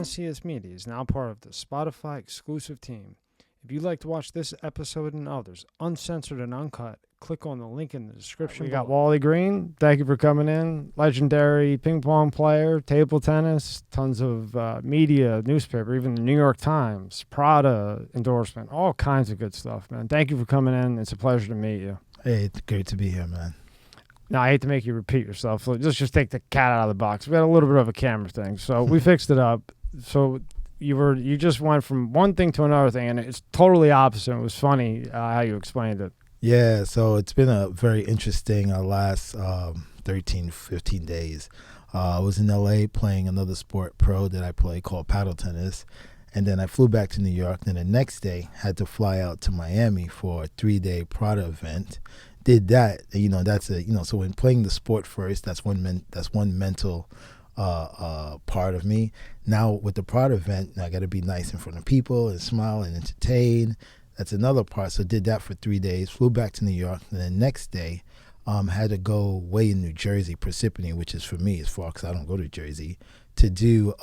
MSCS Media is now part of the Spotify exclusive team. If you'd like to watch this episode and others, uncensored and uncut, click on the link in the description. We got Wally Green. Thank you for coming in. Legendary ping pong player, table tennis, tons of media, newspaper, even the New York Times, Prada endorsement, all kinds of good stuff, man. Thank you for coming in. It's a pleasure to meet you. Hey, it's great to be here, man. Now, I hate to make you repeat yourself. So let's just take the cat out of the box. We had a little bit of a camera thing, so we fixed it up. So you just went from one thing to another thing, and it's totally opposite. It was funny how you explained it. Yeah, so it's been a very interesting last 13, 15 days. I was in L.A. playing another sport pro that I play called paddle tennis, and then I flew back to New York. Then the next day, had to fly out to Miami for a 3-day Prada event. Did that, so when playing the sport first, that's one mental part of me. Now with the Prada event, I got to be nice in front of people and smile and entertain. That's another part. So did that for 3 days, flew back to New York, and the next day had to go way in New Jersey, Parsippany, which is for me, as far because I don't go to Jersey, to do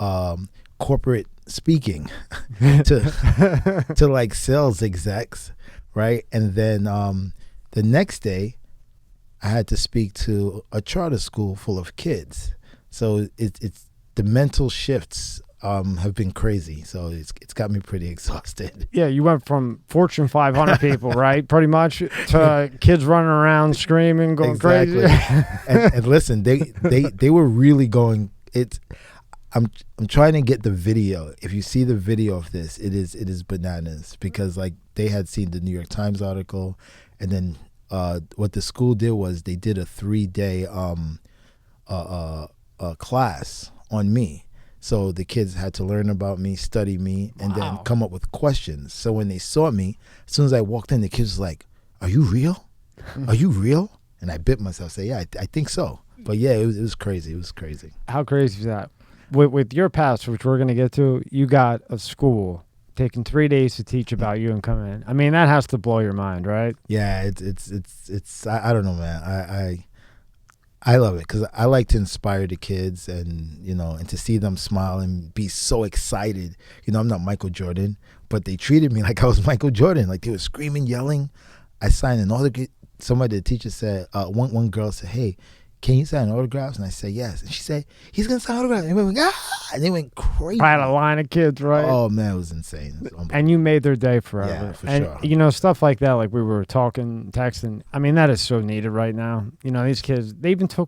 corporate speaking to like sales execs, right? And then the next day, I had to speak to a charter school full of kids. So it's the mental shifts have been crazy. So it's got me pretty exhausted. Yeah, you went from Fortune 500 people, right, pretty much, to kids running around screaming, going exactly. crazy. and listen, they were really going. I'm trying to get the video. If you see the video of this, it is bananas, because like they had seen the New York Times article, and then what the school did was they did a 3-day class on me. So the kids had to learn about me, study me, and then come up with questions. So when they saw me, as soon as I walked in, the kids was like, "Are you real? Are you real?" And I bit myself, say, "Yeah, I think so." But yeah, it was crazy. It was crazy. How crazy is that? With your past, which we're gonna get to, you got a school taking 3 days to teach about you and come in. I mean, that has to blow your mind, right? Yeah, it's I don't know, man. I love it because I like to inspire the kids, and and to see them smile and be so excited. I'm not Michael Jordan, but they treated me like I was Michael Jordan. Like they were screaming, yelling. I signed an autograph. Somebody, the teacher said, one girl said, "Hey, can you sign autographs?" And I said, "Yes." And she said, "He's gonna sign autographs." And they went, "Ah!" And they went crazy. I had a line of kids, right? Oh man, it was insane. It was and you made their day forever. Yeah, for and, sure. Stuff like that, like we were talking, texting. I mean, that is so needed right now. These kids,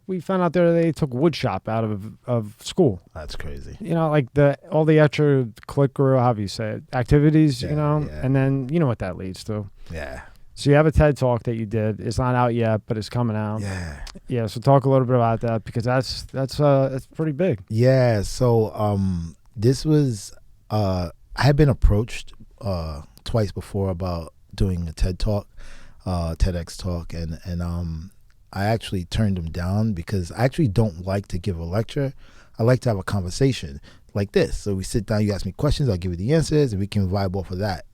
we found out there they took wood shop out of school. That's crazy. Like all the extracurricular, how do you say it, activities, Yeah. and then you know what that leads to. Yeah. So you have a TED Talk that you did. It's not out yet, but it's coming out. Yeah. Yeah. So talk a little bit about that, because that's pretty big. Yeah. So this was I had been approached twice before about doing a TED Talk, TedX Talk, and I actually turned them down because I actually don't like to give a lecture. I like to have a conversation like this. So we sit down, you ask me questions, I'll give you the answers, and we can vibe off of that.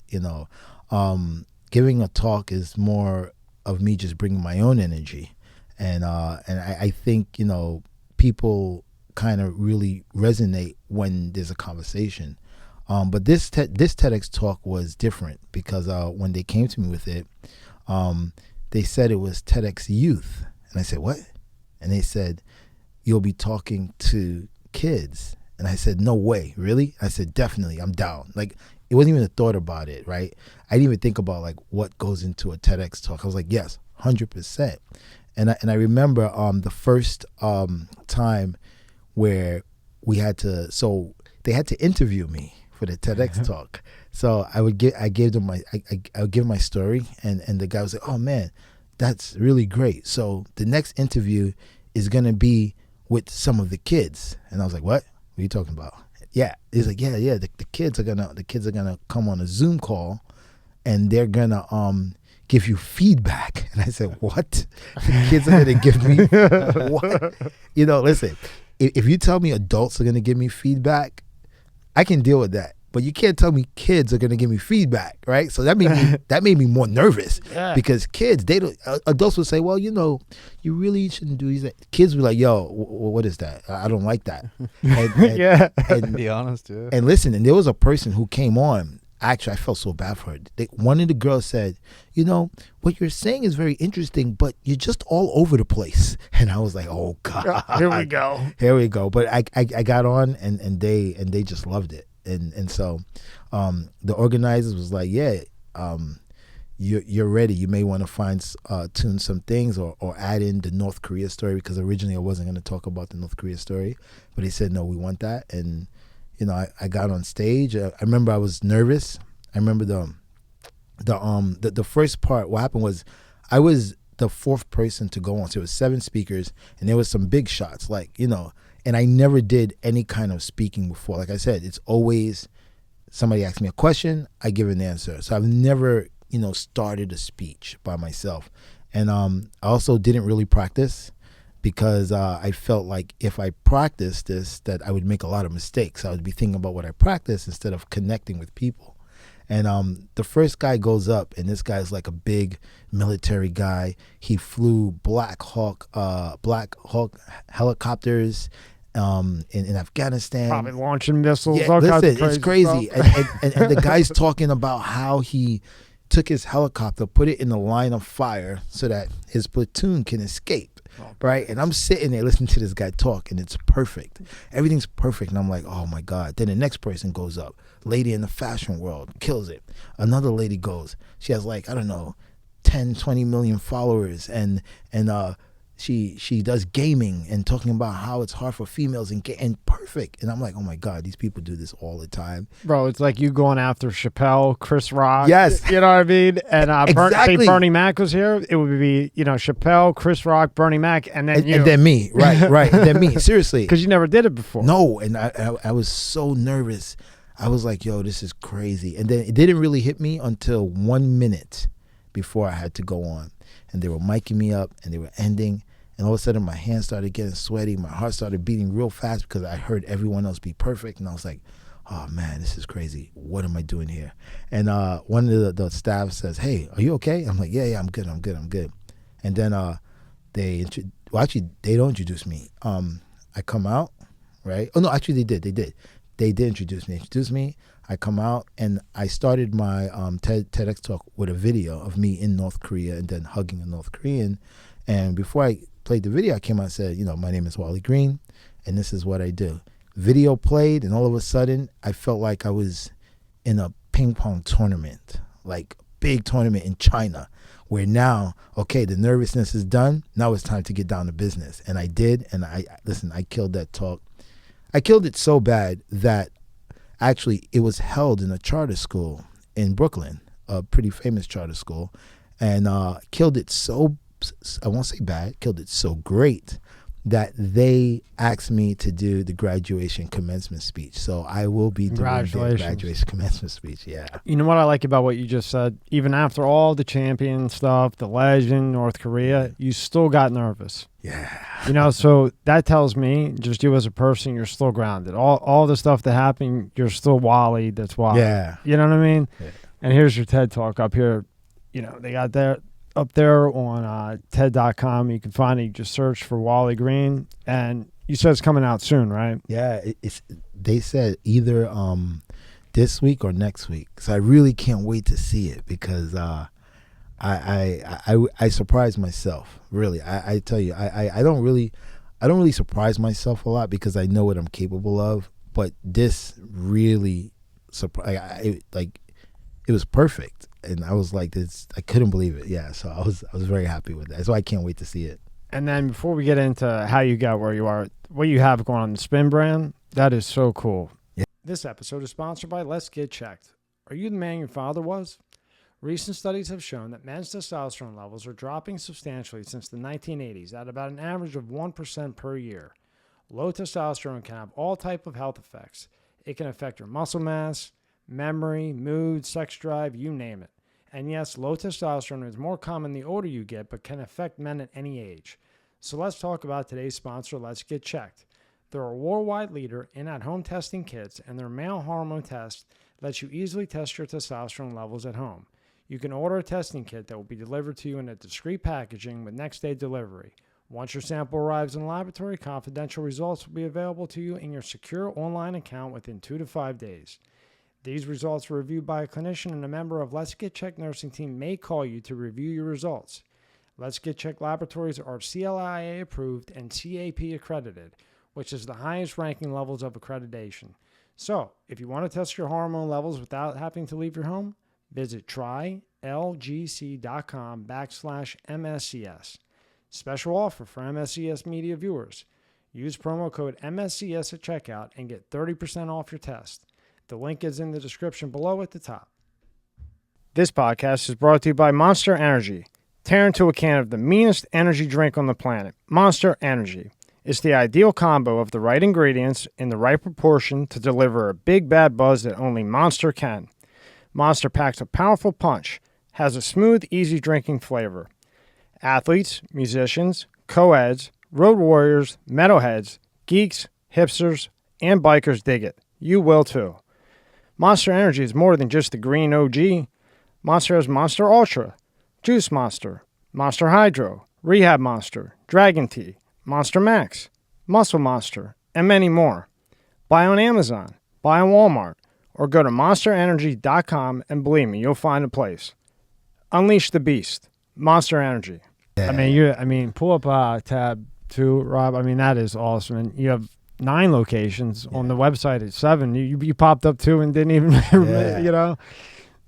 Giving a talk is more of me just bringing my own energy, and I think people kind of really resonate when there's a conversation. But this TEDx talk was different because when they came to me with it, they said it was TEDx Youth, and I said, "What?" And they said, "You'll be talking to kids," and I said, "No way, really?" I said, "Definitely, I'm down." Like, it wasn't even a thought about it, right? I didn't even think about like what goes into a TEDx talk. I was like, yes, 100%. And I remember the first time where they had to interview me for the TEDx talk. So I would give my story, and the guy was like, "Oh man, that's really great. So the next interview is gonna be with some of the kids." And I was like, "What? What are you talking about?" Yeah, he's like, yeah. The kids are gonna come on a Zoom call, and they're gonna give you feedback. And I said, "What? The kids are gonna give me what?" Listen, if you tell me adults are gonna give me feedback, I can deal with that. but you can't tell me kids are gonna give me feedback, right? So that made me more nervous because kids, they don't. Adults would say, well, you really shouldn't do these. Kids were like, yo, what is that? I don't like that. And, And be honest, yeah. And listen, and there was a person who came on. Actually, I felt so bad for her. One of the girls said, what you're saying is very interesting, but you're just all over the place. And I was like, oh God, here we go. Here we go. But I got on, and they just loved it. And so the organizers was like, yeah, you're ready. You may want to tune some things or add in the North Korea story, because originally I wasn't going to talk about the North Korea story, but he said, no, we want that. And I got on stage. I remember I was nervous. I remember the first part. What happened was I was the fourth person to go on. So it was 7 speakers, and there was some big shots, and I never did any kind of speaking before. Like I said, it's always somebody asks me a question, I give an answer. So I've never, started a speech by myself. And I also didn't really practice, because I felt like if I practiced this, that I would make a lot of mistakes. I would be thinking about what I practiced instead of connecting with people. And the first guy goes up, and this guy's like a big military guy. He flew Black Hawk helicopters in Afghanistan. Probably launching missiles. Yeah, all kinds listen, of crazy it's crazy. stuff. And the guy's talking about how he took his helicopter, put it in the line of fire so that his platoon can escape. Right. And I'm sitting there listening to this guy talk, and it's perfect. Everything's perfect. And I'm like, oh my God. Then the next person goes up. Lady in the fashion world kills it. Another lady goes. She has 10, 20 million followers. And she does gaming and talking about how it's hard for females and perfect. And I'm like, oh my God, these people do this all the time. Bro, it's like you going after Chappelle, Chris Rock. Yes. You know what I mean? And exactly. say Bernie Mac was here, it would be, Chappelle, Chris Rock, Bernie Mac, and then you. And then me. Right. And then me. Seriously. Because you never did it before. No. And I was so nervous. I was like, yo, this is crazy. And then it didn't really hit me until 1 minute before I had to go on. And they were miking me up, and they were ending. And all of a sudden, my hands started getting sweaty. My heart started beating real fast because I heard everyone else be perfect. And I was like, oh, man, this is crazy. What am I doing here? And one of the staff says, hey, are you okay? I'm like, yeah, I'm good. And then they don't introduce me. I come out, right? Oh, no, actually, they did. They did introduce me. I come out, and I started my TEDx talk with a video of me in North Korea and then hugging a North Korean. And before I played the video, I came out and said, my name is Wally Green, and this is what I do. Video played, and all of a sudden, I felt like I was in a ping pong tournament, like big tournament in China, where now, okay, the nervousness is done. Now it's time to get down to business. And I did, and I killed that talk. I killed it so bad that actually it was held in a charter school in Brooklyn, a pretty famous charter school, and killed it so, I won't say bad, killed it so great that they asked me to do the graduation commencement speech. So I will be doing the graduation commencement speech. Yeah. You know what I like about what you just said? Even after all the champion stuff, the legend, North Korea, you still got nervous. Yeah. So that tells me, just you as a person, you're still grounded. All the stuff that happened, you're still Wally. That's Wally. Yeah. You know what I mean? Yeah. And here's your TED Talk up here. They got that up there on TED.com. You can find it. You just search for Wally Green. And you said it's coming out soon, right? Yeah. They said either this week or next week. So I really can't wait to see it, because I surprise myself. Really, I tell you, I don't really surprise myself a lot, because I know what I'm capable of. But this really surprised. It was perfect, and I was like, this. I couldn't believe it. Yeah, so I was very happy with that. So I can't wait to see it. And then before we get into how you got where you are, what you have going on the Spin brand, that is so cool. Yeah. This episode is sponsored by Let's Get Checked. Are you the man your father was? Recent studies have shown that men's testosterone levels are dropping substantially since the 1980s at about an average of 1% per year. Low testosterone can have all types of health effects. It can affect your muscle mass, memory, mood, sex drive, you name it. And yes, low testosterone is more common the older you get, but can affect men at any age. So let's talk about today's sponsor, Let's Get Checked. They're a worldwide leader in at-home testing kits, and their male hormone test lets you easily test your testosterone levels at home. You can order a testing kit that will be delivered to you in a discreet packaging with next-day delivery. Once your sample arrives in the laboratory, confidential results will be available to you in your secure online account within 2 to 5 days. These results are reviewed by a clinician, and a member of Let's Get Checked nursing team may call you to review your results. Let's Get Checked laboratories are CLIA approved and CAP accredited, which is the highest ranking levels of accreditation. So, if you want to test your hormone levels without having to leave your home, visit trylgc.com/MSCS. Special offer for MSCS media viewers. Use promo code MSCS at checkout and get 30% off your test. The link is in the description below at the top. This podcast is brought to you by Monster Energy. Tear into a can of the meanest energy drink on the planet, Monster Energy. It's the ideal combo of the right ingredients in the right proportion to deliver a big bad buzz that only Monster can. Monster packs a powerful punch, has a smooth, easy drinking flavor. Athletes, musicians, co-eds, road warriors, metalheads, geeks, hipsters, and bikers dig it. You will too. Monster Energy is more than just the green OG. Monster has Monster Ultra, Juice Monster, Monster Hydro, Rehab Monster, Dragon Tea, Monster Max, Muscle Monster, and many more. Buy on Amazon, buy on Walmart, or go to monsterenergy.com and believe me, you'll find a place. Unleash the beast. Monster Energy. Yeah. I mean, pull up tab 2, Rob. I mean, that is awesome. And you have 9 locations on the website. It's 7. You popped up 2 and didn't even, you know.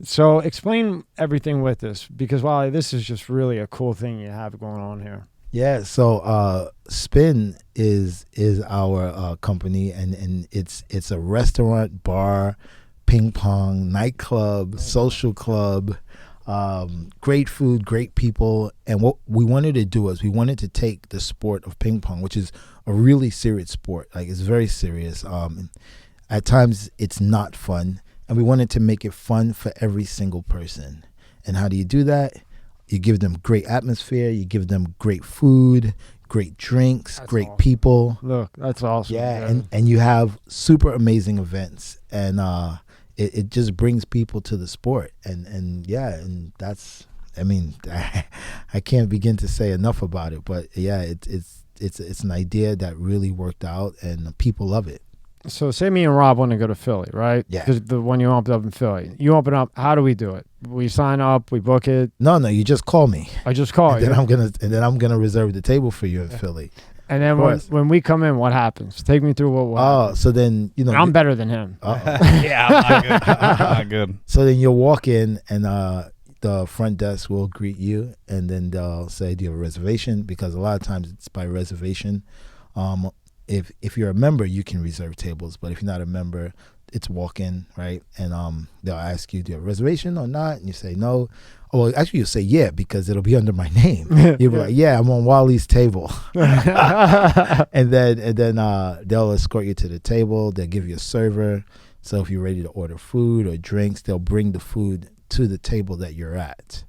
So explain everything with this, because Wally, this is just really a cool thing you have going on here. Yeah, so Spin is our company, and it's a restaurant, bar, ping pong, nightclub, social club, great food, great people. And what we wanted to do is we wanted to take the sport of ping pong, which is a really serious sport. Like, it's very serious. At times it's not fun, and we wanted to make it fun for every single person. And how do you do that? You give them great atmosphere, you give them great food, great drinks, great people. Look, that's awesome. Yeah, and you have super amazing events, and it just brings people to the sport, and that's, I mean, I can't begin to say enough about it, but yeah, it's an idea that really worked out, and people love it. So say me and Rob want to go to Philly, right? Yeah. Because the one you opened up in Philly, you open up. How do we do it? We sign up, we book it. No, you just call me. I just call you. Then I'm gonna reserve the table for you in Philly. And then when we come in, what happens? Take me through what happens. So then, you know, I'm better than him. Yeah, I'm not good. So then you'll walk in, and the front desk will greet you, and then they'll say, do you have a reservation? Because a lot of times it's by reservation. If you're a member, you can reserve tables, but if you're not a member, it's walk-in, right? And they'll ask you, do you have a reservation or not? And you say no. Oh, actually, you'll say yeah, because it'll be under my name. You'll be like, yeah, I'm on Wally's table. and then they'll escort you to the table. They'll give you a server. So if you're ready to order food or drinks, they'll bring the food to the table that you're at.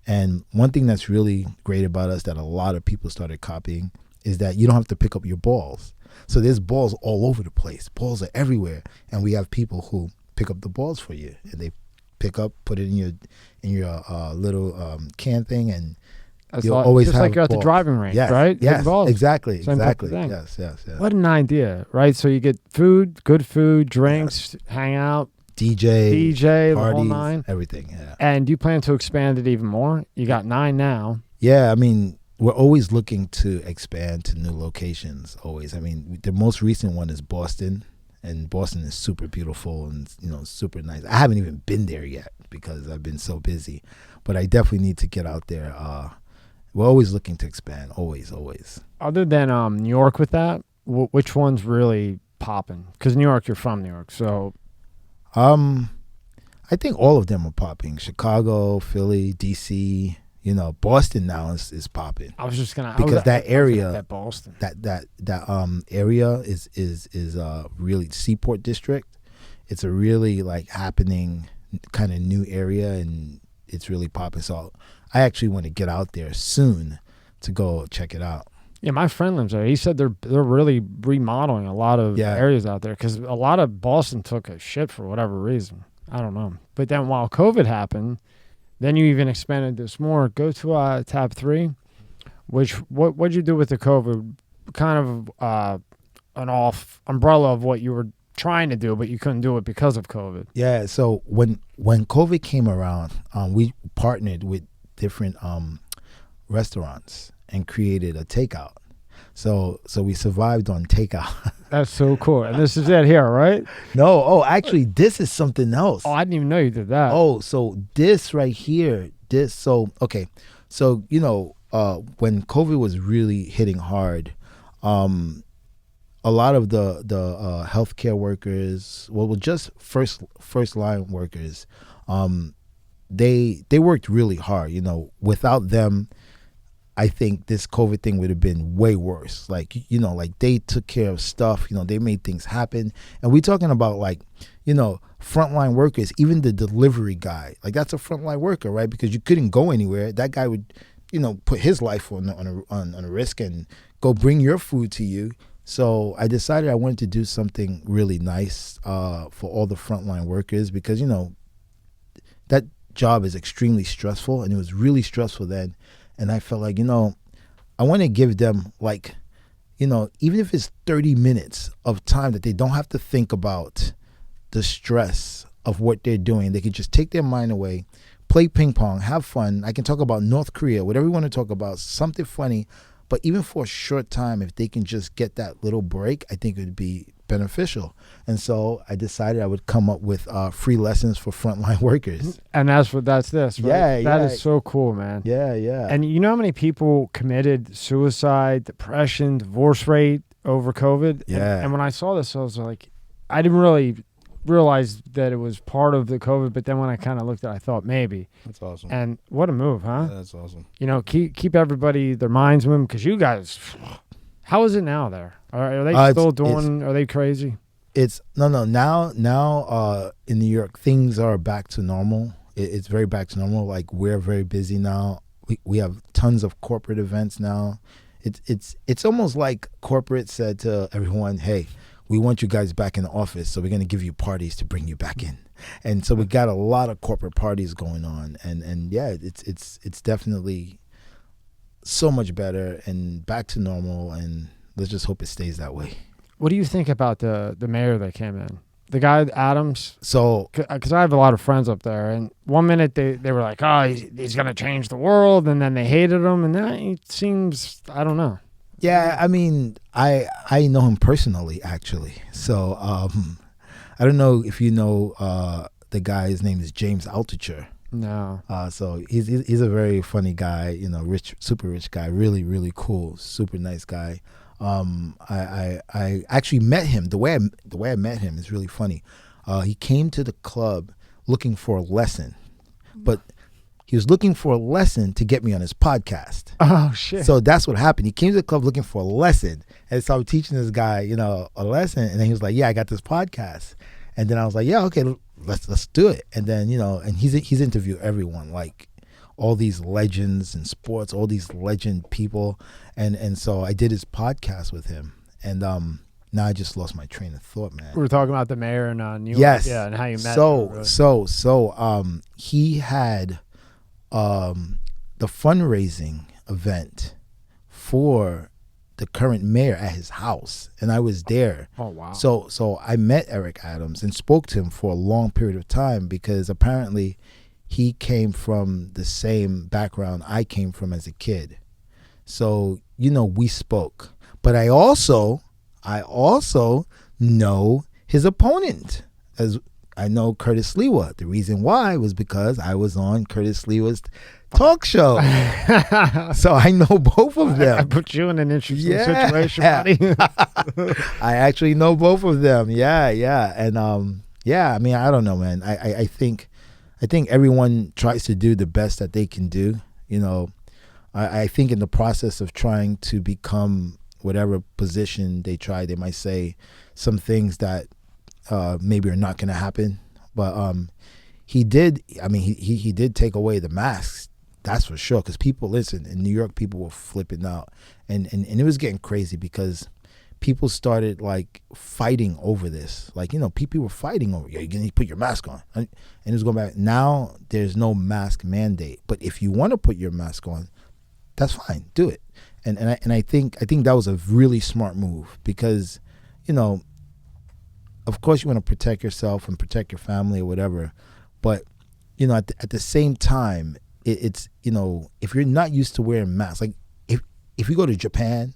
And one thing that's really great about us that a lot of people started copying is that you don't have to pick up your balls. So there's balls all over the place. Balls are everywhere, and we have people who pick up the balls for you, and they pick up, put it in your little can thing, and you'll always just have like you're at the balls. driving range, Yes, right? Yes, exactly. Same type of thing. Yes. What an idea, right? So you get food, good food, drinks, hang out, DJ, the parties, whole 9, everything. Yeah. And you plan to expand it even more? You got 9 now. Yeah, I mean, we're always looking to expand to new locations, always. I mean, the most recent one is Boston, and Boston is super beautiful and, you know, super nice. I haven't even been there yet because I've been so busy, but I definitely need to get out there. We're always looking to expand, always. Other than New York with that, which one's really popping? Because New York, you're from New York, so. I think all of them are popping. Chicago, Philly, DC. You know, Boston now is popping. I was just gonna because that area, that Boston, that area is really Seaport District. It's a really like happening kind of new area, and it's really popping. So I actually want to get out there soon to go check it out. Yeah, my friend lives there. He said they're really remodeling a lot of areas out there because a lot of Boston took a shit for whatever reason. I don't know. But then while COVID happened, then you even expanded this more. Go to tab 3, which what'd you do with the COVID? Kind of an off umbrella of what you were trying to do, but you couldn't do it because of COVID. Yeah. So when COVID came around, we partnered with different restaurants and created a takeout. So we survived on takeout. That's so cool. And this is it here, right? No. Oh, actually, this is something else. Oh, I didn't even know you did that. Oh, so this right here, okay. So, when COVID was really hitting hard, a lot of the healthcare workers, just first line workers, they worked really hard. Without them, I think this COVID thing would have been way worse. Like they took care of stuff. They made things happen. And we're talking about frontline workers, even the delivery guy. Like that's a frontline worker, right? Because you couldn't go anywhere. That guy would, put his life on a risk and go bring your food to you. So I decided I wanted to do something really nice for all the frontline workers because, that job is extremely stressful, and it was really stressful then. And I felt like, I want to give them even if it's 30 minutes of time that they don't have to think about the stress of what they're doing. They could just take their mind away, play ping pong, have fun. I can talk about North Korea, whatever you want to talk about, something funny. But even for a short time, if they can just get that little break, I think it would be beneficial. And so I decided I would come up with free lessons for frontline workers. And that's this, right? Yeah, That is so cool, man. Yeah, yeah. And you know how many people committed suicide, depression, divorce rate over COVID? Yeah. And when I saw this, I was like, I didn't really realize that it was part of the COVID, but then when I kind of looked at it, I thought maybe. That's awesome. And what a move, huh? Yeah, that's awesome. Keep everybody, their minds moving, because you guys, how is it now there? Are they still doing, are they crazy? It's, no, now in New York, things are back to normal. It's very back to normal. Like we're very busy now. We have tons of corporate events now. It's almost like corporate said to everyone, hey, we want you guys back in the office, so we're going to give you parties to bring you back in. And so we got a lot of corporate parties going on, and yeah, it's definitely so much better and back to normal, and let's just hope it stays that way. What do you think about the mayor that came in? The guy, Adams? So, because I have a lot of friends up there, and one minute they were like, oh, he's going to change the world, and then they hated him, and then it seems, I don't know. Yeah, I mean, I know him personally, actually. So I don't know if you know the guy. His name is James Altucher. No. So he's a very funny guy. Rich, super rich guy. Really, really cool. Super nice guy. I actually met him. The way I met him is really funny. He came to the club looking for a lesson, but he was looking for a lesson to get me on his podcast. Oh, shit. So that's what happened. He came to the club looking for a lesson. And so I was teaching this guy, a lesson. And then he was like, yeah, I got this podcast. And then I was like, yeah, okay, let's do it. And then, and he's interviewed everyone, like all these legends in sports, all these legend people. And so I did his podcast with him. And now I just lost my train of thought, man. We were talking about the mayor and nuances. Yes. Yeah, and how you met him. So he had the fundraising event for the current mayor at his house, and I was there. Oh, wow. So I met Eric Adams and spoke to him for a long period of time because apparently he came from the same background I came from as a kid. So, we spoke. But I also know his opponent, as I know Curtis Lewa. The reason why was because I was on Curtis Lewa's talk show. So I know both of them. I put you in an interesting situation, buddy. I actually know both of them. Yeah. And I mean, I don't know, man. I think everyone tries to do the best that they can do. I think in the process of trying to become whatever position they try, they might say some things that maybe are not going to happen. But he did take away the masks That's for sure. Because people, listen, in New York, people were flipping out, and it was getting crazy because people started like fighting over this. Like, you know, people were fighting over, you're gonna put your mask on, and it was going back. Now there's no mask mandate, but if you want to put your mask on, that's fine, do it. And I think that was a really smart move because, you know, of course you want to protect yourself and protect your family or whatever, but you know, at the same time, it's, you know, if you're not used to wearing masks, like if you go to Japan,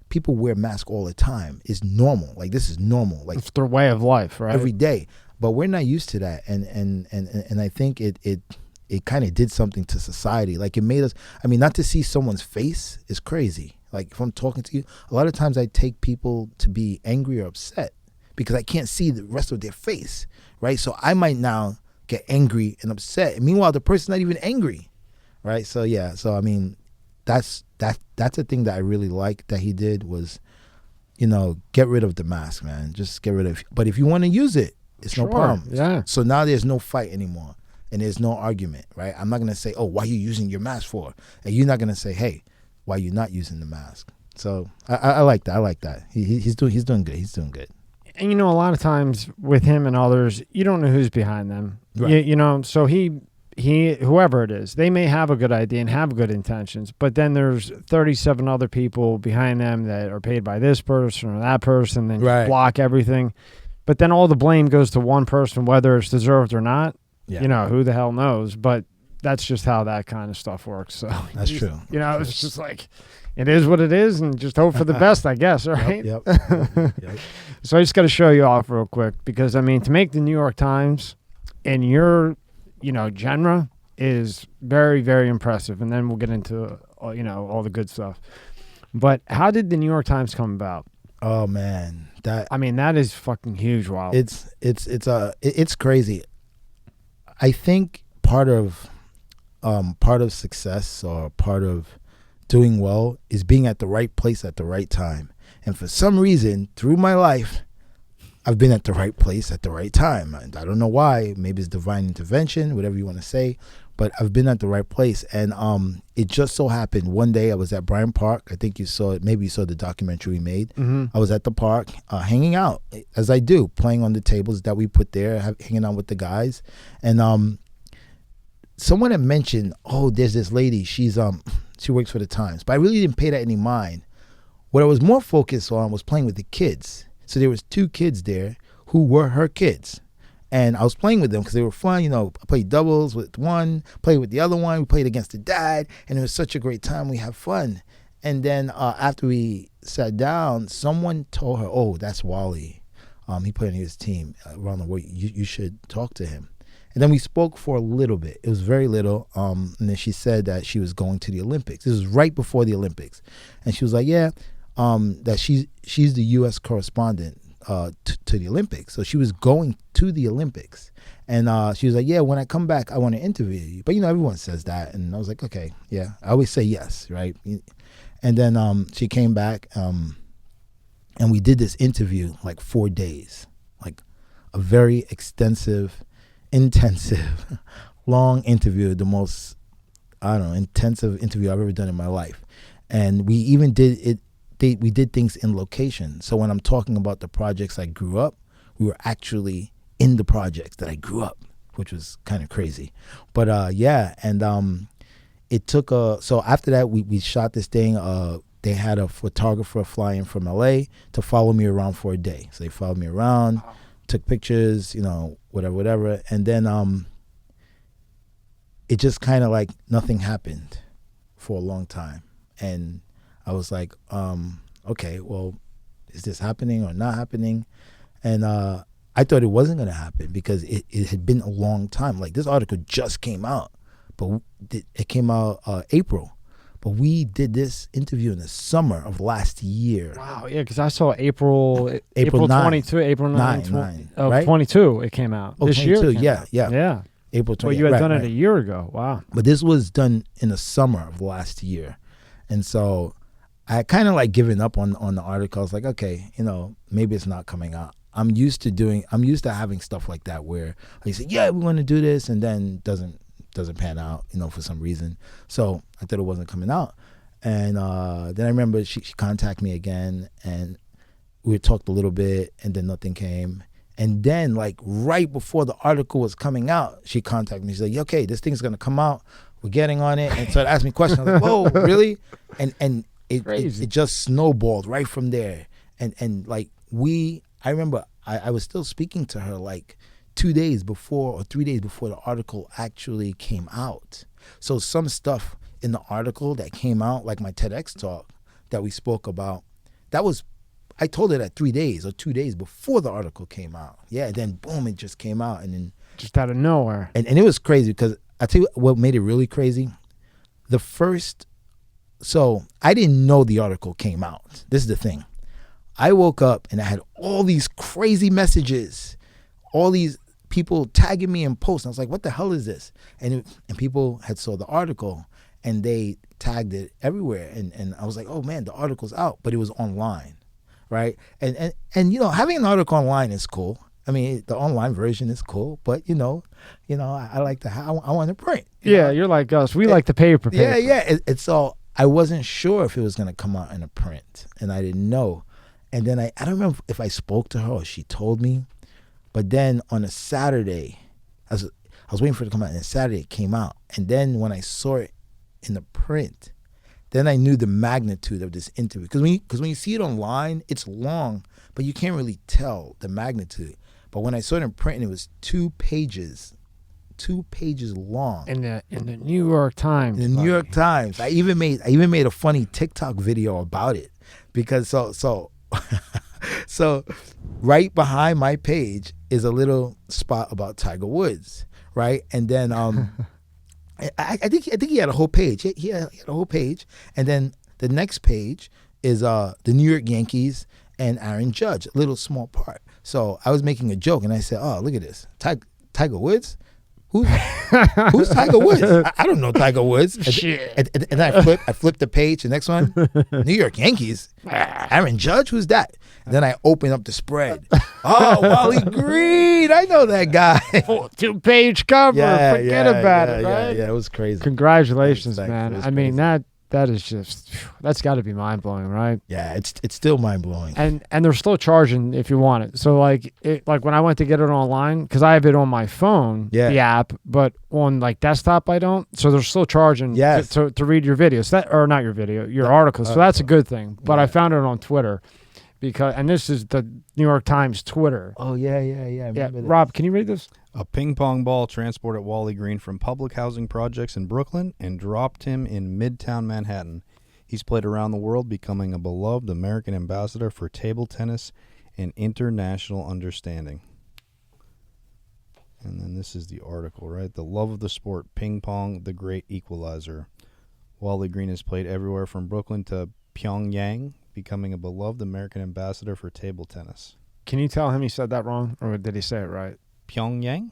people wear masks all the time. It's normal. Like, this is normal. Like, it's their way of life, right? Every day. But we're not used to that, and I think it kind of did something to society. Like, it made us, I mean, not to see someone's face is crazy. Like, if I'm talking to you, a lot of times I take people to be angry or upset because I can't see the rest of their face, right? So I might now get angry and upset. And meanwhile, the person's not even angry, right? So yeah, so I mean, that's a thing that I really like that he did was, you know, get rid of the mask, man. Just get rid of it. But if you want to use it, it's no problem. Yeah. So now there's no fight anymore and there's no argument, right? I'm not going to say, oh, why are you using your mask for? And you're not going to say, hey, why are you not using the mask? So I like that. I like that. He's doing good. He's doing good. And, you know, a lot of times with him and others, you don't know who's behind them. Right. You know, so he, whoever it is, they may have a good idea and have good intentions, but then there's 37 other people behind them that are paid by this person or that person, then Right. block everything. But then all the blame goes to one person, whether it's deserved or not. Yeah. You know, who the hell knows? But that's just how that kind of stuff works. So That's true. You know, it's just like, it is what it is, and just hope for the best, I guess, right? Yep. So I just got to show you off real quick because, I mean, to make the New York Times in your, you know, genre is very, very impressive. And then we'll get into, you know, all the good stuff. But how did the New York Times come about? Oh man, I mean, that is fucking huge. Wow. It's crazy. I think part of success or part of doing well is being at the right place at the right time. And for some reason, through my life, I've been at the right place at the right time. And I don't know why. Maybe it's divine intervention, whatever you want to say. But I've been at the right place. And it just so happened one day I was at Bryant Park. I think you saw it. Maybe you saw the documentary we made. Mm-hmm. I was at the park hanging out, as I do, playing on the tables that we put there, hanging out with the guys. And someone had mentioned, oh, there's this lady. She works for the Times. But I really didn't pay that any mind. What I was more focused on was playing with the kids. So there was 2 kids there who were her kids. And I was playing with them because they were fun. You know, I played doubles with one, played with the other one. We played against the dad. And it was such a great time. We had fun. And then after we sat down, someone told her, oh, that's Wally. He played on his team around the world. You should talk to him. And then we spoke for a little bit. It was very little. And then she said that she was going to the Olympics. This was right before the Olympics. And she was like, yeah, that she's the U.S. correspondent to the Olympics. So she was going to the Olympics. And she was like, yeah, when I come back, I want to interview you. But, you know, everyone says that. And I was like, okay, yeah. I always say yes, right? And then she came back, and we did this interview like 4 days, like a very extensive, intensive, long interview, the most, I don't know, intensive interview I've ever done in my life. And we even did it. We did things in location. So when I'm talking about the projects I grew up, we were actually in the projects that I grew up, which was kind of crazy. But yeah, and it took so after that we shot this thing. They had a photographer fly in from LA to follow me around for a day. So they followed me around, took pictures, you know, whatever. And then it just kind of like nothing happened for a long time. And I was like, okay, well, is this happening or not happening? And I thought it wasn't going to happen because it had been a long time. Like, this article just came out, but it came out April. But we did this interview in the summer of last year. Wow, yeah, because I saw April 9. 22, April 9, 9 of right? 22 it came out. Oh, this 22, year. yeah. April 20. Well, you had done right. it a year ago. Wow. But this was done in the summer of last year. And so I kind of like given up on the article. I was like, okay, you know, maybe it's not coming out. I'm used to having stuff like that where they say, yeah, we want to do this, and then doesn't doesn't pan out, for some reason. So I thought it wasn't coming out. And then I remember she contacted me again, and we talked a little bit, and then nothing came. And then, like, right before the article was coming out, she contacted me. She's like, okay, this thing's going to come out. We're getting on it. And so it asked me questions. I was like, whoa, really? And it just snowballed right from there. And like, I remember I was still speaking to her like 2 days before or 3 days before the article actually came out. So some stuff in the article that came out, like my TedX talk that we spoke about, I told her that 3 days or 2 days before the article came out. Yeah, then boom, it just came out, and then just out of nowhere. And it was crazy because I tell you what made it really crazy. So I didn't know the article came out. This is the thing. I woke up and I had all these crazy messages, all these people tagging me in posts. I was like, what the hell is this? And people had saw the article and they tagged it everywhere. And I was like, oh man, the article's out, but it was online. Right. And having an article online is cool. I mean, the online version is cool, but I like I want to print. You're like us. We like the paper. Yeah. It's so I wasn't sure if it was going to come out in a print, and I didn't know. And then I don't remember if I spoke to her or she told me, but then on a Saturday, I was waiting for it to come out, and Saturday it came out. And then when I saw it in the print, then I knew the magnitude of this interview. Because when you see it online, it's long, but you can't really tell the magnitude. But when I saw it in print, and it was 2 pages long. In the New York Times. In the New York Times. I even made a funny TikTok video about it, because so right behind my page is a little spot about Tiger Woods, right? And then I think he had a whole page. He had a whole page, and then the next page is the New York Yankees and Aaron Judge, a little small part. So I was making a joke, and I said, "Oh, look at this, Tiger Woods. Who's Tiger Woods? I don't know Tiger Woods." And I flipped the page. The next one, New York Yankees, Aaron Judge. Who's that? And then I open up the spread. Oh, Wally Green. I know that guy. 2-page cover. Forget about it. Right? Yeah. It was crazy. Congratulations, man. I mean, that is just, that's got to be mind blowing, right? Yeah, it's still mind blowing. And they're still charging if you want it. So like when I went to get it online, because I have it on my phone, the app, but on like desktop I don't. So they're still charging to read your videos, not your video, your articles. So that's a good thing. But I found it on Twitter. And this is the New York Times Twitter. Oh, yeah. I remember that. Rob, can you read this? A ping pong ball transported Wally Green from public housing projects in Brooklyn and dropped him in Midtown Manhattan. He's played around the world, becoming a beloved American ambassador for table tennis and international understanding. And then this is the article, right? The love of the sport, ping pong, the great equalizer. Wally Green has played everywhere from Brooklyn to Pyongyang, becoming a beloved American ambassador for table tennis. Can you tell him he said that wrong, or did he say it right? Pyongyang?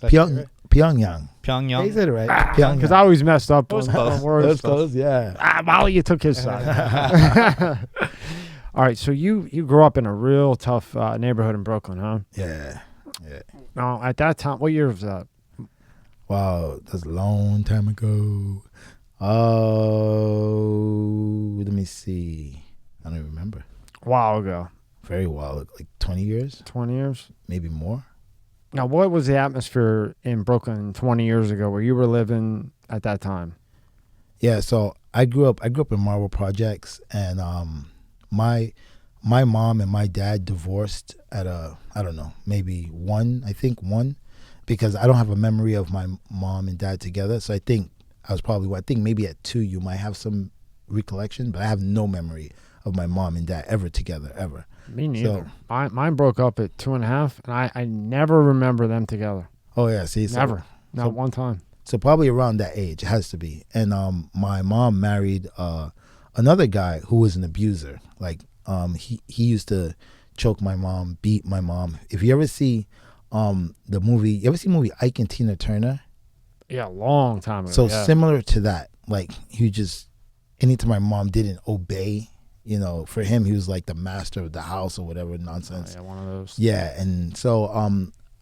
Pyongyang. Pyongyang. He said it right. Because I always messed up on words. Those close, yeah. Molly, you took his side. All right, so you grew up in a real tough neighborhood in Brooklyn, huh? Yeah. No, at that time, what year was that? Wow, that's a long time ago. Oh, let me see. I don't even remember. A while ago. Very while, like 20 years? 20 years? Maybe more. Now, what was the atmosphere in Brooklyn 20 years ago where you were living at that time? Yeah, so I grew up in Marble Projects, and my mom and my dad divorced at I don't know, maybe one, because I don't have a memory of my mom and dad together. So I think I was probably, maybe at 2 you might have some recollection, but I have no memory of my mom and dad ever together, ever. Me neither. So, mine broke up at 2.5, and I never remember them together. Oh, yeah, see? Never. Not one time. So probably around that age, it has to be. And my mom married another guy who was an abuser. Like, he used to choke my mom, beat my mom. If you ever see the movie Ike and Tina Turner? Yeah, a long time ago. So similar to that. Like, he just, anytime my mom didn't obey, for him, he was like the master of the house or whatever nonsense. Oh, yeah, one of those. Yeah, and so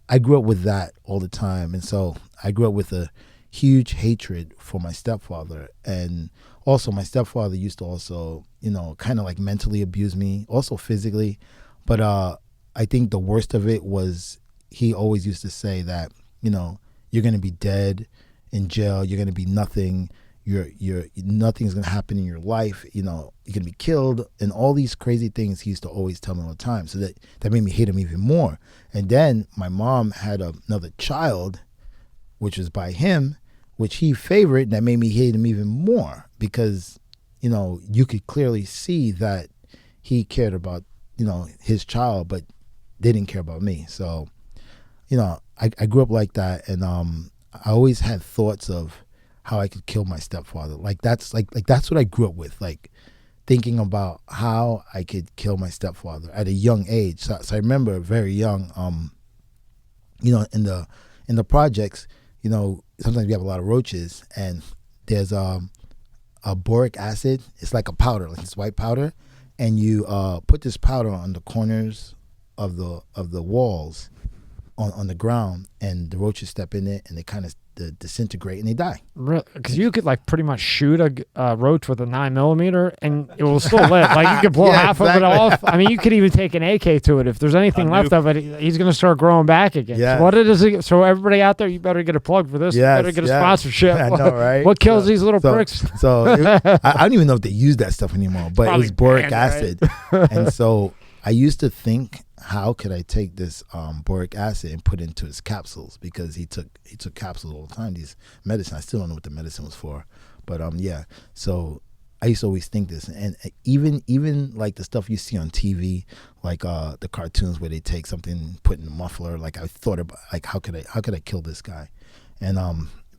I grew up with that all the time. And so I grew up with a huge hatred for my stepfather. And also my stepfather used to also, kind of like mentally abuse me, also physically. But I think the worst of it was he always used to say that, you're going to be dead in jail. You're going to be nothing. Nothing's going to happen in your life. You're going to be killed, and all these crazy things he used to always tell me all the time. So that made me hate him even more. And then my mom had another child, which was by him, which he favored. That made me hate him even more because, you could clearly see that he cared about, his child, but they didn't care about me. So, I grew up like that, and I always had thoughts of how I could kill my stepfather. Like that's what I grew up with, like thinking about how I could kill my stepfather at a young age. So I remember very young, in the projects, sometimes we have a lot of roaches, and there's a boric acid. It's like a powder, like this white powder, and you put this powder on the corners of the walls on the ground, and the roaches step in it, and they kind of disintegrate and they die. Really? Because you could like pretty much shoot a roach with a 9mm and it will still live. Like you could blow half of it off. I mean, you could even take an AK to it. If there's anything left of it, he's going to start growing back again. Yeah. So what it is? So everybody out there, you better get a plug for this. You better get a sponsorship. I know, right? What kills these little pricks? So I don't even know if they use that stuff anymore, but it was boric acid. Right? And so I used to think, how could I take this boric acid and put it into his capsules? Because he took capsules all the time. These medicine, I still don't know what the medicine was for, but yeah. So I used to always think this, and even like the stuff you see on TV, like the cartoons where they take something, put in a muffler. Like I thought about, like how could I kill this guy? And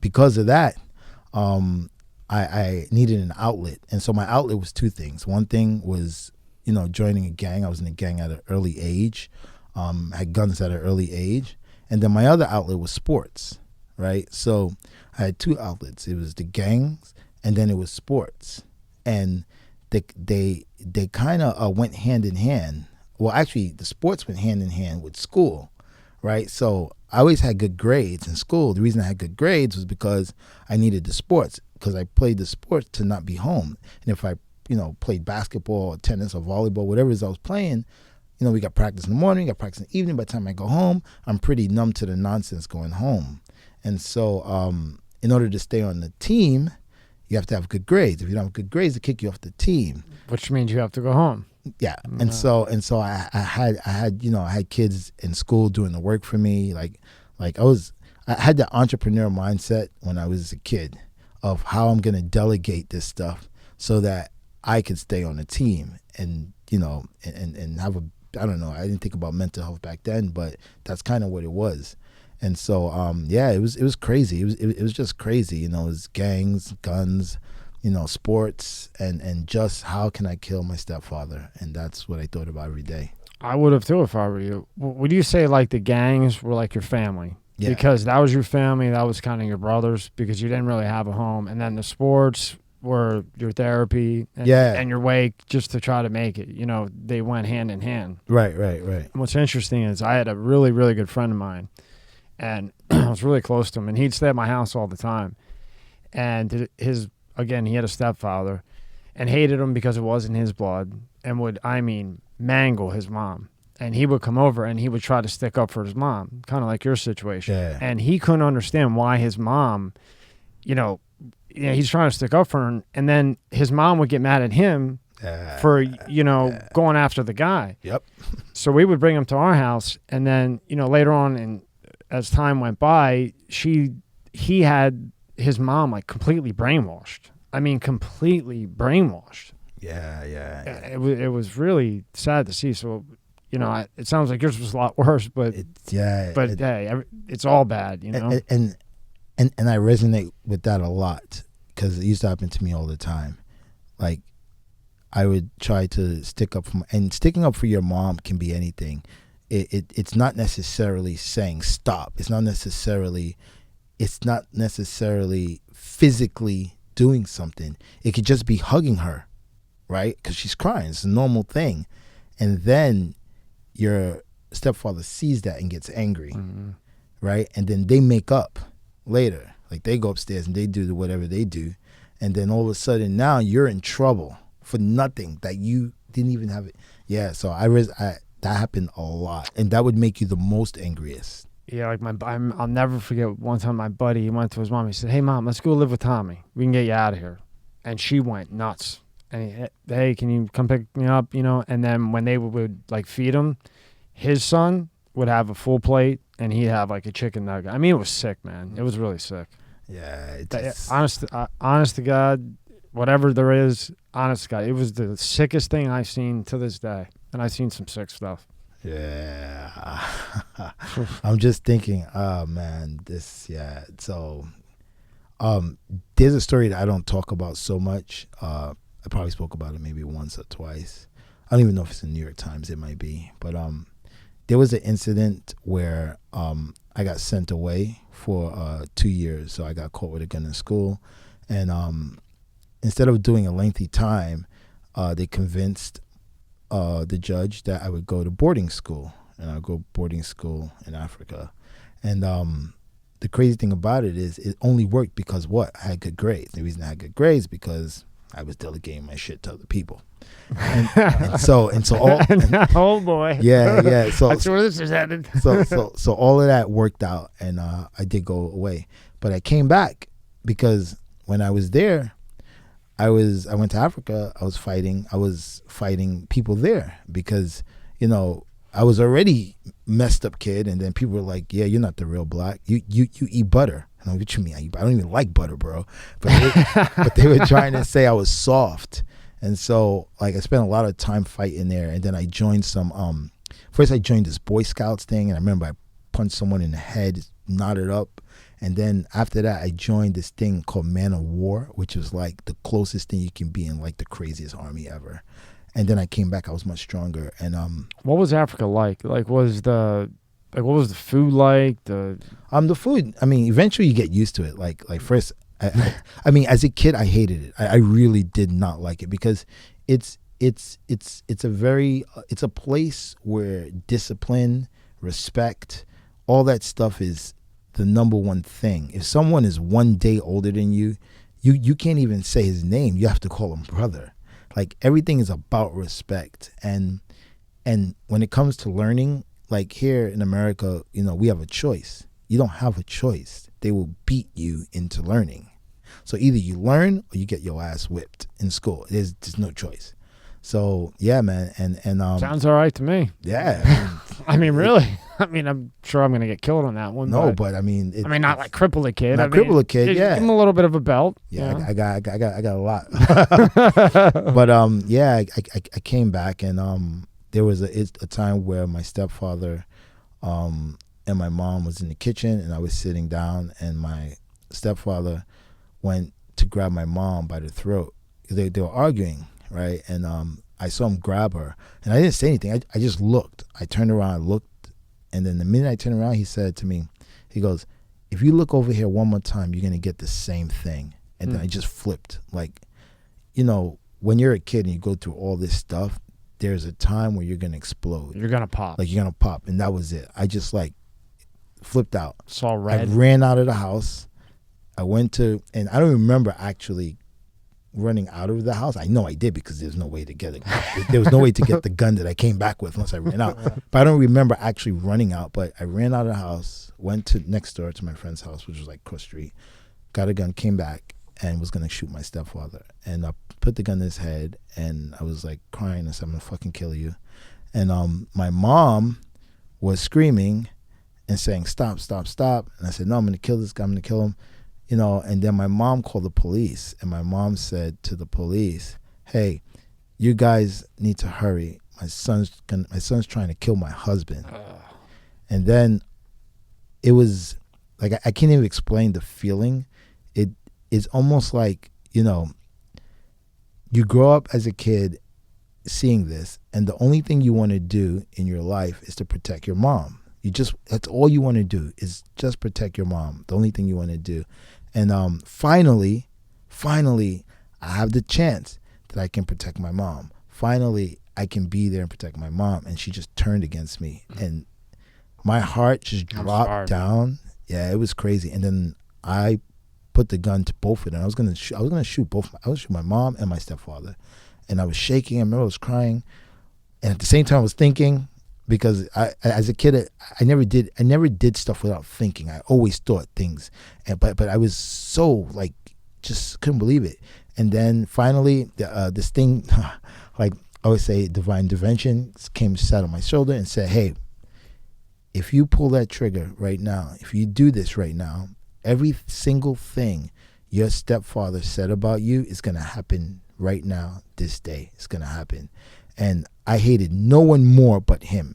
because of that, I needed an outlet, and so my outlet was two things. One thing was, joining a gang. I was in a gang at an early age, had guns at an early age. And then my other outlet was sports, right? So I had two outlets. It was the gangs, and then it was sports. And they kind of went hand in hand. Well, actually, the sports went hand in hand with school, right? So I always had good grades in school. The reason I had good grades was because I needed the sports, because I played the sports to not be home. And if I played basketball or tennis or volleyball, whatever it is I was playing, we got practice in the morning, we got practice in the evening. By the time I go home, I'm pretty numb to the nonsense going home. And so in order to stay on the team, you have to have good grades. If you don't have good grades, they kick you off the team. Which means you have to go home. Yeah. And so I had kids in school doing the work for me. I had the entrepreneur mindset when I was a kid of how I'm going to delegate this stuff so that I could stay on a team and have I don't know, I didn't think about mental health back then, but that's kind of what it was. And so it was crazy. It was just crazy, it was gangs, guns, sports, and just how can I kill my stepfather? And that's what I thought about every day. I would have too if I were you. Would you say like the gangs were like your family? Yeah. Because that was your family, that was kind of your brothers, because you didn't really have a home, and then the sports were your therapy and your way just to try to make it. They went hand in hand. Right. And what's interesting is I had a really, really good friend of mine, and I was really close to him, and he'd stay at my house all the time. And he had a stepfather and hated him because it wasn't his blood, and would, mangle his mom. And he would come over and he would try to stick up for his mom, kind of like your situation. Yeah. And he couldn't understand why his mom, he's trying to stick up for her, and then his mom would get mad at him for going after the guy. Yep. So we would bring him to our house, and then later on, and as time went by, he had his mom like completely brainwashed. Completely brainwashed. Yeah. It was really sad to see. So it sounds like yours was a lot worse, but it's all bad. And I resonate with that a lot, because it used to happen to me all the time. Like, I would try to stick up for and sticking up for your mom can be anything. It's not necessarily saying stop. It's not necessarily physically doing something. It could just be hugging her, right? Because she's crying. It's a normal thing. And then your stepfather sees that and gets angry, right? And then they make up later. Like they go upstairs and they do whatever they do, and then all of a sudden now you're in trouble for nothing that you didn't even have it. Yeah, so that happened a lot, and that would make you the most angriest. Yeah, like I'll never forget one time my buddy, he went to his mom. He said, "Hey mom, let's go live with Tommy. We can get you out of here." And she went nuts. And hey, can you come pick me up? You know. And then when they would like feed him, his son would have a full plate, and he'd have like a chicken nugget. I mean, it was sick, man. It was really sick. Yeah, honest to God, whatever there is, honest to God, it was the sickest thing I've seen to this day, and I've seen some sick stuff. Yeah, I'm just thinking, oh man, So, there's a story that I don't talk about so much. I probably spoke about it maybe once or twice. I don't even know if it's in the New York Times. It might be, but there was an incident where I got sent away for 2 years. So I got caught with a gun in school, and instead of doing a lengthy time, they convinced the judge that I would go to boarding school, and I'll go boarding school in Africa. And the crazy thing about it is it only worked because what? I had good grades. The reason I had good grades because I was delegating my shit to other people. And so oh boy. Yeah. So that's where this is headed. so all of that worked out, and I did go away. But I came back because when I was there, I went to Africa. I was fighting people there because, you know, I was already messed up kid, and then people were like, "Yeah, you're not the real black. You eat butter." And I'm like, "What you mean? I don't even like butter, bro." But they were trying to say I was soft, and so like I spent a lot of time fighting there, and then I joined some. First, I joined this Boy Scouts thing, and I remember I punched someone in the head, knotted up. And then after that, I joined this thing called Man of War, which was like the closest thing you can be in like the craziest army ever. And then I came back, I was much stronger. And what was Africa like? What was the food like? The food, I mean, eventually you get used to it. Like first, I mean, as a kid, I hated it. I really did not like it because it's a place where discipline, respect, all that stuff is the number one thing. If someone is 1 day older than you can't even say his name. You have to call him brother. Like everything is about respect. And when it comes to learning, like here in America, you know, we have a choice. You don't have a choice. They will beat you into learning. So either you learn or you get your ass whipped in school. There's no choice. So yeah, man, and sounds all right to me. Yeah, I mean, really. I mean, I'm sure I'm gonna get killed on that one. No, but I mean, not like cripple a kid. Cripple a kid. Yeah, give him a little bit of a belt. Yeah, I got a lot. But I came back, and there was a time where my stepfather and my mom was in the kitchen, and I was sitting down, and my stepfather went to grab my mom by the throat. They were arguing. Right, and I saw him grab her, and I didn't say anything. I just looked. I turned around, looked, and then the minute I turned around, he said to me, he goes, "If you look over here one more time, you're gonna get the same thing." And then I just flipped. Like, you know, when you're a kid and you go through all this stuff, there's a time where you're gonna explode. You're gonna pop. Like you're gonna pop, and that was it. I just like flipped out. Saw red. I ran out of the house. I went to, and I don't remember actually running out of the house. I know I did because there's no way to get it. There was no way to get the gun that I came back with unless I ran out. But I don't remember actually running out. But I ran out of the house, went to next door to my friend's house, which was like cross street, got a gun, came back, and was gonna shoot my stepfather. And I put the gun in his head, and I was like crying and said, "I'm gonna fucking kill you." And my mom was screaming and saying, "Stop, stop, stop!" And I said, "No, I'm gonna kill this guy. I'm gonna kill him." You know, and then my mom called the police, and my mom said to the police, "Hey, you guys need to hurry. My son's trying to kill my husband." And then it was like I can't even explain the feeling. It is almost like, you know, you grow up as a kid seeing this, and the only thing you want to do in your life is to protect your mom. That's all you want to do is just protect your mom. The only thing you want to do. And finally, I have the chance that I can protect my mom. Finally, I can be there and protect my mom. And she just turned against me. And my heart just dropped down. Yeah, it was crazy. And then I put the gun to both of them. I was gonna shoot both. I was shoot my mom and my stepfather, and I was shaking. I remember I was crying, and at the same time I was thinking, because I as a kid I never did stuff without thinking. I always thought things, but I was so like just couldn't believe it. And then finally this thing, like I always say, divine intervention came, sat on my shoulder and said, hey, if you pull that trigger right now, if you do this right now, every single thing your stepfather said about you is going to happen right now, this day. It's going to happen. And I hated no one more but him.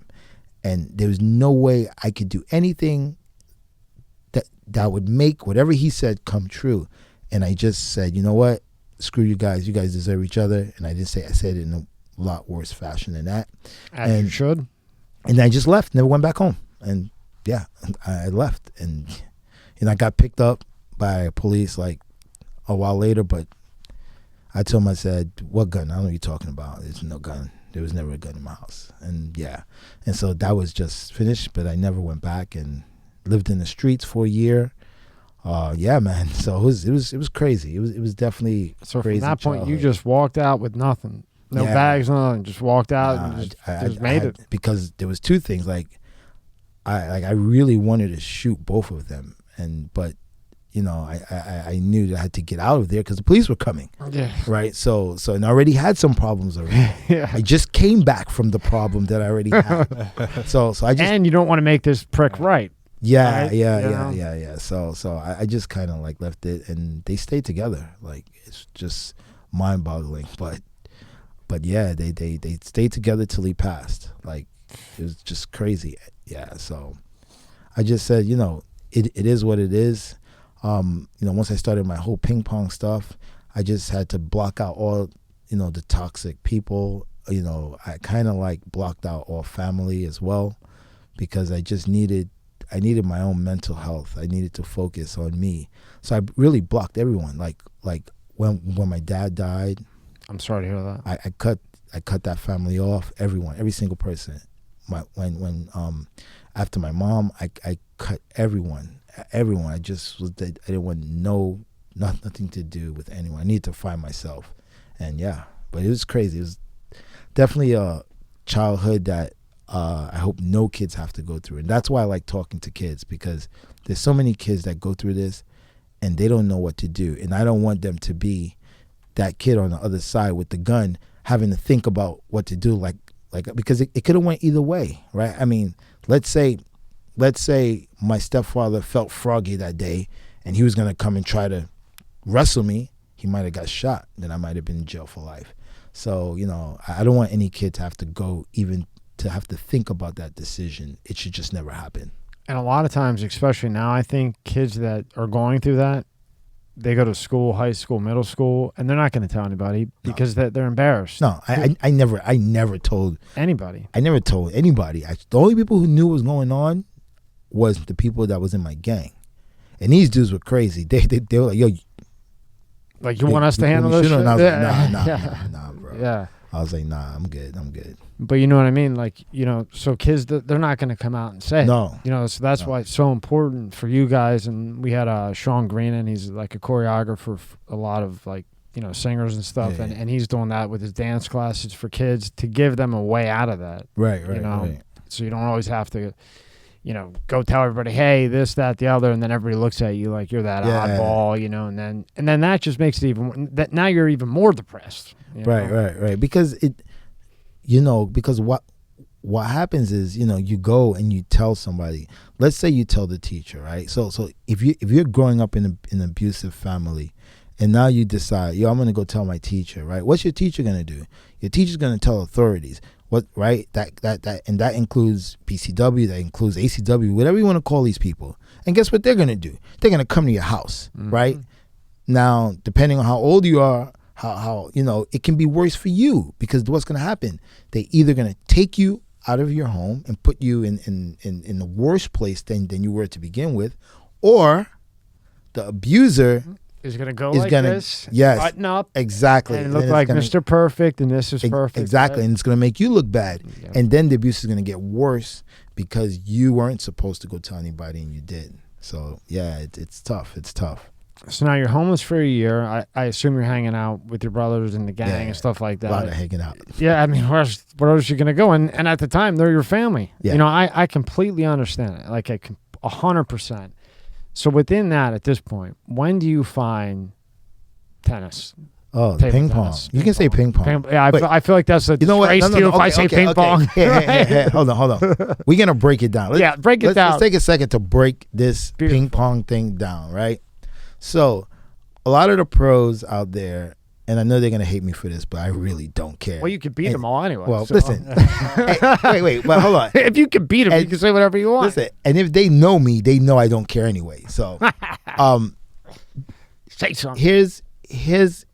And there was no way I could do anything that would make whatever he said come true. And I just said, you know what? Screw you guys. You guys deserve each other. And I said it in a lot worse fashion than that. As you should. And I just left, never went back home. And yeah, I left. And I got picked up by police like a while later, but I told him, I said, what gun? I don't know what you're talking about. There's no gun. There was never a gun in my house. And yeah. And so that was just finished, but I never went back and lived in the streets for a year. Yeah, man. So it was crazy. It was definitely so crazy. From that point, childhood. you just walked out with nothing. No bags, nothing. Just walked out and just made it. Because there was two things. Like I really wanted to shoot both of them, but I knew that I had to get out of there because the police were coming. Yeah. Right. So and I already had some problems already. Yeah. I just came back from the problem that I already had. so I just, and you don't want to make this prick right. Yeah, right? Yeah. So I just kind of like left it, and they stayed together. Like it's just mind-boggling, but yeah, they stayed together till he passed. Like it was just crazy. Yeah. So I just said, it is what it is. Once I started my whole ping pong stuff, I just had to block out all, the toxic people. I kind of like blocked out all family as well, because I needed my own mental health. I needed to focus on me. So I really blocked everyone. Like when my dad died, I'm sorry to hear that. I cut that family off. Everyone, every single person. After my mom, I cut everyone. I just was. I didn't want nothing to do with anyone. I needed to find myself, and yeah. But it was crazy. It was definitely a childhood that I hope no kids have to go through, and that's why I like talking to kids, because there's so many kids that go through this, and they don't know what to do, and I don't want them to be that kid on the other side with the gun, having to think about what to do, like because it could have went either way, right? I mean, let's say my stepfather felt froggy that day and he was going to come and try to wrestle me. He might have got shot. Then I might have been in jail for life. So, I don't want any kid to have to go, even to have to think about that decision. It should just never happen. And a lot of times, especially now, I think kids that are going through that, they go to school, high school, middle school, and they're not going to tell anybody because they're embarrassed. No, I never told anybody. I never told anybody. The only people who knew what was going on was the people that was in my gang. And these dudes were crazy. They were like, yo. Like, you want us to handle this shit? And I was like, nah, bro. Yeah. I was like, nah, I'm good. But you know what I mean? Like, so kids, they're not going to come out and say no. So that's why it's so important for you guys. And we had Sean Green, and he's like a choreographer for a lot of like, singers and stuff. Yeah. And he's doing that with his dance classes for kids to give them a way out of that. Right. Right. So you don't always have to, go tell everybody, hey, this, that, the other. And then everybody looks at you like you're that oddball, and then that just makes it even, that now you're even more depressed. Right. Because because what happens is, you go and you tell somebody. Let's say you tell the teacher, right? So if you're growing up in an abusive family, and now you decide, I'm going to go tell my teacher, right? What's your teacher going to do? Your teacher's going to tell authorities. What, right? That includes PCW, that includes ACW, whatever you want to call these people. And guess what they're going to do? They're going to come to your house, right? Now, depending on how old you are, how it can be worse for you, because what's going to happen? They either going to take you out of your home and put you in the worst place than you were to begin with, or the abuser is going to go like this, button up, exactly, and look like Mr. Perfect, and this is perfect, exactly, right? And it's going to make you look bad, yeah. And then the abuse is going to get worse because you weren't supposed to go tell anybody and you did. So yeah, it's tough. So now you're homeless for a year. I assume you're hanging out with your brothers in the gang Yeah, and stuff like that. A lot of hanging out. Yeah, I mean, where else are you going to go? And at the time, they're your family. Yeah. You know, I completely understand it. Like, 100%. So within that, at this point, when do you find tennis? Oh, Table ping pong. tennis, You ping can say pong. ping pong. Yeah, I feel like that's a You know what? disgrace to you if I say ping pong. Hey, hold on. We're going to break it down. Yeah, break it down. Let's take a second to break this Beautiful. ping pong thing down, right? So, a lot of the pros out there, and I know they're going to hate me for this, but I really don't care. Well, you can beat them all anyway. Well, so. listen. Wait, but hold on. If you can beat them, you can say whatever you want. Listen, and if they know me, they know I don't care anyway. So, say something. here's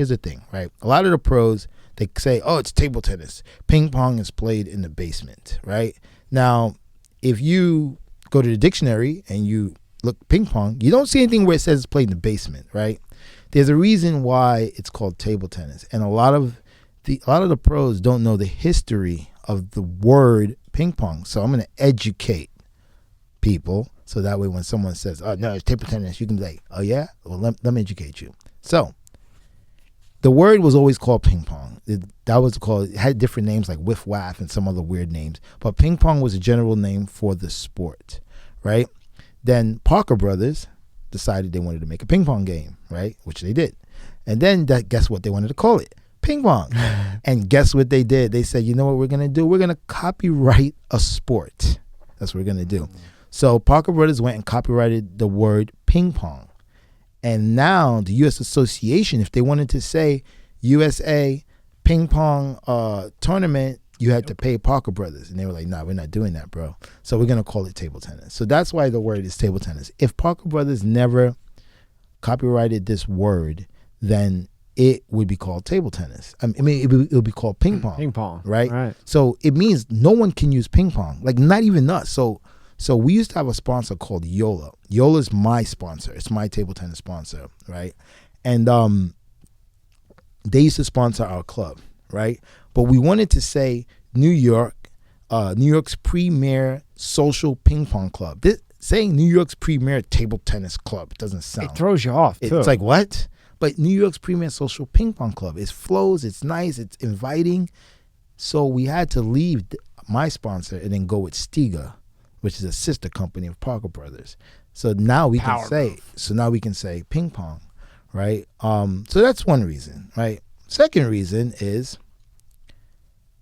the thing, right? A lot of the pros, they say, oh, it's table tennis. Ping pong is played in the basement, right? Now, if you go to the dictionary and you look ping pong, you don't see anything where it says it's played in the basement, right? There's a reason why it's called table tennis. And a lot of the pros don't know the history of the word ping pong. So I'm going to educate people so that way when someone says, oh, no, it's table tennis, you can be like, oh, yeah? Well, let me educate you. So the word was always called ping pong. It had different names like whiff waff and some other weird names. But ping pong was a general name for the sport, right? Then Parker Brothers decided they wanted to make a ping pong game, right? Which they did. And then guess what they wanted to call it? Ping pong. And guess what they did? They said, you know what we're going to do? We're going to copyright a sport. That's what we're going to do. So Parker Brothers went and copyrighted the word ping pong. And now the U.S. Association, if they wanted to say USA ping pong tournament, you had to pay Parker Brothers. And they were like, nah, we're not doing that, bro. So we're going to call it table tennis. So that's why the word is table tennis. If Parker Brothers never copyrighted this word, then it would be called table tennis. I mean, it would be called ping pong. Ping pong. Right? So it means no one can use ping pong. Like, not even us. So we used to have a sponsor called Yola. Yola's my sponsor. It's my table tennis sponsor, right? And they used to sponsor our club, right? But we wanted to say New York's premier social ping pong club. Saying New York's premier table tennis club doesn't sound. It throws you off, too. It's like, what? But New York's premier social ping pong club. It flows, it's nice, it's inviting. So we had to leave my sponsor and then go with Stiga, which is a sister company of Parker Brothers. So now we can say ping pong, right? So that's one reason, right? Second reason is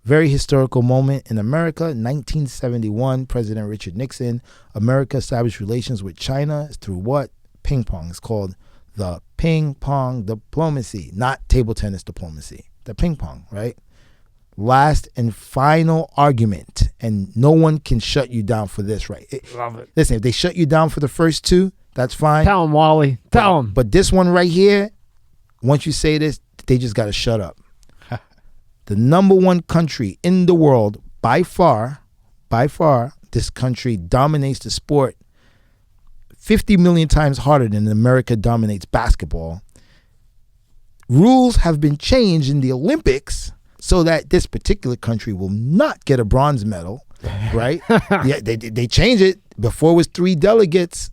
very historical moment in America. 1971, President Richard Nixon, America established relations with China through what? Ping pong. It's called the ping pong diplomacy, not table tennis diplomacy. The ping pong, right? Last and final argument, and no one can shut you down for this, right? Love it. Listen, if they shut you down for the first two, that's fine. Tell them, Wally. Tell them. But this one right here, once you say this, they just got to shut up. The number one country in the world, by far, this country dominates the sport 50 million times harder than America dominates basketball. Rules have been changed in the Olympics so that this particular country will not get a bronze medal, right? Yeah, they changed it. Before it was three delegates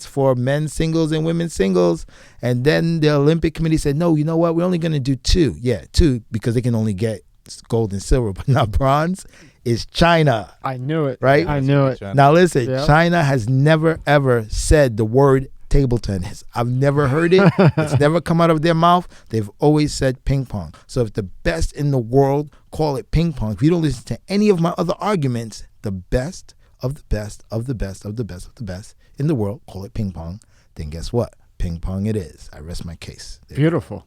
for men's singles and women's singles. And then the Olympic Committee said, no, you know what? We're only going to do two. Yeah, two, because they can only get gold and silver, but not bronze. Is China. I knew it. Right? I knew it. Now listen, Yep. China has never, ever said the word table tennis. I've never heard it. It's never come out of their mouth. They've always said ping pong. So if the best in the world call it ping pong, if you don't listen to any of my other arguments, the best of the best of the best of the best of the best in the world call it ping pong, then guess what? Ping pong it is. I rest my case. Beautiful.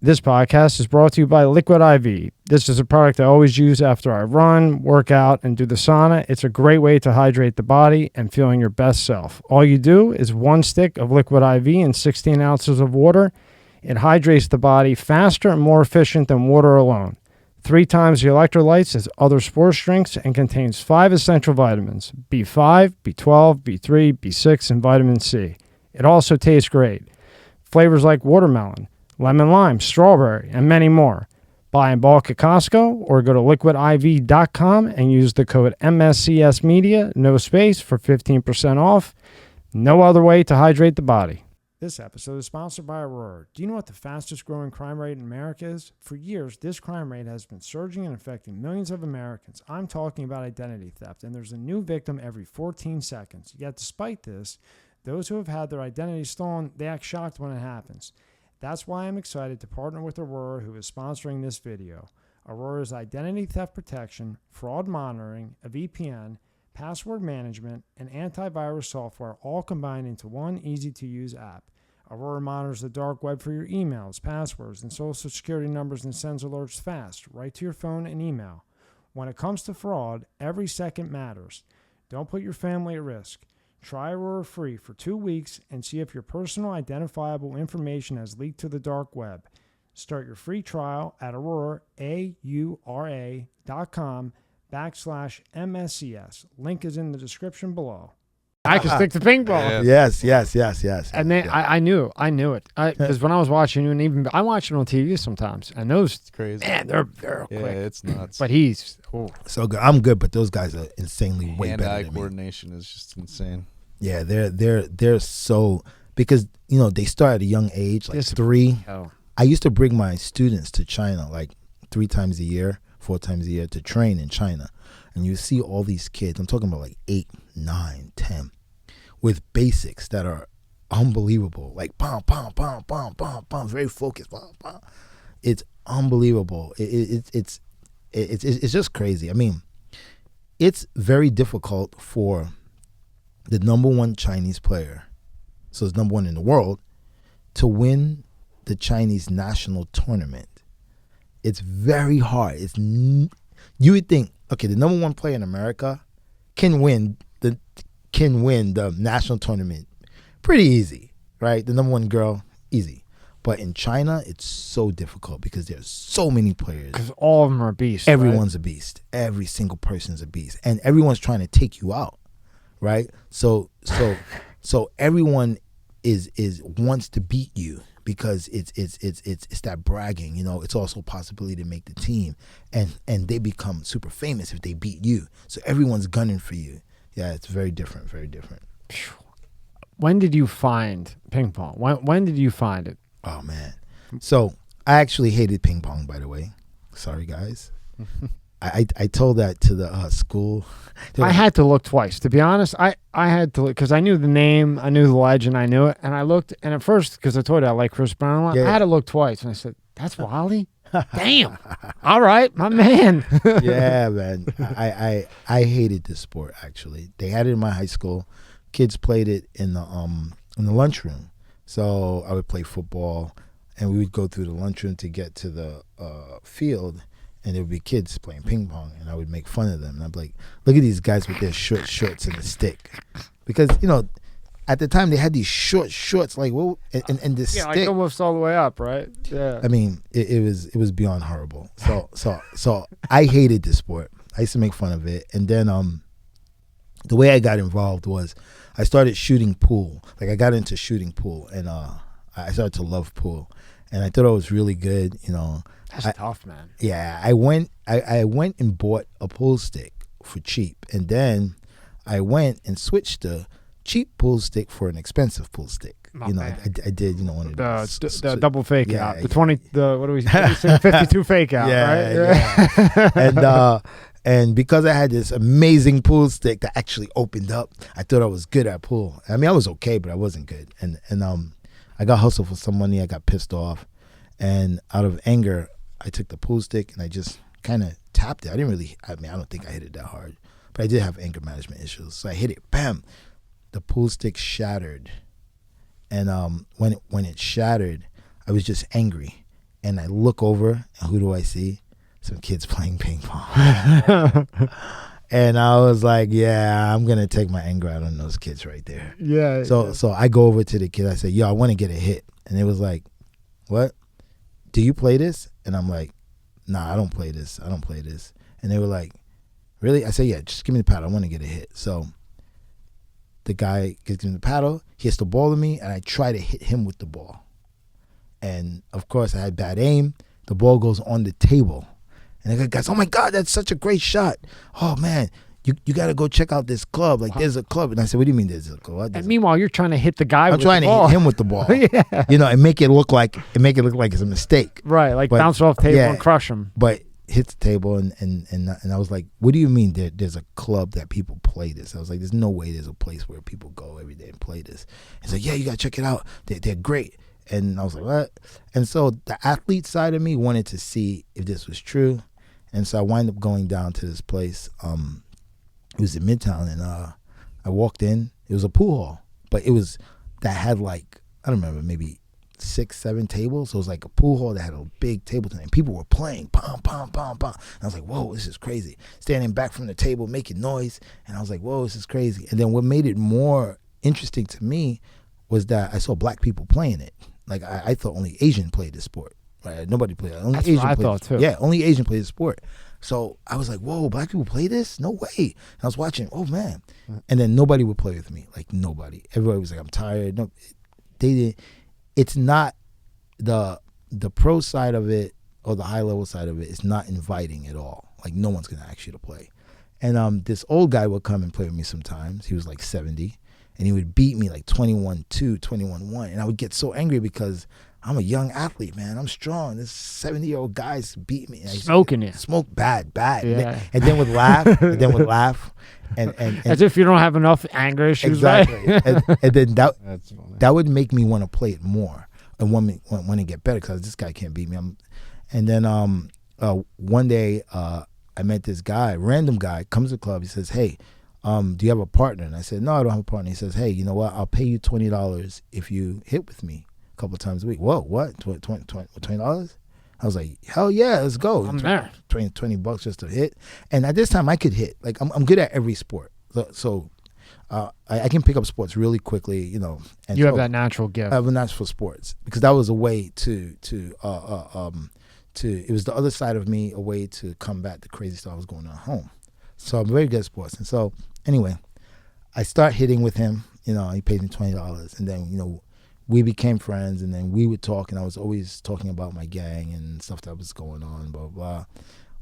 This podcast is brought to you by Liquid IV. This is a product I always use after I run, work out, and do the sauna. It's a great way to hydrate the body and feeling your best self. All you do is 1 stick of Liquid IV and 16 ounces of water. It hydrates the body faster and more efficient than water alone. 3 times the electrolytes as other sports drinks and contains 5 essential vitamins: B5, B12, B3, B6, and vitamin C. It also tastes great. Flavors like watermelon, lemon lime, strawberry, and many more. Buy in bulk at Costco or go to liquidiv.com and use the code MSCS Media, no space, for 15% off. No other way to hydrate the body. This episode is sponsored by Aurora. Do you know what the fastest growing crime rate in America is? For years, this crime rate has been surging and affecting millions of Americans. I'm talking about identity theft, and there's a new victim every 14 seconds. Yet despite this, those who have had their identity stolen, they act shocked when it happens. That's why I'm excited to partner with Aurora, who is sponsoring this video. Aurora's identity theft protection, fraud monitoring, a VPN, password management, and antivirus software all combined into one easy-to-use app. Aurora monitors the dark web for your emails, passwords, and social security numbers and sends alerts fast, right to your phone and email. When it comes to fraud, every second matters. Don't put your family at risk. Try Aurora free for 2 weeks and see if your personal identifiable information has leaked to the dark web. Start your free trial at aurora.com/MSCS. Link is in the description below. I can stick to ping pong. Yes. And then I knew it. Because when I was watching you, and even I watch it on TV sometimes, and those It's crazy. man, they're quick. Yeah, it's nuts. But he's so good. I'm good, but those guys are insanely way better Hand-eye than me. coordination is just insane. Yeah, they're so, because they start at a young age, like 3. oh. I used to bring my students to China like 3 times a year, 4 times a year to train in China. And you see all these kids, I'm talking about like 8, 9, 10, with basics that are unbelievable. Like pom, pom, pom, pom, pom, pom, very focused, pom, pom. It's unbelievable. It's just crazy. I mean, it's very difficult for the number 1 Chinese player, so it's number 1 in the world, to win the Chinese national tournament. It's very hard. You would think, okay, the number 1 player in America can win the national tournament pretty easy, right? The number 1 girl, easy. But in China, it's so difficult because there's so many players. Because all of them are beasts. Everyone's a beast. Every single person's a beast, and everyone's trying to take you out, right? So everyone is wants to beat you. Because it's that bragging, it's also a possibility to make the team, and they become super famous if they beat you. So everyone's gunning for you. Yeah, it's very different, very different. When did you find ping pong? When did you find it? Oh man, so I actually hated ping pong. By the way, sorry guys. I told that to the school. I had to look twice, to be honest. I had to look because I knew the name, I knew the legend, I knew it, and I looked. And at first, because I told you I like Chris Brown a lot, I had to look twice, and I said, "That's Wally." Damn. All right, my man. Yeah, man. I hated this sport. Actually, they had it in my high school. Kids played it in the lunchroom. So I would play football, and we would go through the lunchroom to get to the field. And there would be kids playing ping pong, and I would make fun of them. And I'd be like, look at these guys with their short shorts and a stick. Because, at the time they had these short shorts, like, well, and the stick. Like almost all the way up, right? Yeah. I mean, it was beyond horrible. So I hated this sport. I used to make fun of it. And then the way I got involved was I started shooting pool. Like, I got into shooting pool, and I started to love pool. And I thought it was really good, That's tough, man. Yeah, I went and bought a pool stick for cheap, and then I went and switched the cheap pool stick for an expensive pool stick. I did one of those. The double fake out, the 20, what do we say, 52 fake out, right? Yeah. And because I had this amazing pool stick that actually opened up, I thought I was good at pool. I mean, I was okay, but I wasn't good. And I got hustled for some money. I got pissed off, and out of anger, I took the pool stick and I just kind of tapped it. I don't think I hit it that hard, but I did have anger management issues. So I hit it, bam. The pool stick shattered, and when it shattered, I was just angry. And I look over, and who do I see? Some kids playing ping pong. And I was like, yeah, I'm gonna take my anger out on those kids right there. Yeah. So I go over to the kid. I say, yo, I want to get a hit. And it was like, what? Do you play this? And I'm like, nah, I don't play this. And they were like, really? I said, yeah, just give me the paddle. I want to get a hit. So the guy gives me the paddle. He hits the ball to me, and I try to hit him with the ball. And, of course, I had bad aim. The ball goes on the table. And the guy goes, oh, my God, that's such a great shot. Oh, man, you got to go check out this club. Like, there's a club. And I said, what do you mean there's a club? And meanwhile, you're trying to hit the guy I'm with trying the to ball. hit him with the ball. Yeah. You know, and make it look like it's a mistake. Right, like But, bounce off table yeah. and crush him. But hit the table, and I was like, what do you mean there's a club that people play this? I was like, there's no way there's a place where people go every day and play this. He's like, yeah, you got to check it out. They're great. And I was like, what? And so the athlete side of me wanted to see if this was true. And so I wound up going down to this place. It was in Midtown, and I walked in. It was a pool hall, but that had like, I don't remember, maybe 6-7 tables. So it was like a pool hall that had a big table tennis, and people were playing, pom, pom, pom, pom. And I was like, whoa, this is crazy. Standing back from the table, making noise, and I was like, whoa, this is crazy. And then what made it more interesting to me was that I saw black people playing it. Like, I thought only Asian played this sport. Right? Nobody played it. Only That's Asian what I played thought, too. Yeah, only Asian played the sport. So I was like, whoa, black people play this? No way. And I was watching, oh, man. And then nobody would play with me. Like, nobody. Everybody was like, I'm tired. No, they didn't. It's not the pro side of it or the high-level side of it is not inviting at all. Like, no one's going to ask you to play. And this old guy would come and play with me sometimes. He was like 70. And he would beat me like 21-2, 21-1. And I would get so angry because I'm a young athlete, man. I'm strong. This 70-year-old guy's beat me. Smoking it. Smoke bad. Yeah. And then would laugh. And As if you don't have enough anger issues, exactly. right? and then That's funny. that would make me want to play it more and want to get better because this guy can't beat me. And then one day I met this guy, random guy, comes to the club. He says, hey, do you have a partner? And I said, no, I don't have a partner. He says, hey, you know what? I'll pay you $20 if you hit with me a couple of times a week. Whoa, what? $20? I was like, hell yeah, let's go. I'm there. $20 just to hit. And at this time, I could hit. Like, I'm good at every sport. So I can pick up sports really quickly, you know. And You have that natural gift. I have a natural for sports because that was a way to it was the other side of me, a way to combat the crazy stuff I was going on at home. So I'm very good at sports. And so anyway, I start hitting with him, you know, he paid me $20. And then, you know, we became friends, and then we would talk, and I was always talking about my gang and stuff that was going on, blah, blah.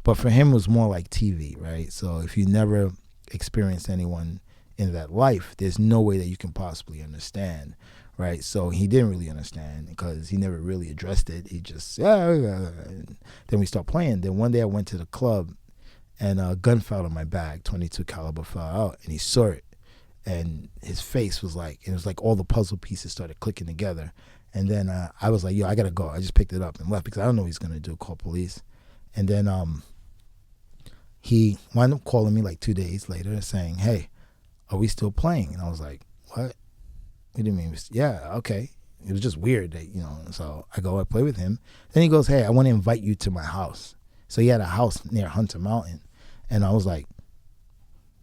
But for him, it was more like TV, right? So if you never experienced anyone in that life, there's no way that you can possibly understand, right? So he didn't really understand because he never really addressed it. He just, and then we start playing. Then one day I went to the club, and a gun fell out of my bag, 22 caliber fell out, and he saw it. And his face was like, it was like all the puzzle pieces started clicking together. And then I was like, yo, I got to go. I just picked it up and left because I don't know what he's going to do, call police. And then he wound up calling me like 2 days later saying, hey, are we still playing? And I was like, what? What do you mean? Yeah, okay. It was just weird that, you know, so I go, I play with him. Then he goes, hey, I want to invite you to my house. So he had a house near Hunter Mountain. And I was like,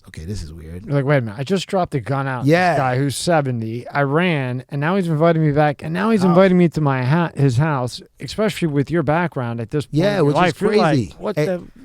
okay, this is weird. You're like, wait a minute, I just dropped a gun out. Yeah. This guy who's 70. I ran, and now he's inviting me back, and now he's inviting me to my his house, especially with your background at this point. Yeah, in your which is life. You're crazy.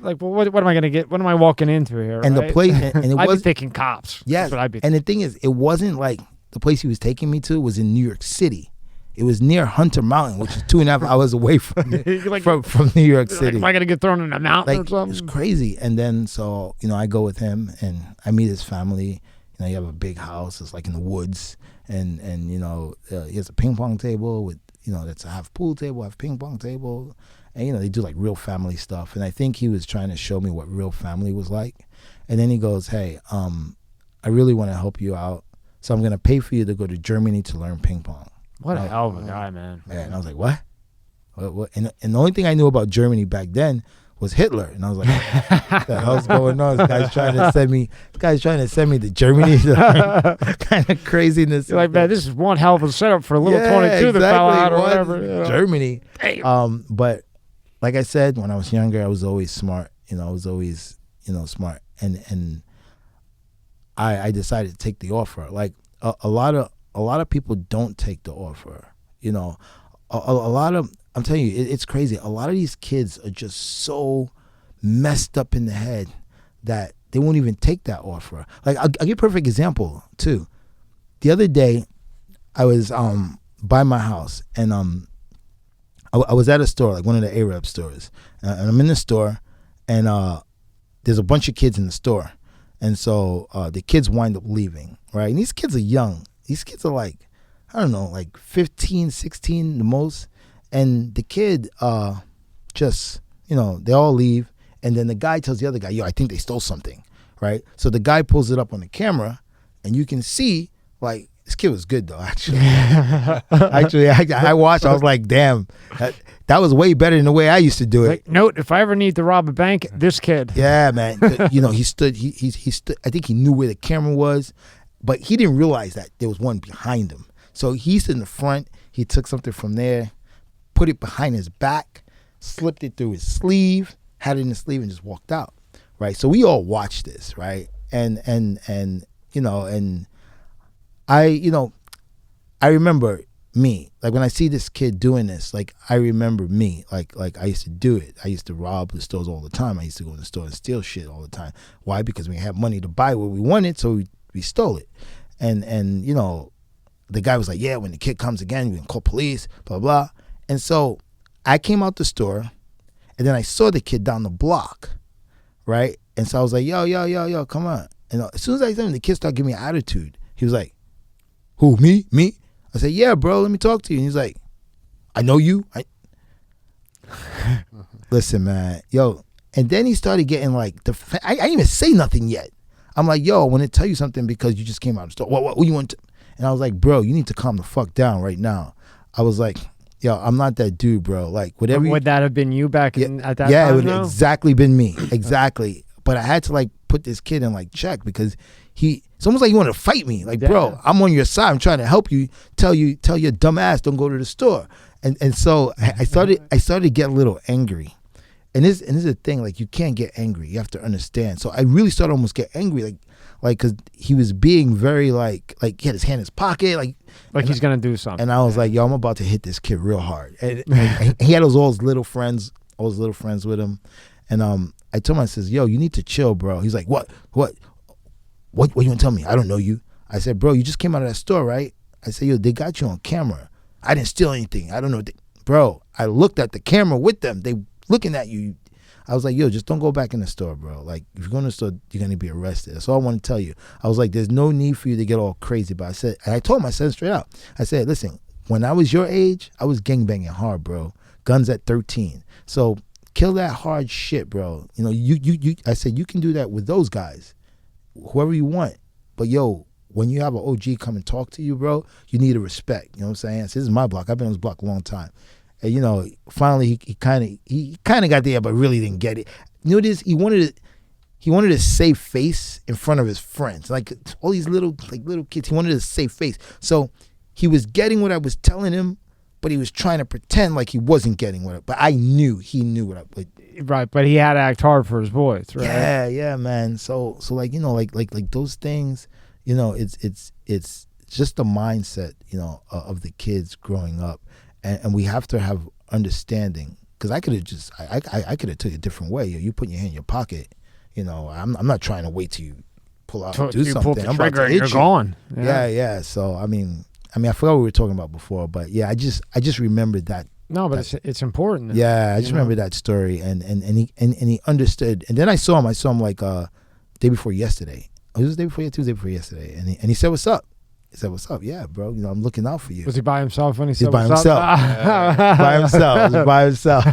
Like, what am I going to get? What am I walking into here? And right? the place, and it I'd was, be thinking cops. yes. That's what I'd be And the thing is, it wasn't like the place he was taking me to was in New York City. It was near Hunter Mountain, which is 2.5 hours away from like, from New York City. Like, am I going to get thrown in a mountain Like, or something? it's crazy. And then, so, you know, I go with him and I meet his family. You know, he have a big house. It's like in the woods. And you know, he has a ping pong table with, you know, that's a half pool table, half ping pong table. And, you know, they do like real family stuff. And I think he was trying to show me what real family was like. And then he goes, hey, I really want to help you out. So I'm going to pay for you to go to Germany to learn ping pong. What a hell of a guy, man. Yeah, and I was like, what? What? And the only thing I knew about Germany back then was Hitler. And I was like, what the hell's going on? This guy's trying to send me to Germany. Kind of craziness. You're like, man, this is one hell of a setup for a little 22 that fell out or whatever. You know? Germany. Damn. But like I said, when I was younger, I was always smart. You know, I was always, you know, smart. And I decided to take the offer. Like a lot of people don't take the offer. You know, a lot of, I'm telling you, it's crazy. A lot of these kids are just so messed up in the head that they won't even take that offer. Like, I'll give a perfect example, too. The other day, I was by my house, and I was at a store, like one of the Arab stores. And I'm in the store, and there's a bunch of kids in the store. And so the kids wind up leaving, right? And these kids are young. These kids are like, I don't know, like 15, 16 the most. And the kid just, they all leave. And then the guy tells the other guy, yo, I think they stole something, right? So the guy pulls it up on the camera, and you can see, like, this kid was good, though, actually. I watched, I was like, damn, that was way better than the way I used to do it. Like, note, if I ever need to rob a bank, this kid. Yeah, man. He stood, he stood, I think he knew where the camera was, but he didn't realize that there was one behind him. So he's in the front, he took something from there, put it behind his back, slipped it through his sleeve, had it in his sleeve, and just walked out, right? So we all watched this, right? And I remember me, like when I see this kid doing this, like I remember me, like I used to do it. I used to rob the stores all the time. I used to go in the store and steal shit all the time. Why? Because we had money to buy what we wanted, so we stole it. And the guy was like, yeah, when the kid comes again, we can call police, blah, blah. And so I came out the store, and then I saw the kid down the block, right? And so I was like, yo, come on. And as soon as I said him, the kid started giving me an attitude. He was like, who, me? I said, yeah, bro, let me talk to you. And he's like, I know you. Listen, man, yo. And then he started getting like, I didn't even say nothing yet. I'm like, yo, I want to tell you something because you just came out of the store. What you want to? And I was like, bro, you need to calm the fuck down right now. I was like, yo, I'm not that dude, bro. Like, whatever. Would that have been you back at that time? Yeah, it would have exactly been me. Exactly. But I had to like put this kid in like check because it's almost like he wanted to fight me. Like, bro, I'm on your side. I'm trying to help you. Tell your dumb ass don't go to the store. And so I started to get a little angry. And this is the thing, like, you can't get angry. You have to understand. So I really started to almost get angry, like because he was being very like he had his hand in his pocket, like he's gonna do something. And I was like, yo, I'm about to hit this kid real hard. And he had all his little friends with him. And I told him, I says, yo, you need to chill, bro. He's like, what you want to tell me? I don't know you. I said, bro, you just came out of that store, right? I said, yo, they got you on camera. I didn't steal anything. I don't know. Bro, I looked at the camera with them. They looking at you. I was like, yo, just don't go back in the store, bro. Like, if you go in the store, you're going to be arrested. That's all I want to tell you. I was like, there's no need for you to get all crazy. But I told him, I said straight out. I said, listen, when I was your age, I was gangbanging hard, bro. Guns at 13. So kill that hard shit, bro. I said, you can do that with those guys, whoever you want. But, yo, when you have an OG come and talk to you, bro, you need to respect. You know what I'm saying? So this is my block. I've been on this block a long time. And, finally he kind of got there, but really didn't get it. You know what it is? He wanted to save face in front of his friends, like all these little kids. He wanted to save face. So he was getting what I was telling him, but he was trying to pretend like he wasn't getting what. But I knew he knew what I. Right, but he had to act hard for his boys, right? Yeah, man. So like like those things, it's just the mindset, of the kids growing up. And we have to have understanding, because I could have I could have took it a different way. You put your hand in your pocket, I'm not trying to wait till you pull out and do something. Pull the I'm trigger about to hit you're you. gone. Yeah. So I mean, I forgot what we were talking about before, but yeah, I just remembered that. No, but it's important. Yeah, I just remember that story, and he understood. And then I saw him like day before yesterday. It was Tuesday before yesterday, and he said, "What's up?" He said, "What's up?" Yeah, bro. I'm looking out for you. Was he by himself when he said, by "What's himself. up?" By himself. He was by himself.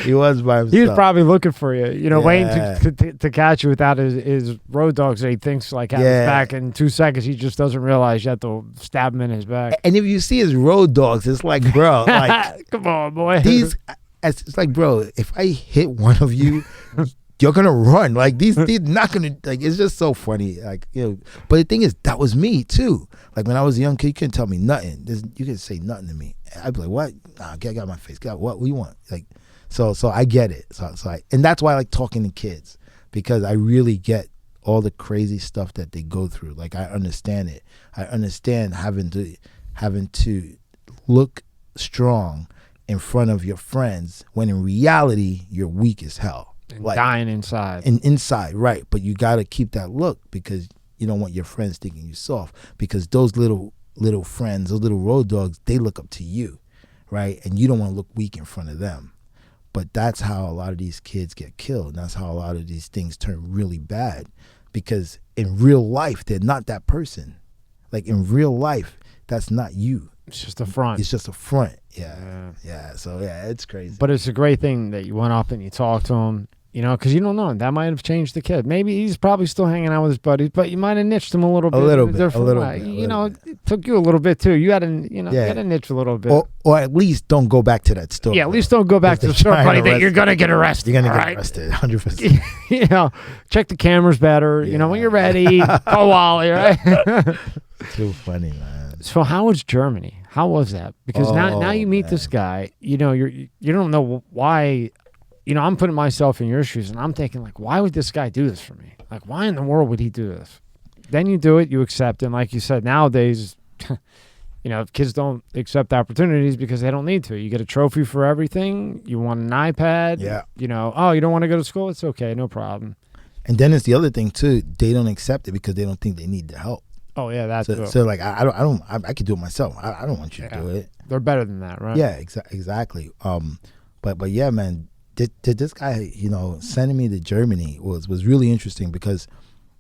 He was by himself. He was probably looking for you, waiting Yeah. to catch you without his road dogs that he thinks like has his back. In 2 seconds, he just doesn't realize you have to stab him in his back. And if you see his road dogs, it's like, bro, like, come on, boy. It's like, bro, if I hit one of you, you're gonna run. Like these not gonna, like, it's just so funny. Like, but the thing is, that was me too. Like when I was a young kid, you couldn't tell me nothing. You couldn't say nothing to me. I'd be like, what? Nah, get out my face. What do you want? Like, so I get it. And that's why I like talking to kids, because I really get all the crazy stuff that they go through. Like, I understand it. I understand having to look strong in front of your friends when in reality you're weak as hell. And dying inside. And inside, right. But you got to keep that look, because you don't want your friends thinking you soft, because those little friends, those little road dogs, they look up to you, right? And you don't want to look weak in front of them. But that's how a lot of these kids get killed. And that's how a lot of these things turn really bad. because in real life they're not that person. Like in real life, that's not you. It's just a front. It's just a front. Yeah. So yeah, it's crazy. But it's a great thing that you went up and you talked to him, you know, because you don't know. That might have changed the kid. Maybe he's probably still hanging out with his buddies, but you might have niched him a little bit. You know, it took you a little bit too. You had to, you got to niche a little bit. Or at least don't go back to that store. Yeah, at least don't go back to the store, buddy, that you're going to get arrested. You're going to get arrested, 100%. You know, check the cameras better. You know, when you're ready, go Wally, right? Too funny, man. So how was Germany? How was that? Because now you meet this guy, you know, you don't know why, you know, I'm putting myself in your shoes and I'm thinking like, why would this guy do this for me? Like, why in the world would he do this? Then you do it, you accept it. And like you said, nowadays, you know, kids don't accept opportunities because they don't need to. You get a trophy for everything. You want an iPad. Yeah. You know, oh, you don't want to go to school? It's okay. No problem. And then it's the other thing too. They don't accept it because they don't think they need the help. Oh yeah, that's so like I could do it myself. I don't want you to do it. They're better than that, right? Yeah, exactly. But yeah, man, this guy, you know, sending me to Germany was really interesting because,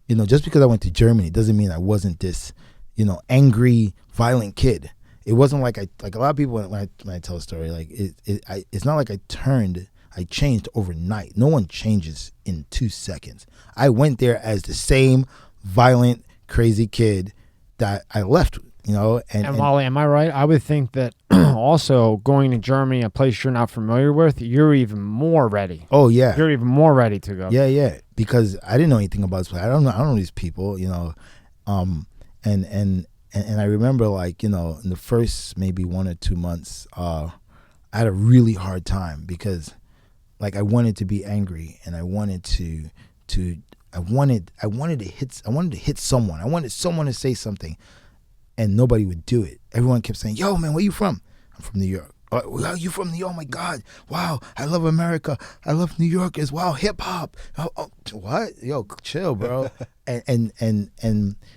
you know, just because I went to Germany doesn't mean I wasn't this, you know, angry, violent kid. It wasn't like a lot of people when I tell a story, like it's not like I changed overnight. No one changes in 2 seconds. I went there as the same violent, crazy kid that I left, you know. And Wally, am I right? I would think that also going to Germany, a place you're not familiar with, you're even more ready. Oh yeah, you're even more ready to go. Yeah, because I didn't know anything about this place. I don't know these people, you know. And I remember, like, you know, in the first maybe 1 or 2 months, I had a really hard time because, like, I wanted to be angry and I wanted to hit someone. I wanted someone to say something, and nobody would do it. Everyone kept saying, "Yo, man, where you from?" I'm from New York. Oh, you from New York? Oh my God! Wow, I love America. I love New Yorkers. Wow, hip hop. Oh, what? Yo, chill, bro. and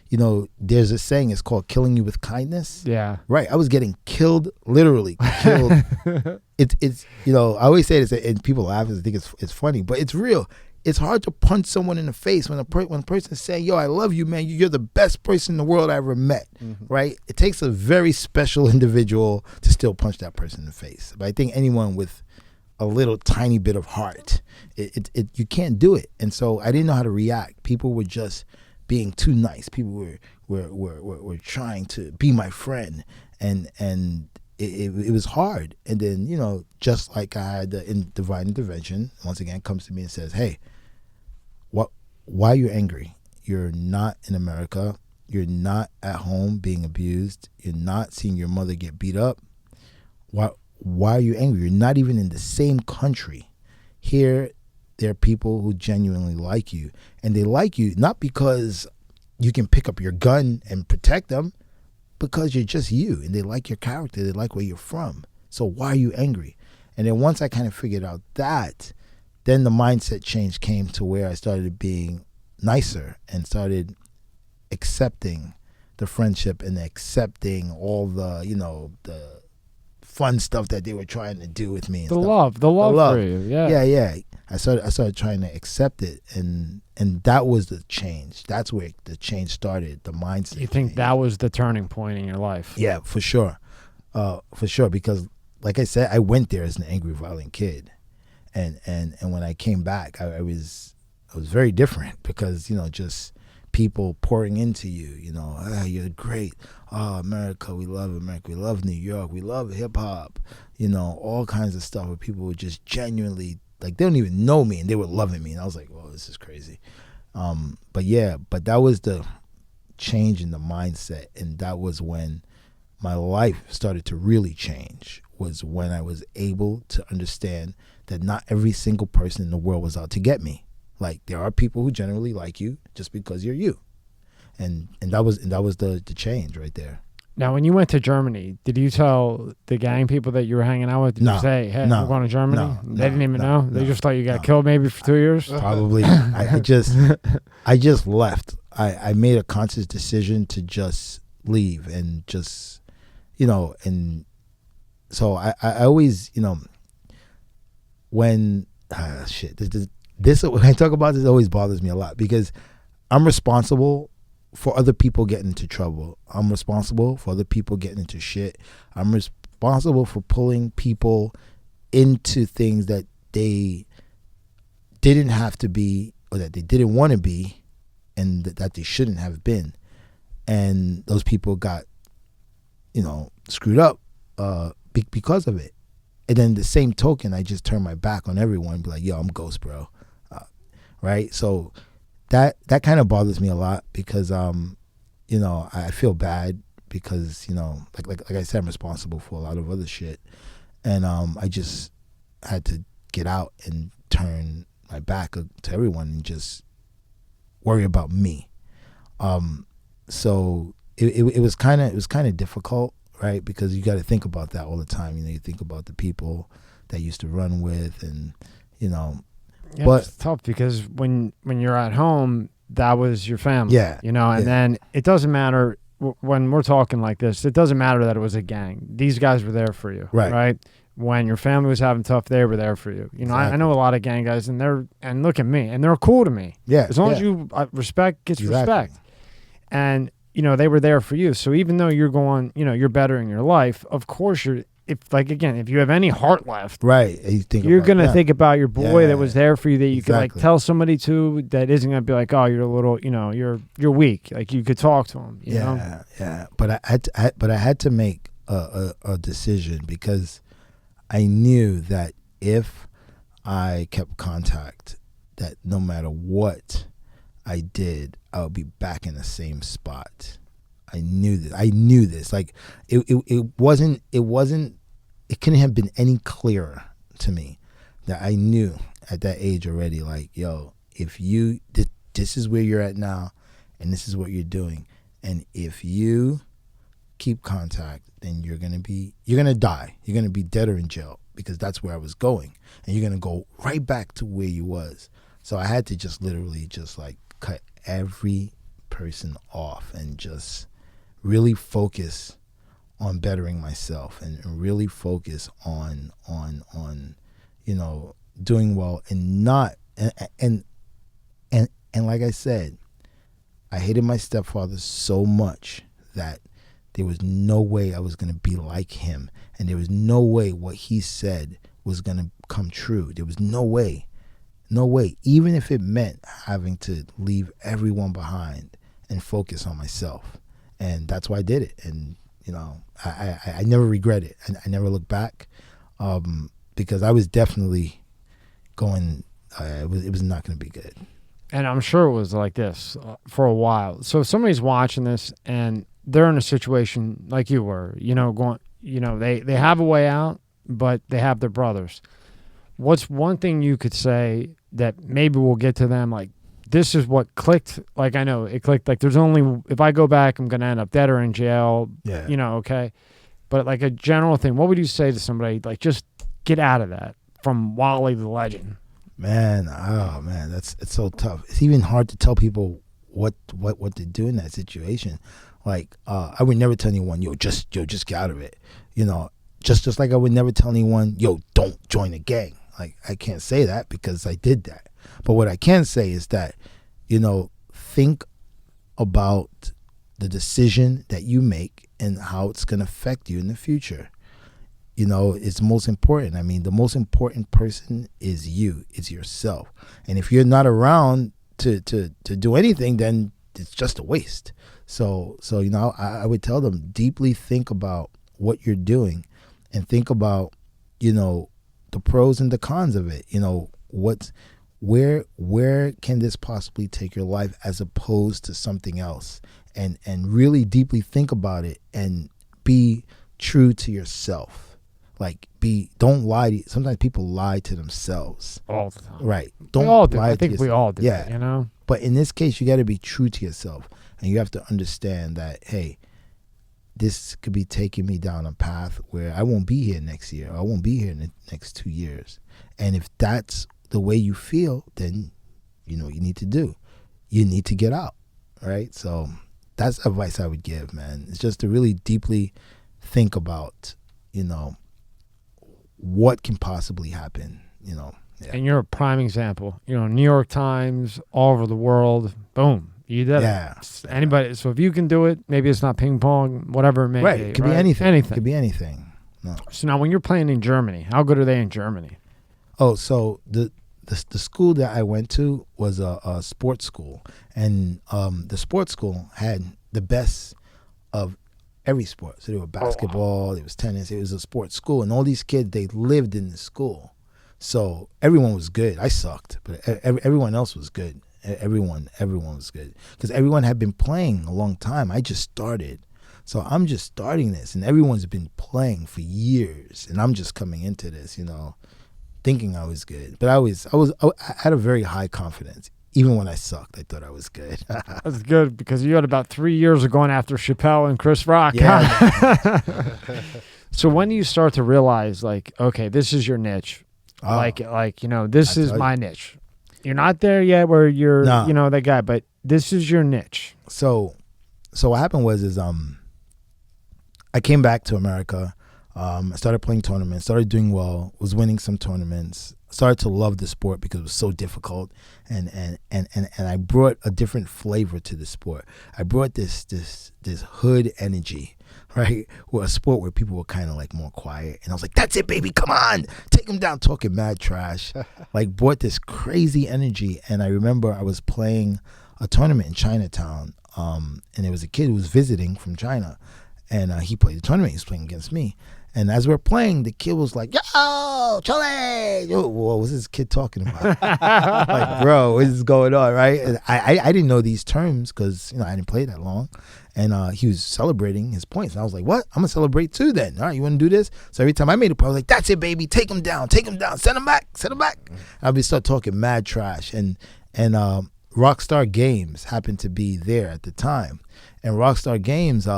you know, there's a saying. It's called "killing you with kindness." Yeah. Right. I was getting killed, literally killed. It's you know, I always say this, and people laugh and think it's funny, but it's real. It's hard to punch someone in the face when a person is saying, "Yo, I love you, man. You're the best person in the world I ever met." Mm-hmm. Right? It takes a very special individual to still punch that person in the face. But I think anyone with a little tiny bit of heart, you can't do it. And so I didn't know how to react. People were just being too nice. People were trying to be my friend, and it was hard. And then, you know, just like I had the divine intervention, once again, comes to me and says, "Hey, why are you angry? You're not in America. You're not at home being abused. You're not seeing your mother get beat up. Why are you angry? You're not even in the same country. Here, there are people who genuinely like you. And they like you not because you can pick up your gun and protect them, because you're just you, and they like your character. They like where you're from. So why are you angry?" And then once I kind of figured out that, then the mindset change came to where I started being nicer and started accepting the friendship and accepting all the, you know, the fun stuff that they were trying to do with me. And the love for you. Yeah. I started trying to accept it, and that was the change. That's where the change started. The mindset. You think that was the turning point in your life? Yeah, for sure, because like I said, I went there as an angry, violent kid, and when I came back, I was very different because, you know, just people pouring into you. You know, you're great. Oh, America, we love America. We love New York. We love hip hop. You know, all kinds of stuff where people were just genuinely, like, they don't even know me and they were loving me. And I was like, "Whoa, this is crazy." But that was the change in the mindset. And that was when my life started to really change, was when I was able to understand that not every single person in the world was out to get me. Like, there are people who generally like you just because you're you. And that was the change right there. Now, when you went to Germany, did you tell the gang people that you were hanging out with? Did you say, "Hey, we're going to Germany"? They didn't even know. They just thought you got killed maybe for 2 years. Probably. I just left. I made a conscious decision to just leave and just, you know, and so I always, you know, when when I talk about this, it always bothers me a lot because I'm responsible for other people getting into trouble. I'm responsible for other people getting into shit. I'm responsible for pulling people into things that they didn't have to be, or that they didn't want to be, and that they shouldn't have been. And those people got, screwed up because of it. And then the same token, I just turn my back on everyone and be like, yo, I'm ghost, bro. Right? So that kind of bothers me a lot because, I feel bad because, like I said, I'm responsible for a lot of other shit. And I just had to get out and turn my back to everyone and just worry about me. So it was kind of difficult, right? Because you got to think about that all the time. You think about the people that you used to run with, and Yeah, but it's tough because when you're at home, that was your family. Yeah, and then it doesn't matter when we're talking like this. It doesn't matter that it was a gang. These guys were there for you, right? When your family was having tough, they were there for you. Exactly. I know a lot of gang guys, and look at me, and they're cool to me. Yeah, as long as you respect gets Exactly. respect, and they were there for you. So even though you're going, you're bettering your life, of course if you have any heart left, right, you're gonna think about your boy that was there for you, that you Exactly. could tell somebody to, that isn't gonna be like, oh, you're a little, you're weak. Like you could talk to him. You know? Yeah. But I had to make a decision because I knew that if I kept contact, that no matter what I did, I would be back in the same spot. I knew this. Like it couldn't have been any clearer to me that I knew at that age already, like, yo, if this is where you're at now and this is what you're doing. And if you keep contact, then you're going to die. You're going to be dead or in jail, because that's where I was going. And you're going to go right back to where you was. So I had to just literally just like cut every person off and just really focus on bettering myself and really focus on doing well, and not and like I said, I hated my stepfather so much that there was no way I was going to be like him, and there was no way what he said was going to come true. There was no way, even if it meant having to leave everyone behind and focus on myself. And that's why I did it. And I never regret it. I never look back, because I was definitely going. It was not going to be good. And I'm sure it was like this for a while. So if somebody's watching this and they're in a situation like you were, they have a way out, but they have their brothers. What's one thing you could say that maybe we'll get to them, like, this is what clicked? Like, I know it clicked. Like, if I go back, I'm going to end up dead or in jail. Yeah. Okay. But like a general thing, what would you say to somebody, like, just get out of that, from Wally the legend? Man, it's so tough. It's even hard to tell people what to do in that situation. Like, I would never tell anyone, just get out of it. Just like I would never tell anyone, don't join a gang. Like, I can't say that because I did that. But what I can say is that, think about the decision that you make and how it's going to affect you in the future. It's most important. I mean, the most important person is you. It's yourself. And if you're not around to do anything, then it's just a waste. So I would tell them, deeply think about what you're doing, and think about, the pros and the cons of it. Where can this possibly take your life as opposed to something else, and really deeply think about it and be true to yourself. Like, don't lie. Sometimes people lie to themselves All the time. Right. We all do. I think we all do. Yeah. But in this case, you got to be true to yourself, and you have to understand that, hey, this could be taking me down a path where I won't be here next year. Or I won't be here in the next 2 years. And if that's the way you feel, then you need to get out. Right. So that's advice I would give, man. It's just to really deeply think about, what can possibly happen, Yeah. And you're a prime example. New York Times, all over the world, boom. You did Yeah. it. Anybody. So if you can do it, maybe it's not ping pong, whatever it may Right. be. It could be anything. Anything. It could be anything. No. So now when you're playing in Germany, how good are they in Germany? Oh, so the school that I went to was a sports school, and the sports school had the best of every sport. So there was basketball, there was tennis. It was a sports school, and all these kids, they lived in the school. So everyone was good. I sucked, but everyone else was good. Everyone was good because everyone had been playing a long time. I just started. So I'm just starting this, and everyone's been playing for years, and I'm just coming into this, thinking I was good. But I had a very high confidence. Even when I sucked, I thought I was good. That's good because you had about 3 years of going after Chappelle and Chris Rock. Yeah. So when do you start to realize, like, okay, this is your niche? This is my niche. You're not there yet where you're, that guy, but this is your niche. So what happened was I came back to America. I started playing tournaments, started doing well, was winning some tournaments, started to love the sport because it was so difficult, and I brought a different flavor to the sport. I brought this hood energy, right? With a sport where people were kind of like more quiet, and I was like, "That's it, baby, come on, take them down," talking mad trash, like brought this crazy energy. And I remember I was playing a tournament in Chinatown, and there was a kid who was visiting from China, and he played the tournament. He was playing against me. And as we're playing, the kid was like, "Yo, Chole!" Yo, what was this kid talking about? Like, bro, what is going on, right? And I didn't know these terms because I didn't play that long. And he was celebrating his points. And I was like, what? I'm going to celebrate too then. All right, you want to do this? So every time I made a point, I was like, "That's it, baby. Take him down. Send him back. I'll be start talking mad trash. And Rockstar Games happened to be there at the time. And Rockstar Games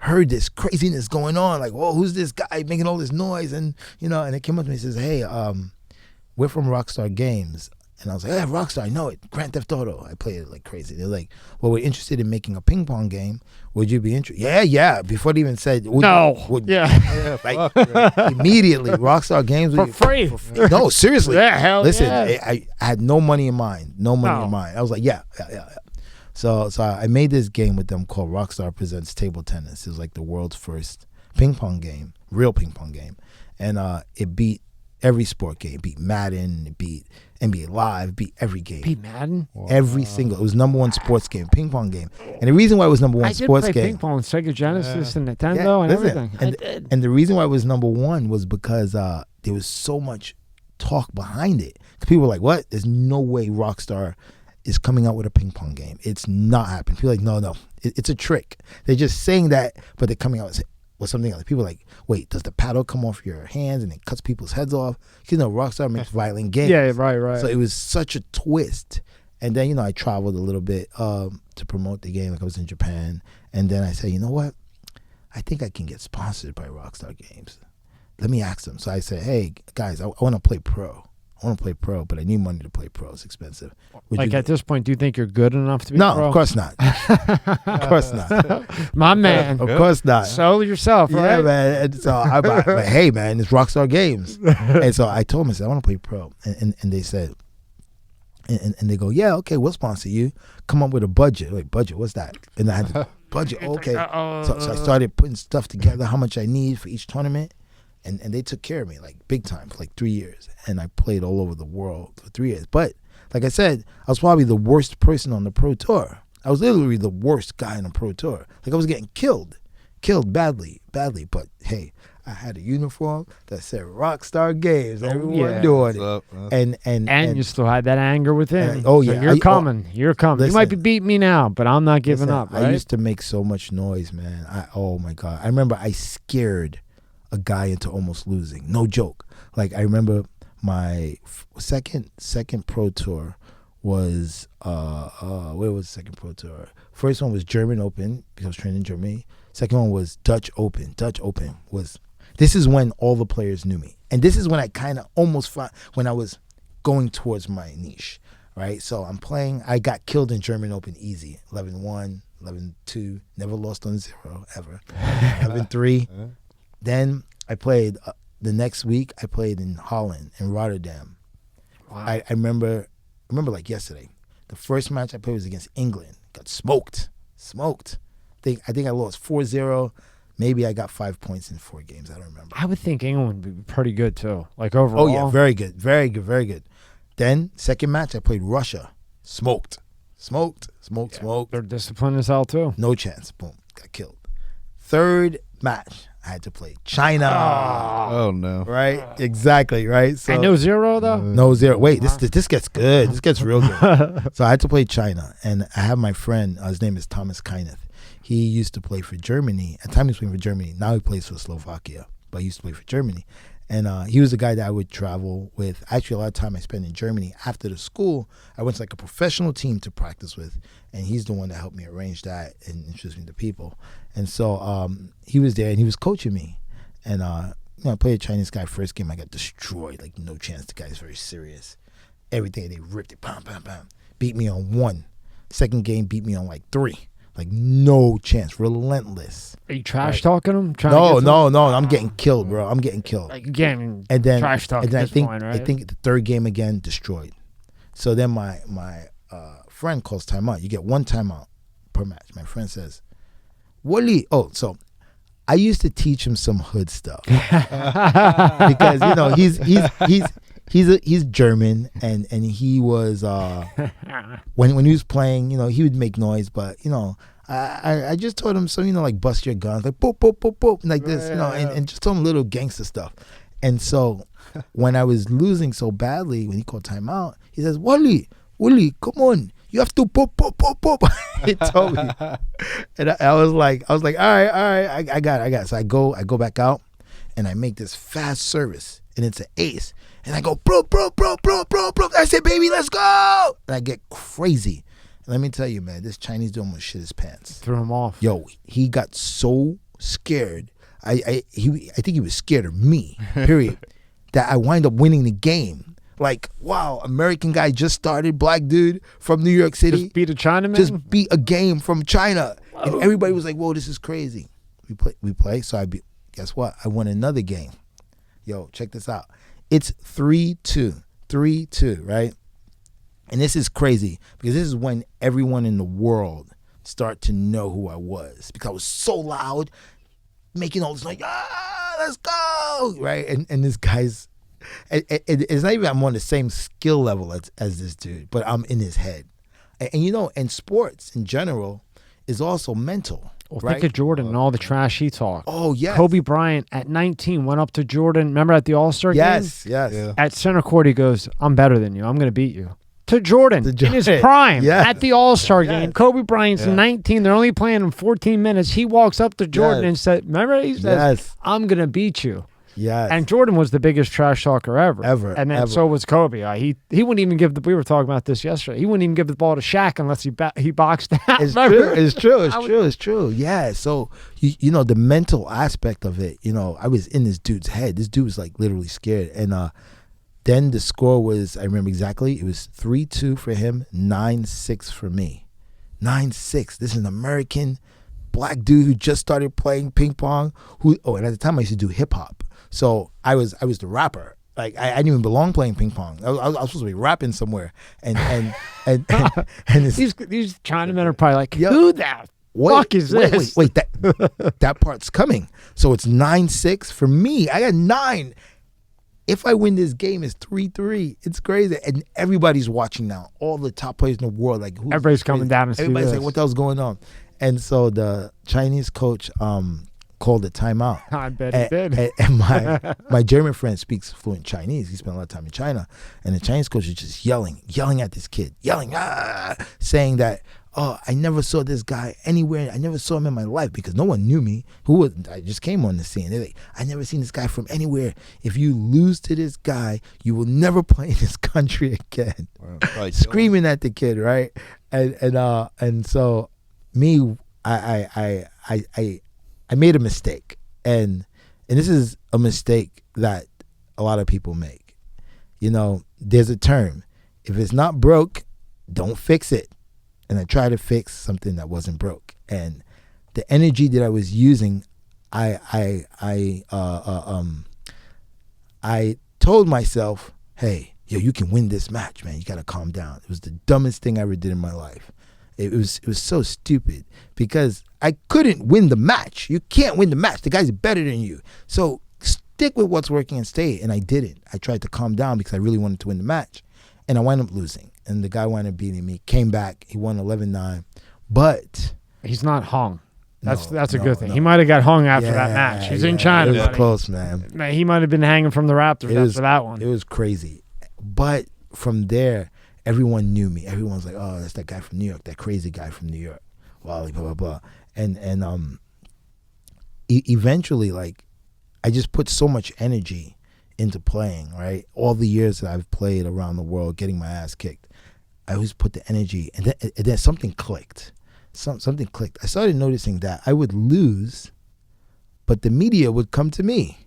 heard this craziness going on, like, "Whoa, who's this guy making all this noise?" And and it came up to me and says, "Hey, we're from Rockstar Games." And I was like, "Yeah, Rockstar, I know it. Grand Theft Auto." I played it like crazy. They're like, "Well, we're interested in making a ping pong game. Would you be interested?" Yeah. Before they even said no. Like immediately, Rockstar Games for free. No, seriously. Yeah, hell listen, yeah. I had no money in mind. In mind. I was like, yeah. So I made this game with them called Rockstar Presents Table Tennis. It was like the world's first ping pong game, real ping pong game. And it beat every sport game. It beat Madden, it beat NBA Live, beat every game. Beat Madden? Every single. It was #1 sports game, ping pong game. And the reason why it was #1 sports I did play game. ping pong, Sega Genesis and Nintendo and everything. I did. And the reason why it was #1 was because there was so much talk behind it. People were like, "What? There's no way Rockstar is coming out with a ping pong game. It's not happening." People are like, no, it's a trick. They're just saying that, but they're coming out with something else. People are like, "Wait, does the paddle come off your hands and it cuts people's heads off?" Because Rockstar makes violent games. Yeah, right. So it was such a twist. And then I traveled a little bit to promote the game. Like I was in Japan, and then I said, "You know what? I think I can get sponsored by Rockstar Games. Let me ask them." So I said, "Hey guys, I want to play pro. But I need money to play pro. It's expensive." Like at this point, do you think you're good enough to be pro? pro? No, of course not. Of course not. My man. Of course not. Sell yourself, right? Yeah, man. And so but hey, man, it's Rockstar Games. And so I told them, I said, "I want to play pro." And they said, and they go, "Yeah, okay, we'll sponsor you. Come up with a budget." Like, budget, what's that? And I had to, budget, okay. So I started putting stuff together, how much I need for each tournament. And they took care of me, like, big time, for like 3 years. And I played all over the world for 3 years. But, like I said, I was probably the worst person on the pro tour. I was literally the worst guy on the pro tour. Like, I was getting killed badly. But, hey, I had a uniform that said Rockstar Games. Everyone doing it. And you still had that anger within. Oh, so yeah. You're coming. Listen, you might be beating me now, but I'm not giving up, right? I used to make so much noise, man. Oh, my God. I remember I scared a guy into almost losing. No joke. Like, I remember my second pro tour was where was the second pro tour? First one was German Open because I was training in Germany. Second one was Dutch Open. This is when all the players knew me. And this is when I kind of almost fought, when I was going towards my niche, right? So I'm playing. I got killed in German Open easy. 11-1, 11-2, never lost on 0 ever. 11-3. Then I played the next week. I played in Holland, in Rotterdam. Wow. I remember like yesterday. The first match I played was against England. Got smoked. I think I lost 4-0. Maybe I got 5 points in 4 games. I don't remember. I would think England would be pretty good too. Like overall. Oh yeah, very good. Then second match I played Russia. Smoked. Their discipline is out too. No chance. Boom. Got killed. Third match I had to play China. Oh no. Right? Exactly, right? So And no 0 though? No 0. Wait, this gets good. This gets real good. So I had to play China, and I have my friend, his name is Thomas Kyneth. He used to play for Germany. At the time he was playing for Germany. Now he plays for Slovakia, but he used to play for Germany. And he was the guy that I would travel with. Actually, a lot of time I spent in Germany. After the school, I went to like a professional team to practice with, and he's the one that helped me arrange that and introduce me to people. And so he was there, and he was coaching me. And I played a Chinese guy. First game, I got destroyed. Like, no chance. The guy's very serious. Everything, they ripped it. Bam, bam, bam. Beat me on 1. Second game, beat me on like 3. Like, no chance. Relentless. Are you trash talking them? No. I'm getting killed, bro. I'm getting killed. Like again, and then trash talk. And then at this point, right? I think the third game again destroyed. So then my friend calls timeout. You get 1 timeout per match. My friend says, Wally. Oh, so I used to teach him some hood stuff because he's German and he was when he was playing, he would make noise, but I just told him some, like bust your guns, like boop boop boop boop, like this, and just told him little gangster stuff. And so when I was losing so badly, when he called timeout, he says, Wally, come on, you have to boop boop boop boop. He told me, and I was like, all right, I got it. So I go back out, and I make this fast service, and it's an ace. And I go, bro. I said, baby, let's go. And I get crazy. And let me tell you, man, this Chinese dude almost shit his pants. Threw him off. Yo, he got so scared. I think he was scared of me, period, that I wind up winning the game. Like, wow, American guy just started, black dude from New York City. Just beat a Chinaman? Just beat a game from China. Whoa. And everybody was like, whoa, this is crazy. We play. So guess what? I won another game. Yo, check this out. It's 3-2, right? And this is crazy because this is when everyone in the world start to know who I was because I was so loud, making all this like, let's go, right? And this guy's, it's not even I'm on the same skill level as this dude, but I'm in his head. And sports in general is also mental. Well, right? think of Jordan and all the trash he talked. Oh, yes. Kobe Bryant at 19 went up to Jordan. Remember at the All-Star game? Yes. Yeah. At center court, he goes, I'm better than you. I'm going to beat you. To Jordan in his prime at the All-Star game. Kobe Bryant's 19. They're only playing him 14 minutes. He walks up to Jordan and said, remember? He says, I'm going to beat you. Yes. And Jordan was the biggest trash talker ever. And then so was Kobe. He wouldn't even give we were talking about this yesterday. He wouldn't even give the ball to Shaq unless he boxed out. It's true. Yeah. So, the mental aspect of it, I was in this dude's head. This dude was like literally scared. And then the score was, I remember exactly, it was 3-2 for him, 9-6 for me. 9-6. This is an American black dude who just started playing ping pong. And at the time I used to do hip hop. So I was the rapper. Like I didn't even belong playing ping pong. I was supposed to be rapping somewhere. And these Chinamen are probably like, who the fuck is this? Wait, that part's coming. So it's 9-6 for me. I got 9. If I win this game, it's 3-3. It's crazy, and everybody's watching now. All the top players in the world, like everybody's coming down and see everybody's this. like, what the hell's going on? And so the Chinese coach called a timeout. I bet he did. And my German friend speaks fluent Chinese. He spent a lot of time in China. And the Chinese coach is just yelling at this kid, saying that, I never saw this guy anywhere. I never saw him in my life because no one knew me. I just came on the scene. They're like, I never seen this guy from anywhere. If you lose to this guy, you will never play in this country again. Wow, screaming at the kid, right? And so me, I made a mistake, and this is a mistake that a lot of people make. There's a term: if it's not broke, don't fix it. And I tried to fix something that wasn't broke, and the energy that I was using, I told myself, hey, yo, you can win this match, man. You got to calm down. It was the dumbest thing I ever did in my life. It was so stupid because I couldn't win the match. You can't win the match. The guy's better than you. So stick with what's working and stay. And I didn't. I tried to calm down because I really wanted to win the match. And I wound up losing. And the guy wound up beating me. Came back. He won 11-9. But he's not hung. That's a no, good thing. no. He might have got hung after that match. He's in China. It was buddy. close, man. Man, he might have been hanging from the Raptors after that one. It was crazy. But from there, everyone knew me. Everyone's like, oh, that's that guy from New York, that crazy guy from New York. Wally, blah, blah, blah. And eventually, like, I just put so much energy into playing, right? All the years that I've played around the world, getting my ass kicked, I always put the energy, and then something clicked. Something clicked. I started noticing that I would lose, but the media would come to me.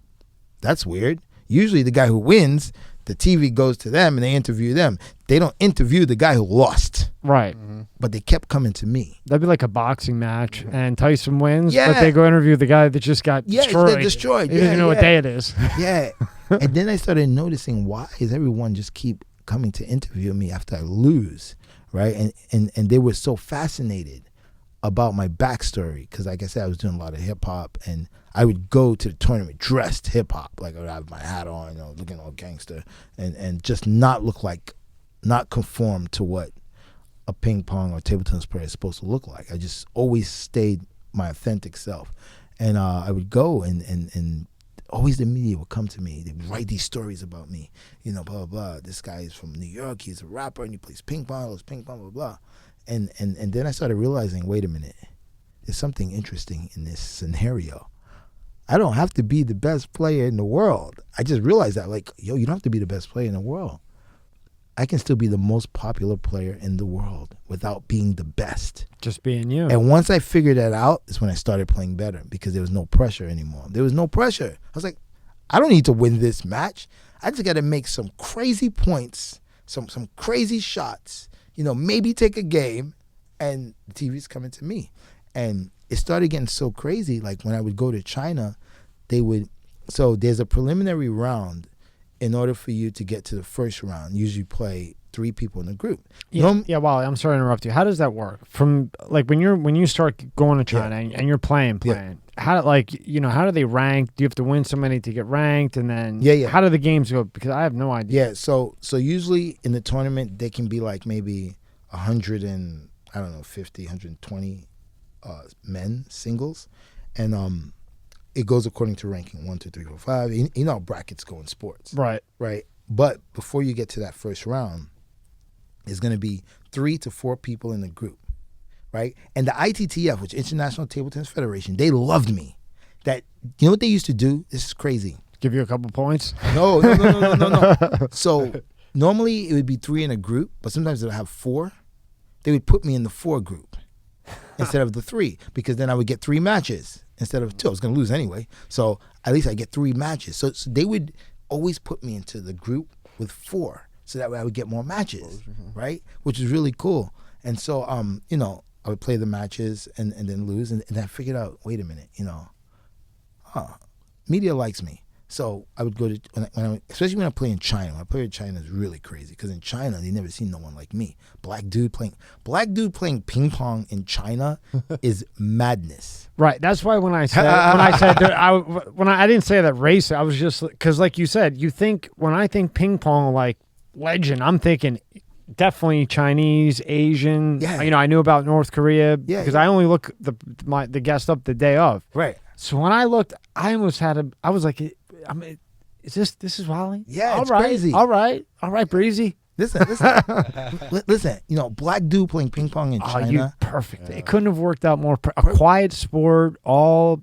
That's weird. Usually the guy who wins, the TV goes to them and they interview them. They don't interview the guy who lost. Right. Mm-hmm. But they kept coming to me. That'd be like a boxing match, and Tyson wins, Yeah. but they go interview the guy that just got destroyed. Yeah, destroyed. He doesn't know what day it is. Yeah. And then I started noticing, why is everyone just keep coming to interview me after I lose, right? And they were so fascinated about my backstory because, like I said, I was doing a lot of hip hop, and I would go to the tournament dressed hip hop, like I would have my hat on, looking all gangster, and just not conform to what a ping pong or table tennis player is supposed to look like. I just always stayed my authentic self, and I would go and always the media would come to me. They'd write these stories about me, blah blah blah. This guy is from New York. He's a rapper and he plays ping pong. Blah blah blah. And then I started realizing, wait a minute, there's something interesting in this scenario. I don't have to be the best player in the world. I just realized that, like, yo, you don't have to be the best player in the world. I can still be the most popular player in the world without being the best. Just being you. And once I figured that out is when I started playing better because there was no pressure anymore. There was no pressure. I was like, I don't need to win this match. I just got to make some crazy points, some crazy shots, maybe take a game, and the TV's coming to me. And it started getting so crazy. Like when I would go to China, so there's a preliminary round. In order for you to get to the first round, usually play 3 people in a group. Yeah, Wally, I'm sorry to interrupt you. How does that work? From like when you start going to China and you're playing, how do they rank? Do you have to win so many to get ranked? And then how do the games go? Because I have no idea. Yeah, so usually in the tournament they can be like maybe 150, 120 men singles, and it goes according to ranking 1, 2, 3, 4, 5. You know how brackets go in sports, right? But before you get to that first round, there's going to be 3 to 4 people in the group, right? And the ITTF, which International Table Tennis Federation, they loved me. That, you know what they used to do? This is crazy. Give you a couple points? No. So normally it would be 3 in a group, but sometimes they'll have 4. They would put me in the 4 group instead of the 3, because then I would get 3 matches instead of 2. I was going to lose anyway. So at least I get 3 matches. So they would always put me into the group with 4, so that way I would get more matches, right? Which is really cool. And so, I would play the matches and then lose. And I figured out, wait a minute, media likes me. So I would go to, especially when I play in China. When I play in China, it's really crazy because in China they never seen no one like me. Black dude playing ping pong in China is madness. Right. That's why when I said I didn't say that race. I was just because, like you said, when I think ping pong, like legend, I'm thinking definitely Chinese, Asian. Yeah. I knew about North Korea because I only look the guest up the day of. Right. So when I looked, I almost had I was like, is this is Wally? Yeah, it's crazy. All right, Breezy. Listen. Black dude playing ping pong in China. Perfect. Yeah. It couldn't have worked out more. A quiet sport, all,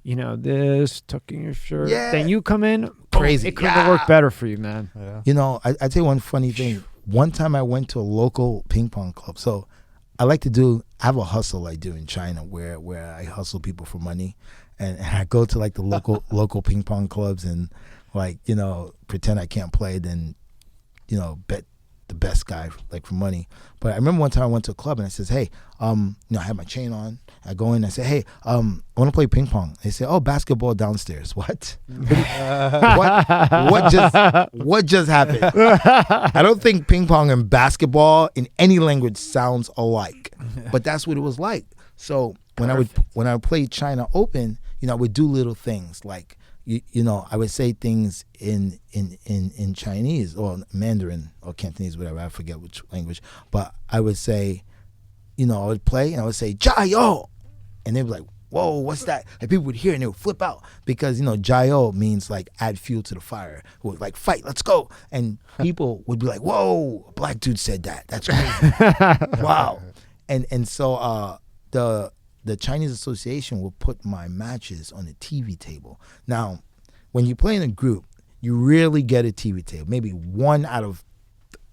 this, tucking your shirt. Yeah. Then you come in, crazy. It couldn't have worked better for you, man. Yeah. I tell you one funny thing. One time I went to a local ping pong club. So I have a hustle I do in China where I hustle people for money. And I go to like the local ping pong clubs and pretend I can't play, then, bet the best guy like for money. But I remember one time I went to a club and I says, hey, I had my chain on. I go in and I say, hey, I want to play ping pong. They say, oh, basketball downstairs. What? What just happened? I don't think ping pong and basketball in any language sounds alike, but that's what it was like. So when I would play China Open, I would do little things like, I would say things in Chinese or Mandarin or Cantonese, whatever, I forget which language, but I would say, I would play and I would say, Jiao! And they'd be like, whoa, what's that? And people would hear and they would flip out because, Jiao means like add fuel to the fire. Like, fight, let's go. And people would be like, whoa, a black dude said that. That's crazy. Wow. And so the Chinese Association will put my matches on a TV table. Now, when you play in a group, you rarely get a TV table. Maybe one out of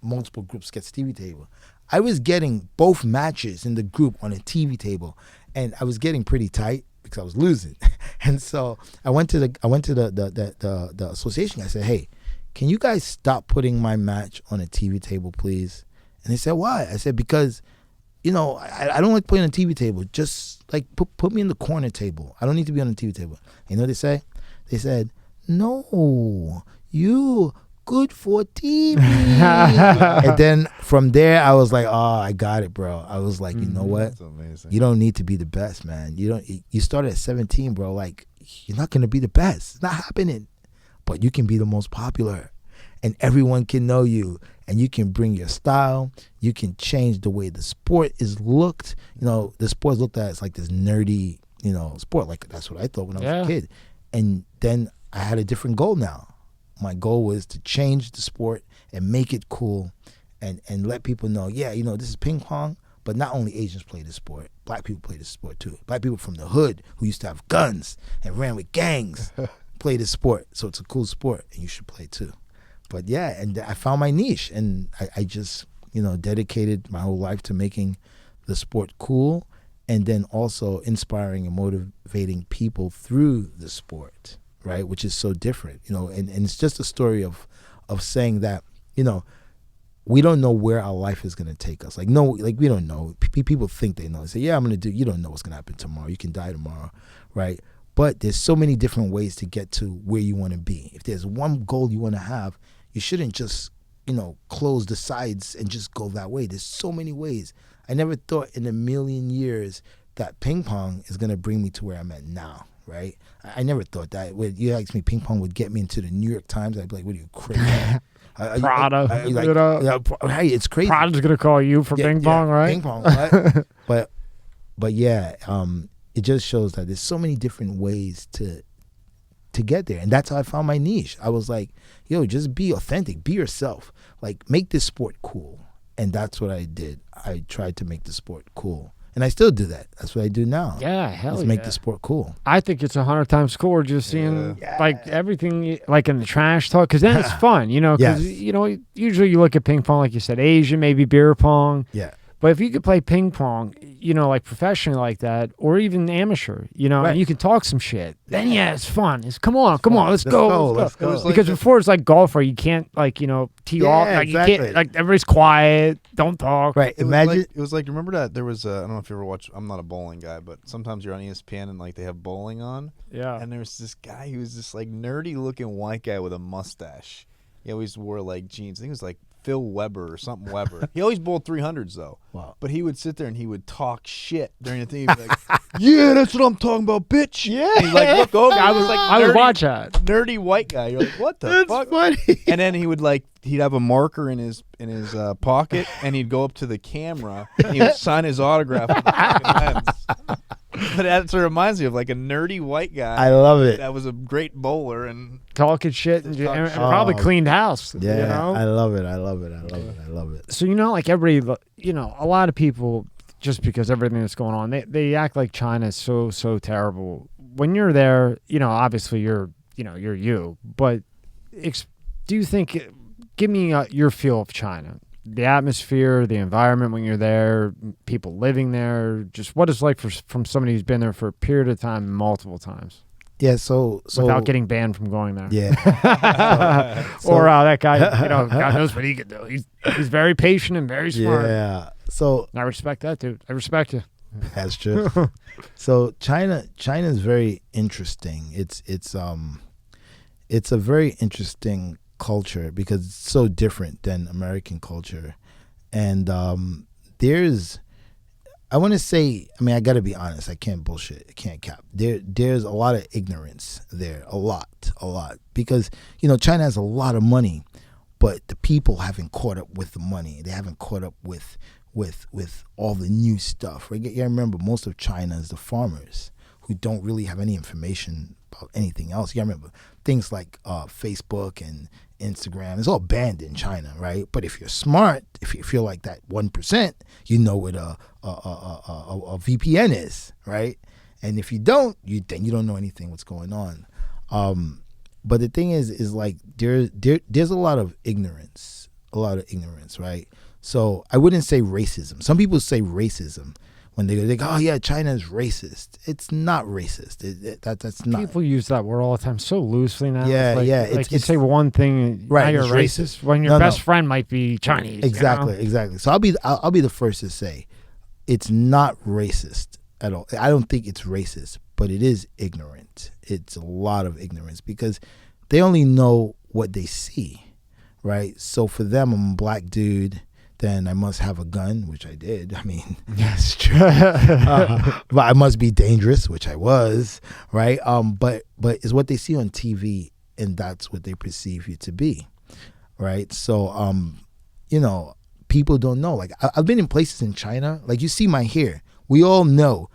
multiple groups gets a TV table. I was getting both matches in the group on a TV table, and I was getting pretty tight because I was losing. And so I went to the association. I said, hey, can you guys stop putting my match on a TV table, please? And they said, why? I said, because I don't like playing on a TV table. Just like put me in the corner table. I don't need to be on the TV table. You know what they say? They said, no, you good for TV. And then from there, I was like, oh, I got it, bro. I was like, you know what? That's amazing. You don't need to be the best, man. You started at 17, bro. Like, you're not going to be the best. It's not happening. But you can be the most popular. And everyone can know you. And you can bring your style. You can change the way the sport is looked. The sport is looked at as like this nerdy, sport. Like, that's what I thought when I was a kid. And then I had a different goal now. My goal was to change the sport and make it cool and let people know, this is ping pong, but not only Asians play this sport. Black people play this sport too. Black people from the hood who used to have guns and ran with gangs play this sport. So it's a cool sport and you should play too. But yeah, and I found my niche and I just, dedicated my whole life to making the sport cool and then also inspiring and motivating people through the sport. Right, which is so different, and it's just a story of saying that, we don't know where our life is going to take us. Like, no, like we don't know. People think they know. They say, yeah, I'm going to do. You don't know what's going to happen tomorrow. You can die tomorrow, right? But there's so many different ways to get to where you want to be. If there's one goal you want to have, you shouldn't just, close the sides and just go that way. There's so many ways. I never thought in a million years that ping pong is going to bring me to where I'm at now. Right, I never thought that. When you asked me, ping pong would get me into the New York Times. I'd be like, "What are you crazy?" Prada, hey, it's crazy. Prada's gonna call you for ping pong, right? Ping pong, right? but yeah, it just shows that there's so many different ways to get there, and that's how I found my niche. I was like, "Yo, just be authentic, be yourself. Like, make this sport cool," and that's what I did. I tried to make the sport cool. And I still do that. That's what I do now. Yeah, hell Just make the sport cool. I think it's 100 times cooler just seeing like everything like in the trash talk because then it's fun, because usually you look at ping pong like you said, Asian, maybe beer pong. Yeah. But if you could play ping pong, like professionally like that, or even amateur, and you can talk some shit, then it's fun. It's come on, let's go. Because before it's like golf where you can't tee off, like exactly. you can't, like everybody's quiet, don't talk. Right. It was like remember that there was I don't know if you ever watch. I'm not a bowling guy, but sometimes you're on ESPN and like they have bowling on. Yeah. And there's this guy who was this like nerdy looking white guy with a mustache. He always wore like jeans. I think it was like Phil Weber or something Weber. He always bowled 300s though. Wow. But he would sit there and he would talk shit during the thing. He'd be like, "Yeah, that's what I'm talking about, bitch." Yeah. And he'd like look over. I would watch that. Nerdy white guy. You're like, what the fuck? Funny. And then he'd have a marker in his pocket and he'd go up to the camera and he would sign his autograph on the fucking lens. But that sort of reminds me of like a nerdy white guy. I love it. That was a great bowler and talking shit and probably cleaned house. Yeah, I love it. So like everybody, a lot of people, just because everything that's going on, they act like China is so terrible. When you're there, obviously you're you. But do you think? Give me your feel of China. The atmosphere, the environment when you're there, people living there, just what it's like from somebody who's been there for a period of time, multiple times. Yeah, so without getting banned from going there. Yeah. Or that guy, God knows what he could do. He's very patient and very smart. Yeah. So I respect that, dude. I respect you. that's true. So China is very interesting. It's a very interesting culture because it's so different than American culture, and there's. I want to say, I mean, I got to be honest. I can't bullshit. I can't cap. There's a lot of ignorance there. A lot. Because, China has a lot of money, but the people haven't caught up with the money. They haven't caught up with all the new stuff. Right? You remember, most of China is the farmers who don't really have any information about anything else. You remember things like Facebook and Instagram. It's all banned in China, right? But if you're smart, if you're like that 1%, you know what a VPN is, right? And if you don't, then you don't know anything what's going on. But the thing is like there's a lot of ignorance, right? So I wouldn't say racism. Some people say racism when they go, oh yeah, China is racist. It's not racist. That's not. People use that word all the time so loosely now. Yeah, Like you say one thing, right, now you're racist. When your best friend might be Chinese. Exactly. So I'll be the first to say it's not racist at all. I don't think it's racist, but it is ignorant. It's a lot of ignorance because they only know what they see, right? So for them, I'm a black dude. Then I must have a gun, which I did. I mean, that's true. But I must be dangerous, which I was, right? But it's what they see on TV, and that's what they perceive you to be, right? So, people don't know. Like I've been in places in China, like you see my hair. We all know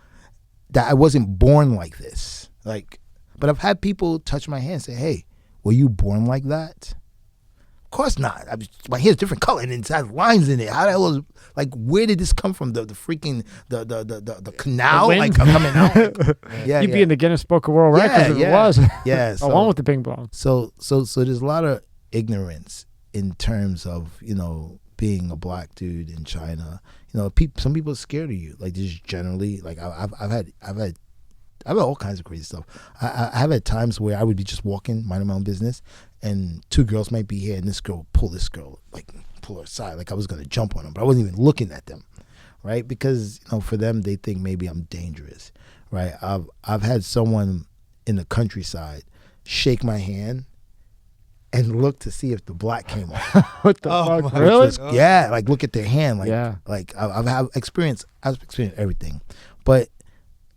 that I wasn't born like this. Like, but I've had people touch my hand and say, "Hey, were you born like that?" Of course not. My hair's different color and it has lines in it. How the hell is, like, where did this come from? The freaking the canal like coming out. You'd be in the Guinness Book of World Records if it was. Yeah. So, along with the ping pong. So there's a lot of ignorance in terms of being a black dude in China. Some people are scared of you. Like just generally, like I've had all kinds of crazy stuff. I have had times where I would be just walking, minding my own business, and two girls might be here, and this girl pull her aside, like I was gonna jump on them, but I wasn't even looking at them, right? Because for them, they think maybe I'm dangerous, right? I've had someone in the countryside shake my hand and look to see if the black came off. What the fuck? Really? Yeah, like look at their hand, like yeah. Like I've experienced everything, but.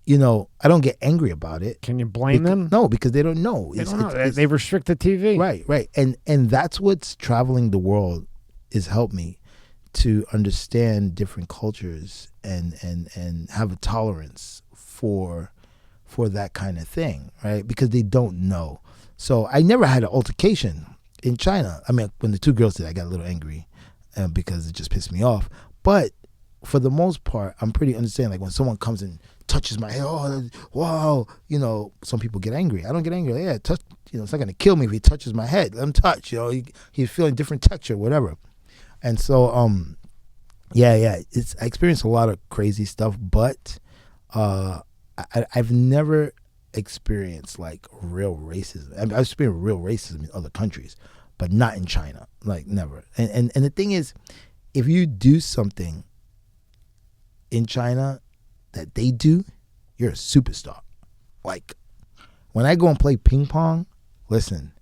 I don't get angry about it. Can you blame them? No, because they don't know. They don't know. They restrict the TV. Right. And that's what's traveling the world has helped me to understand different cultures and have a tolerance for that kind of thing, right? Because they don't know. So I never had an altercation in China. I mean, when the two girls did, I got a little angry because it just pissed me off. But for the most part, I'm pretty understanding. Like when someone comes and touches my head, oh, wow, some people get angry. I don't get angry. Yeah, touch, it's not going to kill me if he touches my head. Let him touch, he's feeling different texture, whatever. And so, I experienced a lot of crazy stuff, but I've never experienced like real racism. I've experienced real racism in other countries, but not in China, like never. And the thing is, if you do something in China that they do, you're a superstar. Like when I go and play ping pong, listen,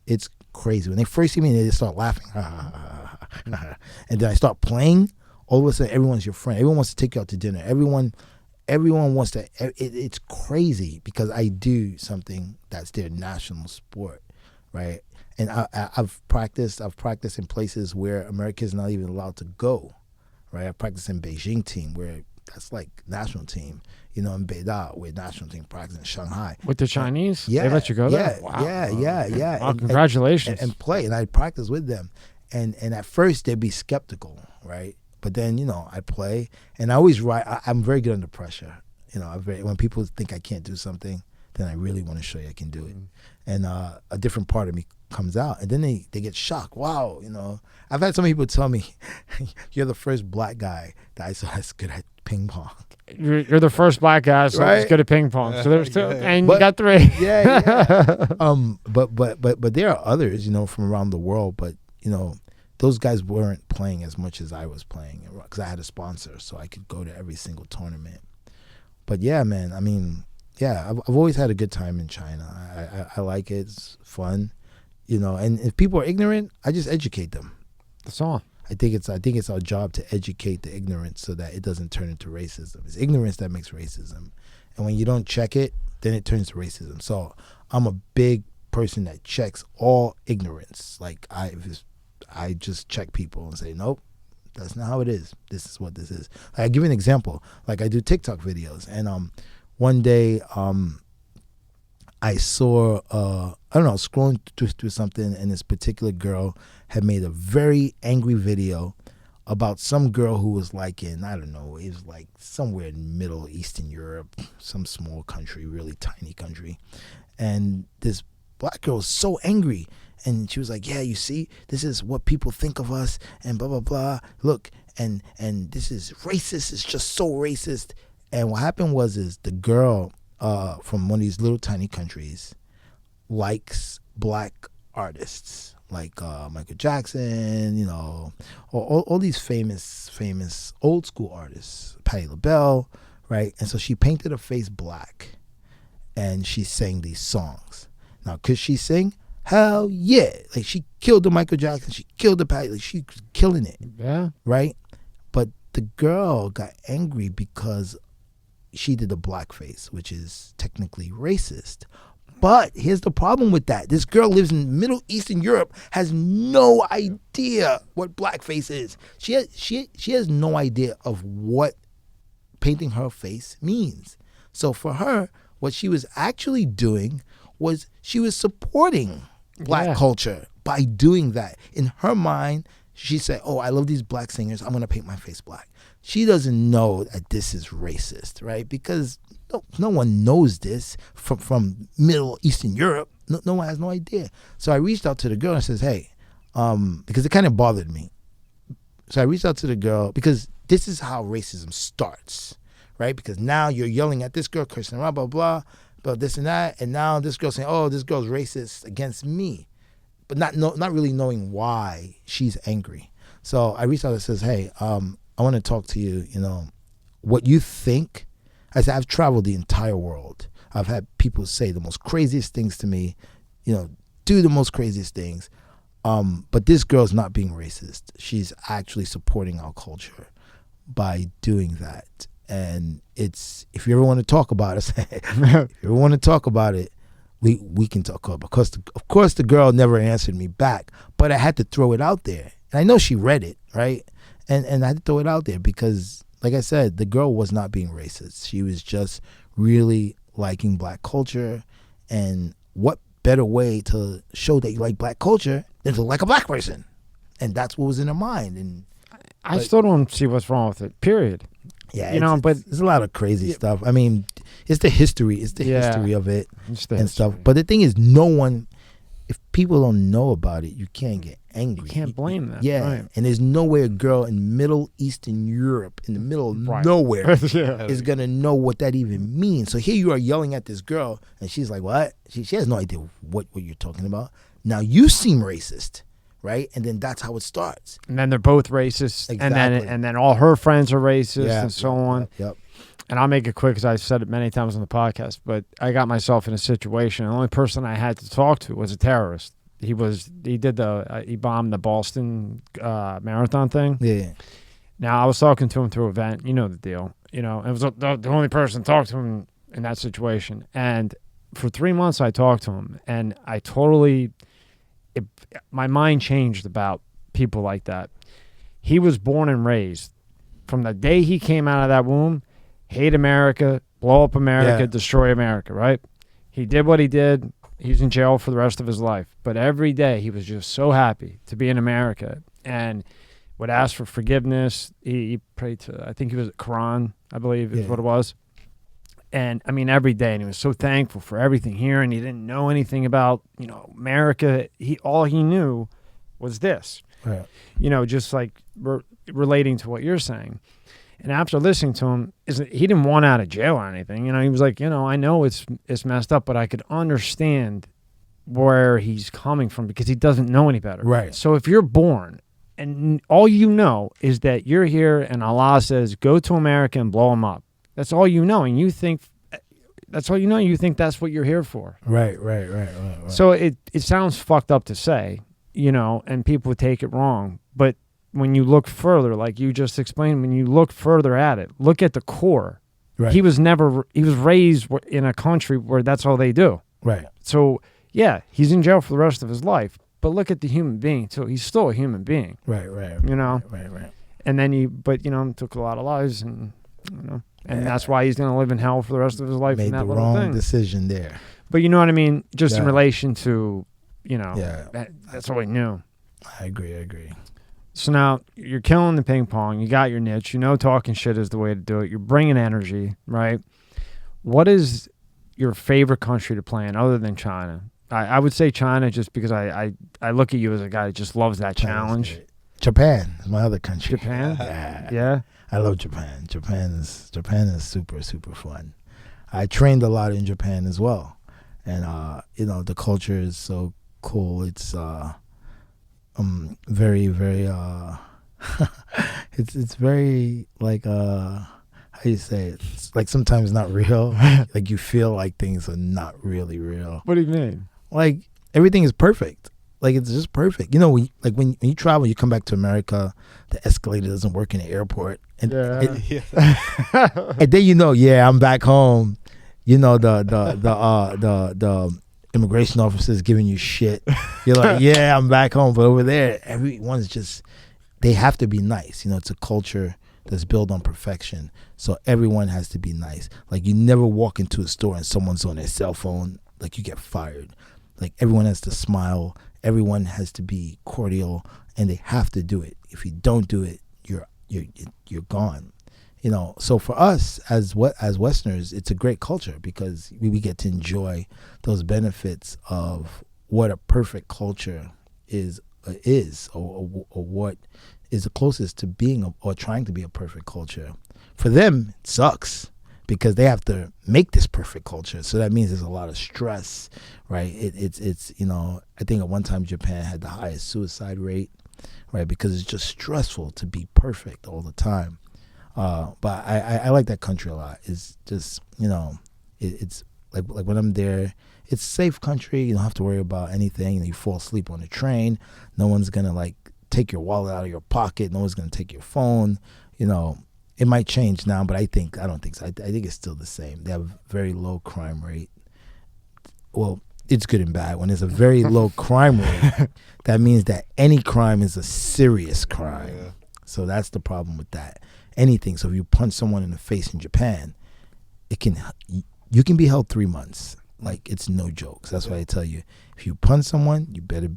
it's crazy. When they first see me, they just start laughing. And then I start playing, all of a sudden everyone's your friend. Everyone wants to take you out to dinner. Everyone wants to, it's crazy because I do something that's their national sport, right? And I've practiced in places where America's not even allowed to go, right? I practiced in Beijing team where that's like national team, in Beida, where national team practice in Shanghai. With the Chinese? Yeah. They let you go there? Yeah, Wow. yeah. Wow, congratulations. And play. And I practice with them. And at first they'd be skeptical, right? But then, I play. And I always I'm very good under pressure. When people think I can't do something, then I really want to show you I can do it. And a different part of me comes out, and then they get shocked. Wow, you know, I've had some people tell me, "You're the first black guy that I saw that's good at ping pong." You're the first black guy that's good at ping pong. So there's two, and you got three. Yeah. But there are others, you know, from around the world. But you know, those guys weren't playing as much as I was playing because I had a sponsor, so I could go to every single tournament. But yeah, man, I mean, yeah, I've always had a good time in China. I like it. It's fun, you know. And if people are ignorant, I just educate them. That's all. I think it's our job to educate the ignorance so that it doesn't turn into racism. It's ignorance that makes racism, and when you don't check it, then it turns to racism. So I'm a big person that checks all ignorance. Like I just check people and say, nope, that's not how it is. This is what this is. I give you an example. Like I do TikTok videos, and one day I saw I don't know, scrolling through something, and this particular girl had made a very angry video about some girl who was like in, I don't know, it was like somewhere in Middle Eastern Europe, some small country, really tiny country. And this black girl was so angry. And she was like, yeah, you see, this is what people think of us and blah, blah, blah. Look, and this is racist. It's just so racist. And what happened was the girl from one of these little tiny countries likes black artists like Michael Jackson, you know, all these famous old school artists, Patti LaBelle, right? And so she painted her face black and she sang these songs. Now, could she sing? Hell yeah. Like she killed the Michael Jackson, she killed the Patti, like she was killing it. Yeah. Right? But the girl got angry because she did the blackface, which is technically racist. But here's the problem with that. This girl lives in Middle Eastern Europe, has no idea what blackface is. She has no idea of what painting her face means. So for her, what she was actually doing was she was supporting black culture by doing that. In her mind, she said, oh, I love these black singers. I'm going to paint my face black. She doesn't know that this is racist, right? Because no one knows this from Middle Eastern Europe. No one has no idea. So I reached out to the girl and says, hey, because it kind of bothered me. So I reached out to the girl because this is how racism starts, right? Because now you're yelling at this girl, cursing, blah, blah, blah, but this and that. And now this girl saying, oh, this girl's racist against me, but not really knowing why she's angry. So I reached out and says, hey, I want to talk to you, you know, what you think. I said, I've traveled the entire world. I've had people say the most craziest things to me, you know, do the most craziest things. But this girl's not being racist. She's actually supporting our culture by doing that. And it's, if you ever want to talk about it, if you ever want to talk about it, we can talk about it. Because of course the girl never answered me back, but I had to throw it out there. And I know she read it, right? And I had to throw it out there because, like I said, the girl was not being racist. She was just really liking black culture. And what better way to show that you like black culture than to like a black person? And that's what was in her mind. And I still don't see what's wrong with it, period. Yeah, you know, but there's a lot of crazy stuff. I mean, it's the history. It's the history of it and stuff. But the thing is, no one, if people don't know about it, you can't get angry. You can't blame them. Yeah, right. And there's no way a girl in Middle Eastern Europe, in the middle of nowhere, is going to know what that even means. So here you are yelling at this girl, and she's like, what? She has no idea what you're talking about. Now you seem racist, right? And then that's how it starts. And then they're both racist. Exactly. And then all her friends are racist and so on. Yep. And I'll make it quick because I've said it many times on the podcast, but I got myself in a situation. The only person I had to talk to was a terrorist. He bombed the Boston marathon thing. Yeah. Now I was talking to him through an event. You know the deal. You know, it was the only person to talk to him in that situation. And for 3 months I talked to him, and I my mind changed about people like that. He was born and raised from the day he came out of that womb. Hate America, blow up America, destroy America, right? He did what he did. He's in jail for the rest of his life. But every day he was just so happy to be in America and would ask for forgiveness. He prayed to, I think he was at Quran, I believe is what it was. And I mean, every day, and he was so thankful for everything here, and he didn't know anything about, America. All he knew was this, Right. Just like relating to what you're saying. And after listening to him, he didn't want out of jail or anything. He was like, I know it's messed up, but I could understand where he's coming from because he doesn't know any better. Right. So if you're born and all you know is that you're here and Allah says, go to America and blow them up. That's all you know. And you think that's all you know. You think that's what you're here for. Right. So it sounds fucked up to say, and people would take it wrong. But when you look further, like you just explained, when you look further at it, look at the core. Right. He was raised in a country where that's all they do. Right. So, yeah, he's in jail for the rest of his life. But look at the human being, too. He's still a human being. Right. Right. And then took a lot of lives and, and that's why he's going to live in hell for the rest of his life. Made in that the little wrong thing. decision there. But you know what I mean? Just in Yeah. relation to, Yeah. that's all he knew. I agree. So now you're killing the ping pong. You got your niche. Talking shit is the way to do it. You're bringing energy, right? What is your favorite country to play in other than China? I would say China just because I look at you as a guy that just loves that challenge. Japan is my other country. Japan? Yeah. Yeah. I love Japan. Japan is super, super fun. I trained a lot in Japan as well. And, the culture is so cool. It's very, very, it's very like, how you say it? It's like sometimes not real. Like you feel like things are not really real. What do you mean? Like everything is perfect. Like it's just perfect. When you travel, you come back to America, the escalator doesn't work in the airport, and and then I'm back home. The immigration officer is giving you shit. You're like, yeah, I'm back home, but over there, everyone's just they have to be nice. It's a culture that's built on perfection, so everyone has to be nice. Like you never walk into a store and someone's on their cell phone, like you get fired. Like everyone has to smile. Everyone has to be cordial, and they have to do it. If you don't do it, you're gone. So for us as Westerners, it's a great culture because we get to enjoy those benefits of what a perfect culture is or what is the closest to being or trying to be a perfect culture. For them, it sucks because they have to make this perfect culture. So that means there's a lot of stress, right? It's I think at one time Japan had the highest suicide rate, right? Because it's just stressful to be perfect all the time. But I like that country a lot. It's just, it's like when I'm there, it's a safe country. You don't have to worry about anything. You fall asleep on the train. No one's going to take your wallet out of your pocket. No one's going to take your phone. It might change now, but I don't think so. I think it's still the same. They have a very low crime rate. Well, it's good and bad. When there's a very low crime rate, that means that any crime is a serious crime. Yeah. So that's the problem with that. Anything. So if you punch someone in the face in Japan, you can be held 3 months. Like it's no jokes. That's why I tell you, if you punch someone, you better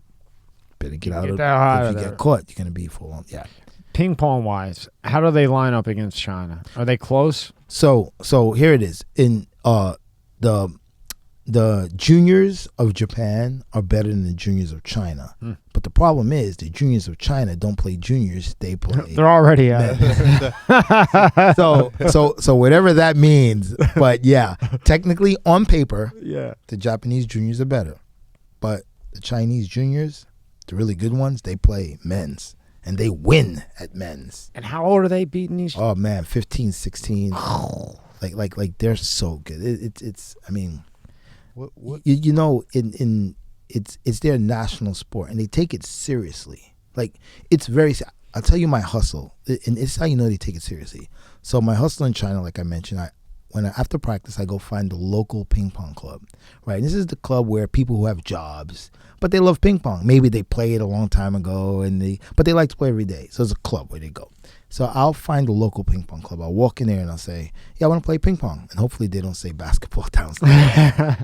get out of there. If you get caught, you're gonna be full on. Yeah. Ping pong wise, how do they line up against China? Are they close? So here it is. In the juniors of Japan are better than the juniors of China. But the problem is the juniors of China don't play juniors, they play they're already out. So whatever that means, but yeah, technically on paper, the Japanese juniors are better. But the Chinese juniors, the really good ones, they play men's. And they win at men's. And how old are they beating these? Oh man, 15, 16. Like they're so good. It's I mean, what? It's their national sport, and they take it seriously. Like it's very. I'll tell you my hustle, and it's how you know they take it seriously. So my hustle in China, like I mentioned, after practice, I go find the local ping pong club, right? And this is the club where people who have jobs, but they love ping pong. Maybe they played a long time ago, but they like to play every day. So it's a club where they go. So I'll find the local ping pong club. I'll walk in there and I'll say, yeah, I want to play ping pong. And hopefully they don't say basketball downstairs.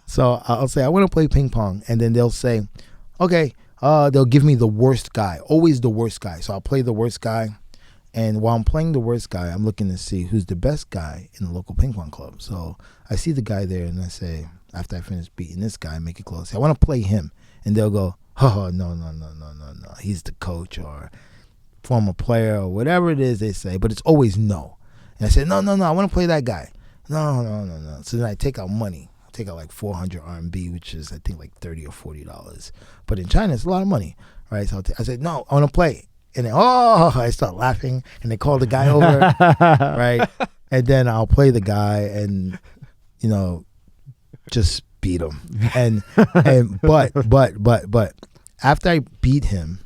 So I'll say, I want to play ping pong. And then they'll say, okay, they'll give me the worst guy, always the worst guy. So I'll play the worst guy. And while I'm playing the worst guy, I'm looking to see who's the best guy in the local ping pong club. So I see the guy there, and I say, after I finish beating this guy, make it close, I want to play him. And they'll go, oh, no. He's the coach or former player or whatever it is they say. But it's always no. And I say, no, I want to play that guy. No. So then I take out money. I take out like 400 RMB, which is, I think, like $30 or $40. But in China, it's a lot of money, right? So I said, no, I want to play. And then, I start laughing, and they call the guy over, right? And then I'll play the guy and, just beat him. But after I beat him,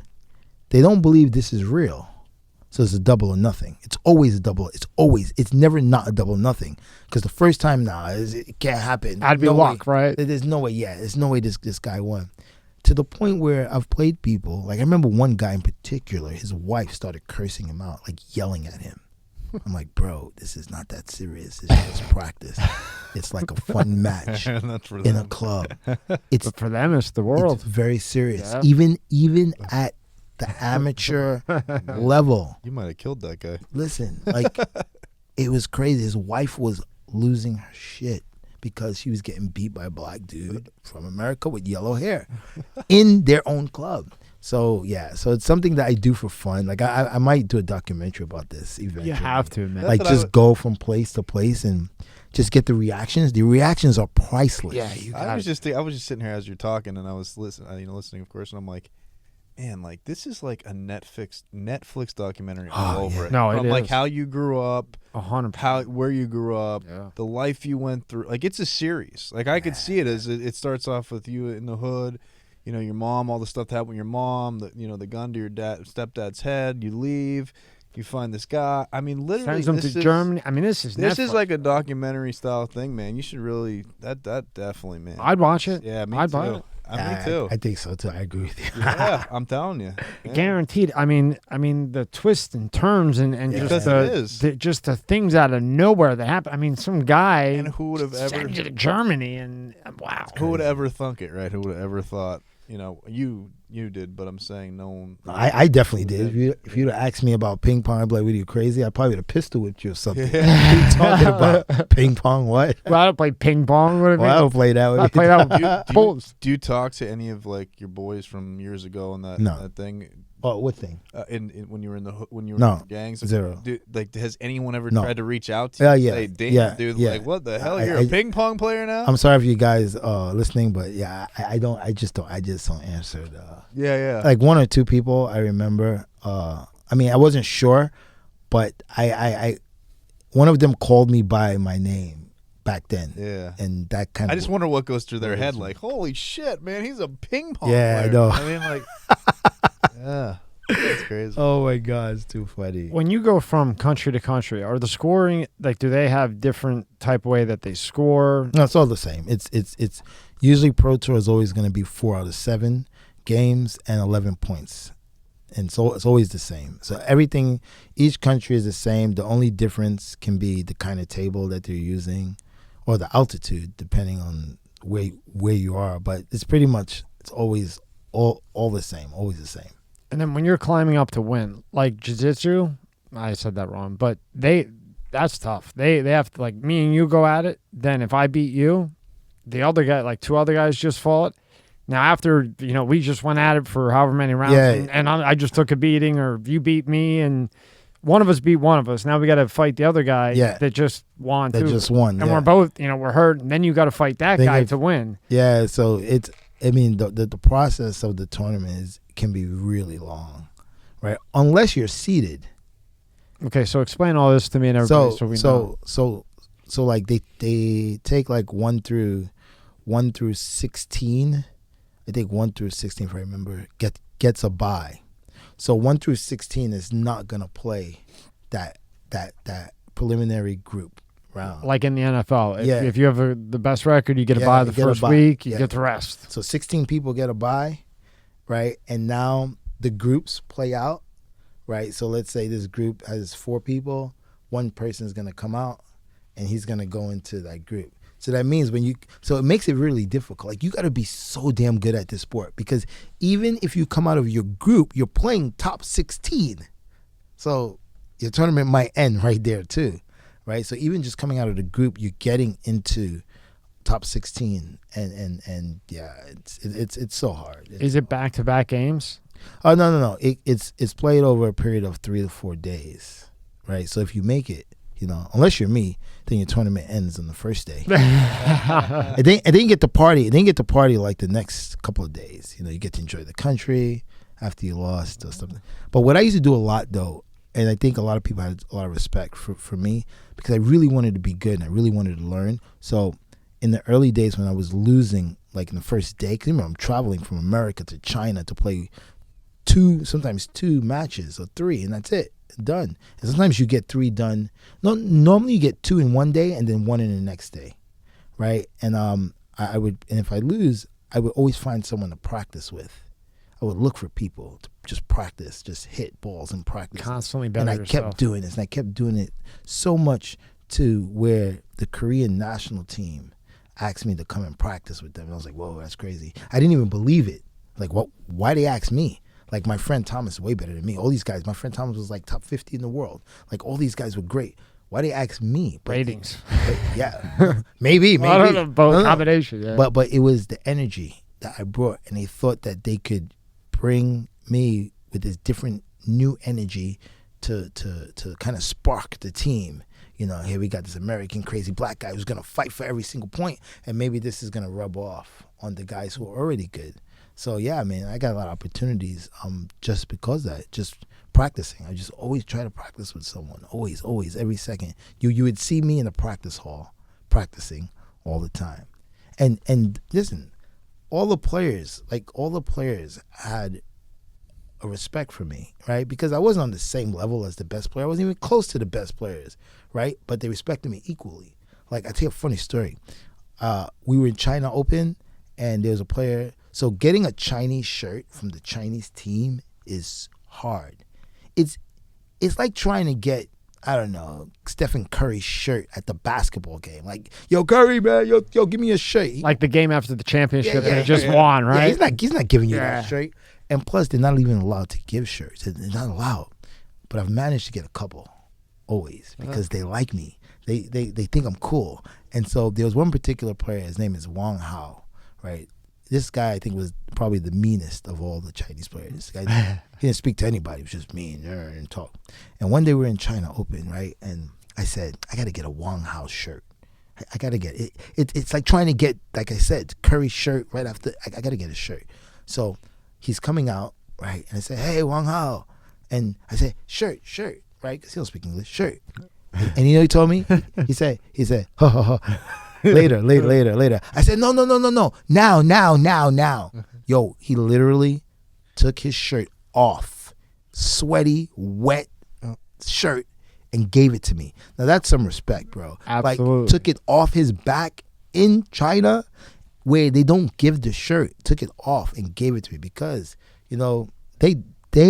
they don't believe this is real. So it's a double or nothing. It's always a double. It's never not a double or nothing. Because the first time, it can't happen. I'd be luck, right? There's no way, there's no way this guy won. To the point where I've played people, like I remember one guy in particular, his wife started cursing him out, like yelling at him. I'm like, bro, this is not that serious. It's just practice. It's like a fun match in a club. But for them, it's the world. It's very serious. Yeah. Even at the amateur level. You might have killed that guy. Listen, like it was crazy. His wife was losing her shit because she was getting beat by a black dude from America with yellow hair in their own club. So it's something that I do for fun. Like I might do a documentary about this eventually. You have to, man. Like just go from place to place and just get the reactions. The reactions are priceless. Yeah, I was just sitting here as you're talking, and I was listening, of course, and I'm like, man, like this is like a Netflix documentary all over it. No, it is. Like how you grew up, 100%. where you grew up, the life you went through. Like it's a series. Like I could see it as it starts off with you in the hood, your mom, all the stuff that happened with your mom, the gun to your stepdad's head. You leave, you find this guy. I mean, literally, sends them to Germany. I mean, this is like a documentary style thing, man. You should really that definitely, man. I'd watch it. Yeah, me I'd too. buy it. Me too. I think so too. I agree with you. Yeah, I'm telling you. Yeah. Guaranteed. I mean, the twists and turns and just just the things out of nowhere that happen. I mean, some guy and who would have ever sent you to Germany and wow. Who would have ever thunk it, right? Who would have ever thought? You did, but I'm saying no one. I definitely did. If you'd have asked me about ping pong, I'd be like, "What are you crazy?" I probably would have pistol whipped you or something. What are you talking about? Ping pong? What? Well, I don't play ping pong. I don't play that. I play that with do you talk to any of like your boys from years ago and that thing? Oh, what thing? When you were in in no gangs? Zero. Has anyone ever tried to reach out to you? Yeah, Say, dude, like what the hell? You're a ping pong player now? I'm sorry if you guys listening, but I don't. I just don't answer. Like one or two people I remember. I mean, I wasn't sure, but I one of them called me by my name back then. Yeah. And that kind of. I just wonder what goes through their head. Like, holy shit, man, he's a ping pong player. I know. I mean, like. Yeah, that's crazy. Oh my God, it's too funny. When you go from country to country, are the scoring like? Do they have different type of way that they score? No, it's all the same. It's usually Pro Tour is always going to be 4 out of 7 games and 11 points, and so it's always the same. So everything, each country is the same. The only difference can be the kind of table that they're using, or the altitude, depending on where you are. But it's pretty much always all the same, always the same. And then when you're climbing up to win, like jiu-jitsu, I said that wrong, but that's tough. They have to, like me and you go at it. Then if I beat you, the other guy, like 2 other guys just fought. Now after, we just went at it for however many rounds and I just took a beating, or you beat me and one of us beat one of us. Now we got to fight the other guy that just won. That just won. And we're both, we're hurt. And then you got to fight that guy to win. Yeah. So the process of the tournament can be really long, right? Unless you're seeded. Okay, so explain all this to me and everybody so we know. So like they take like 1 through 16. I think 1 through 16, if I remember, gets a bye. So 1 through 16 is not gonna play that preliminary group round. Like in the NFL, if you have the best record, you get a bye the first week. You get the rest. So 16 people get a bye, right? And now the groups play out, right? So let's say this group has 4 people. One person is gonna come out, and he's gonna go into that group. So that means so it makes it really difficult. Like you got to be so damn good at this sport, because even if you come out of your group, you're playing top 16. So your tournament might end right there too, right? So even just coming out of the group, you're getting into top 16, and yeah, it's so hard. Is it back-to-back games? Oh no. It's played over a period of 3 to 4 days, right? So if you make it, unless you're me, then your tournament ends on the first day. and then you get to party. And then you get to party like the next couple of days. You get to enjoy the country after you lost or something. But what I used to do a lot though, and I think a lot of people had a lot of respect for me, because I really wanted to be good and I really wanted to learn. So in the early days when I was losing, like in the first day, because remember I'm traveling from America to China to play sometimes two matches or 3, and that's it, done. And sometimes you get 3 done. No, normally you get 2 in one day and then 1 in the next day, right? And I would, and if I lose, I would always find someone to practice with. I would look for people to just practice, just hit balls and practice. Constantly better yourself. And I kept doing this, and I kept doing it so much to where the Korean national team asked me to come and practice with them. And I was like, whoa, that's crazy. I didn't even believe it. Like, what? Why they ask me? Like, my friend Thomas is way better than me. All these guys, my friend Thomas was like top 50 in the world. Like, all these guys were great. Why they ask me? Ratings. Yeah. maybe. I don't know, both combination. Yeah. But it was the energy that I brought, and they thought that they could bring me with this different new energy to kind of spark the team. Here we got this American crazy black guy who's going to fight for every single point, and maybe this is going to rub off on the guys who are already good. So yeah, man, I got a lot of opportunities just because of that, just practicing. I just always try to practice with someone, always, every second. You would see me in the practice hall practicing all the time. And listen, all the players had a respect for me, right? Because I wasn't on the same level as the best player. I wasn't even close to the best players, right? But they respected me equally. Like, I tell you a funny story. We were in China Open, and there was a player. So getting a Chinese shirt from the Chinese team is hard. It's like trying to get, I don't know, Stephen Curry's shirt at the basketball game. Like, yo, Curry, man, yo, give me a shirt. Like the game after the championship, they just won, right? Yeah, he's not giving you that shirt. And plus, they're not even allowed to give shirts. They're not allowed. But I've managed to get a couple, always, because they like me. They think I'm cool. And so there was one particular player. His name is Wang Hao, right? This guy, I think, was probably the meanest of all the Chinese players. This guy, he didn't speak to anybody. He was just mean and talk. And one day we were in China Open, right? And I said, I got to get a Wang Hao shirt. I got to get it. It's like trying to get, like I said, Curry's shirt right after. I got to get a shirt. So he's coming out, right? And I said, hey, Wang Hao. And I said, shirt, right? Because he don't speak English, shirt. And you know what he told me? He said, ha, ha, ha. Later. I said, no. Now. Yo, he literally took his shirt off, sweaty, wet shirt, and gave it to me. Now, that's some respect, bro. Absolutely. Like, took it off his back in China, where they don't give the shirt, took it off and gave it to me because, they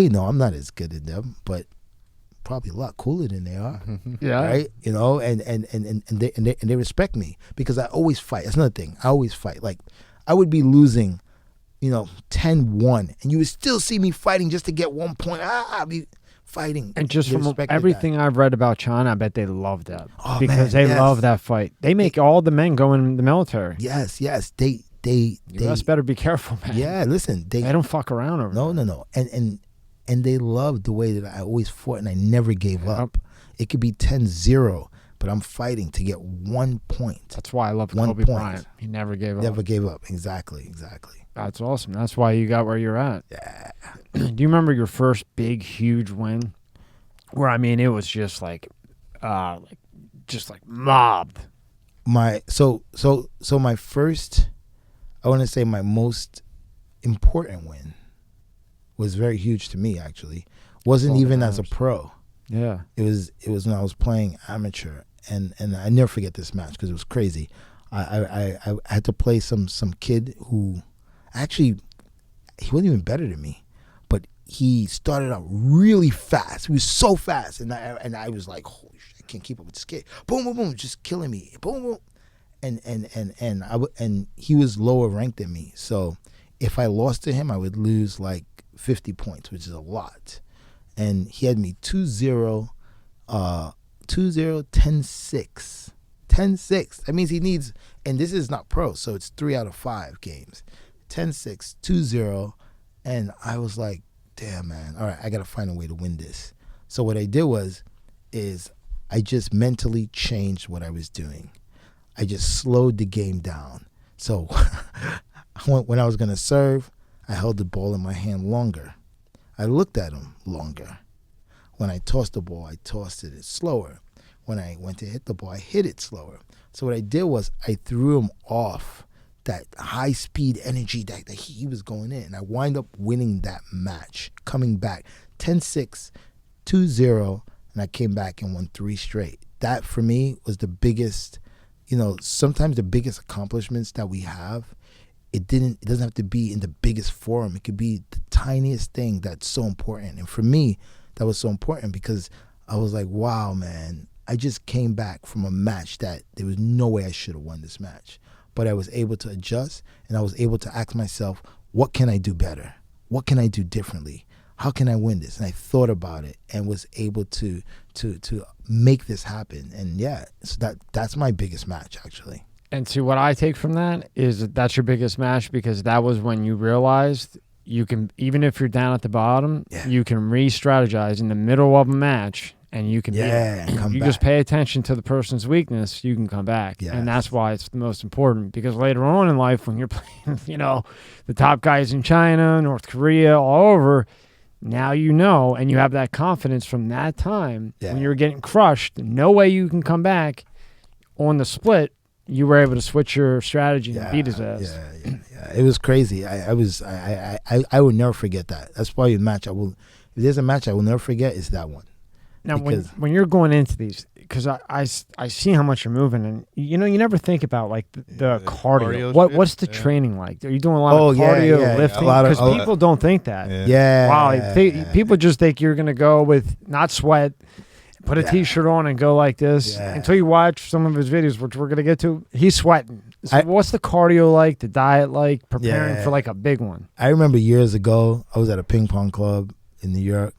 know I'm not as good as them, but probably a lot cooler than they are. Yeah. Right? And they respect me because I always fight. That's another thing. I always fight. Like, I would be losing, 10-1, and you would still see me fighting just to get 1 point. I'd be fighting. And just from everything I've read about China, I bet they love that because they love that fight. They make all the men go in the military. Yes. They US better be careful, man. Yeah, listen. They don't fuck around over there. No. And they loved the way that I always fought and I never gave up. It could be 10-0, but I'm fighting to get 1 point. That's why I love Kobe Bryant. He never gave up. Never gave up. Exactly. That's awesome. That's why you got where you're at. Yeah. Do you remember your first big, huge win? Where, it was just like mobbed. My first, I want to say my most important win was very huge to me, actually. Wasn't even as a pro. Yeah. It was when I was playing amateur, and I never forget this match because it was crazy. I had to play some kid who actually, he wasn't even better than me, but he started out really fast. He was so fast, and I was like, holy shit, I can't keep up with this kid. Boom, boom, boom, just killing me. Boom, boom. And he was lower ranked than me. So if I lost to him, I would lose like 50 points, which is a lot. And he had me 2-0 2-0, 10-6. 10-6. That means he needs, and this is not pro, so it's 3 out of 5 games. 10-6, 2-0, and I was like, damn, man, all right, I got to find a way to win this. So what I did is I just mentally changed what I was doing. I just slowed the game down. So when I was going to serve, I held the ball in my hand longer. I looked at him longer. When I tossed the ball, I tossed it slower. When I went to hit the ball, I hit it slower. So what I did was I threw him off that high-speed energy that he was going in. And I wind up winning that match, coming back 10-6, 2-0, and I came back and won 3 straight. That, for me, was the biggest, sometimes the biggest accomplishments that we have, it doesn't have to be in the biggest forum. It could be the tiniest thing that's so important. And for me, that was so important because I was like, wow, man, I just came back from a match that there was no way I should have won this match. But I was able to adjust, and I was able to ask myself, what can I do better? What can I do differently? How can I win this? And I thought about it and was able to make this happen. And yeah, so that's my biggest match, actually. And see, what I take from that is that's your biggest match because that was when you realized you can, even if you're down at the bottom, you can re-strategize in the middle of a match and you can come you back. just pay attention to the person's weakness, you can come back. Yes. And that's why it's the most important because later on in life when you're playing, the top guys in China, North Korea, all over, now and you have that confidence from that time when you're getting crushed, no way you can come back on the split. You were able to switch your strategy and beat his ass. Yeah. It was crazy. I will never forget that. That's probably a match if there's a match I will never forget, it's that one. Now, when you're going into these, because I see how much you're moving, and you never think about like the cardio. What's the training like? Are you doing a lot of cardio, lifting? Because people don't think that. People just think you're gonna go with not sweat, put a t-shirt on and go like this until you watch some of his videos, which we're gonna get to. He's sweating. So what's the cardio like? The diet like? Preparing for like a big one. I remember years ago, I was at a ping pong club in New York.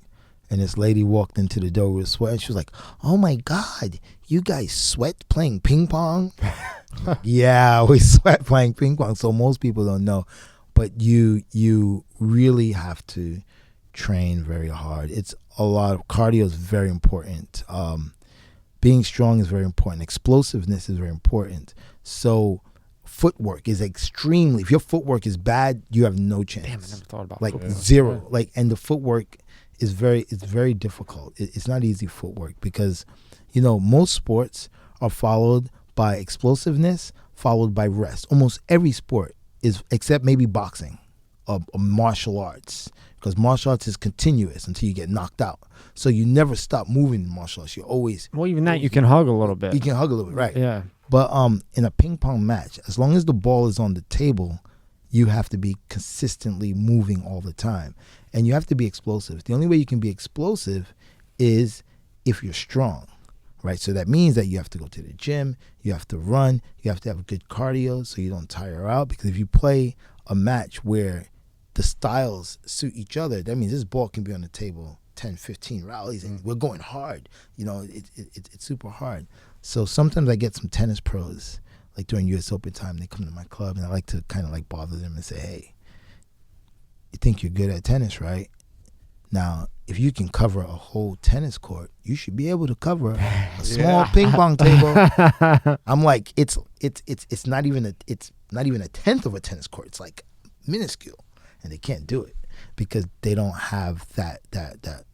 And this lady walked into the door with sweat. And she was like, "Oh my God, you guys sweat playing ping pong?" Yeah, we sweat playing ping pong. So most people don't know, but you really have to train very hard. It's a lot of cardio is very important. Being strong is very important. Explosiveness is very important. So footwork is extremely. If your footwork is bad, you have no chance. Damn, I never thought about like footwork. Zero. And the footwork. It's very difficult. It's not easy footwork because, most sports are followed by explosiveness, followed by rest. Almost every sport is, except maybe boxing or martial arts, because martial arts is continuous until you get knocked out. So you never stop moving in martial arts. You always. Well, even that you can hug a little bit. You can hug a little bit, right? Yeah. But in a ping pong match, as long as the ball is on the table, you have to be consistently moving all the time. And you have to be explosive. The only way you can be explosive is if you're strong, right? So that means that you have to go to the gym, you have to run, you have to have good cardio so you don't tire out. Because if you play a match where the styles suit each other, that means this ball can be on the table 10, 15 rallies and we're going hard. It's super hard. So sometimes I get some tennis pros, like during US Open time, they come to my club and I like to kind of like bother them and say, hey, you think you're good at tennis, right? Now, if you can cover a whole tennis court, you should be able to cover a small ping pong table. I'm like, it's not even a tenth of a tennis court. It's like minuscule, and they can't do it because they don't have the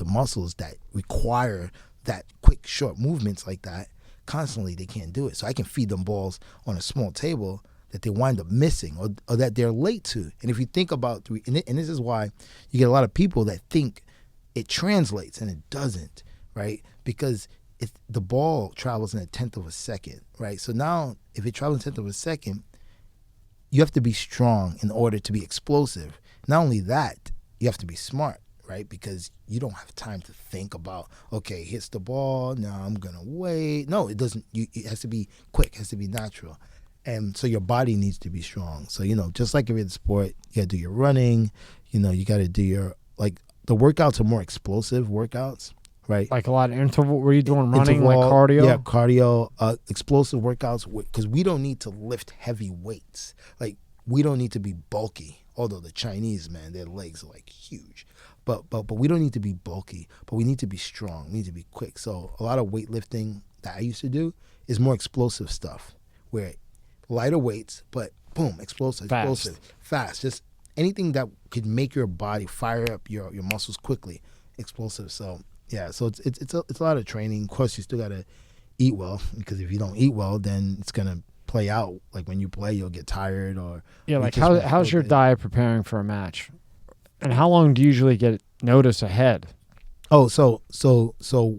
muscles that require that quick, short movements like that. Constantly, they can't do it. So I can feed them balls on a small table that they wind up missing or that they're late to. And if you think about, and this is why you get a lot of people that think it translates and it doesn't, right? Because the ball travels in a tenth of a second, right? So now if it travels in a tenth of a second, you have to be strong in order to be explosive. Not only that, you have to be smart, right? Because you don't have time to think about, okay, hits the ball, now I'm going to wait. No, it doesn't. It has to be quick, it has to be natural. And so your body needs to be strong. So, just like every other sport, you got to do your running, you got to do your, like, the workouts are more explosive workouts. right? Like a lot of interval. Were you doing running, Interval, like cardio? Yeah, cardio, explosive workouts, because we don't need to lift heavy weights. Like, we don't need to be bulky. Although the Chinese, man, their legs are like huge. But we don't need to be bulky, but we need to be strong. We need to be quick. So a lot of weightlifting that I used to do is more explosive stuff, where lighter weights, but boom, explosive, fast. Just anything that could make your body fire up your muscles quickly, explosive. So yeah, so it's a lot of training. Of course, you still gotta eat well, because if you don't eat well, then it's gonna play out. Like when you play, you'll get tired, or like how's your diet preparing for a match? And how long do you usually get notice ahead? Oh, so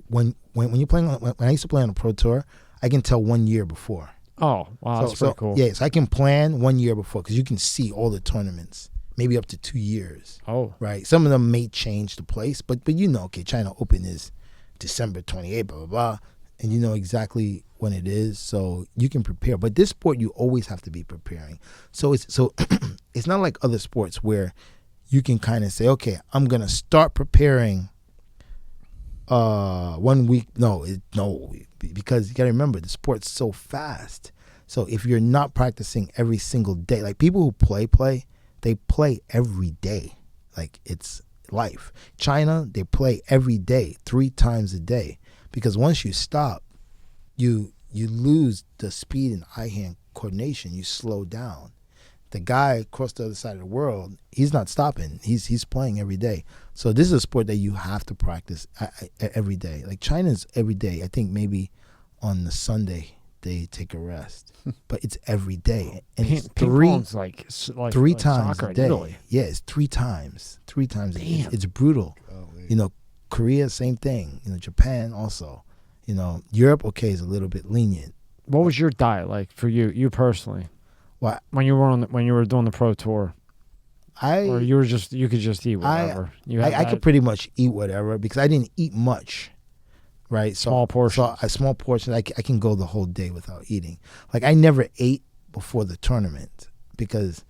when you're playing, when I used to play on a pro tour, I can tell 1 year before. Oh, wow, that's pretty cool. Yeah, so I can plan 1 year before, because you can see all the tournaments, maybe up to 2 years. Oh, right. Some of them may change the place, but okay, China Open is December 28th, blah blah blah, and you know exactly when it is, so you can prepare. But this sport, you always have to be preparing. So it's not like other sports where you can kind of say, okay, I'm gonna start preparing 1 week. No, because you gotta remember, the sport's so fast. So if you're not practicing every single day, like people who play, they play every day, like it's life. China, they play every day, 3 times a day, because once you stop, you lose the speed and eye-hand coordination. You slow down. The guy across the other side of the world, he's not stopping. He's playing every day. So this is a sport that you have to practice every day. Like China's every day. I think maybe on the Sunday they take a rest, but it's every day. And it's three times a day. Yeah, it's 3 times. 3 times a day. It's brutal. You know, Korea, same thing. You know, Japan also. You know, Europe, okay, is a little bit lenient. What was your diet like for you personally? What? When you were doing the pro tour, or you could just eat whatever. I could pretty much eat whatever, because I didn't eat much, right? Small portions. So a small portion. I can go the whole day without eating. Like I never ate before the tournament, because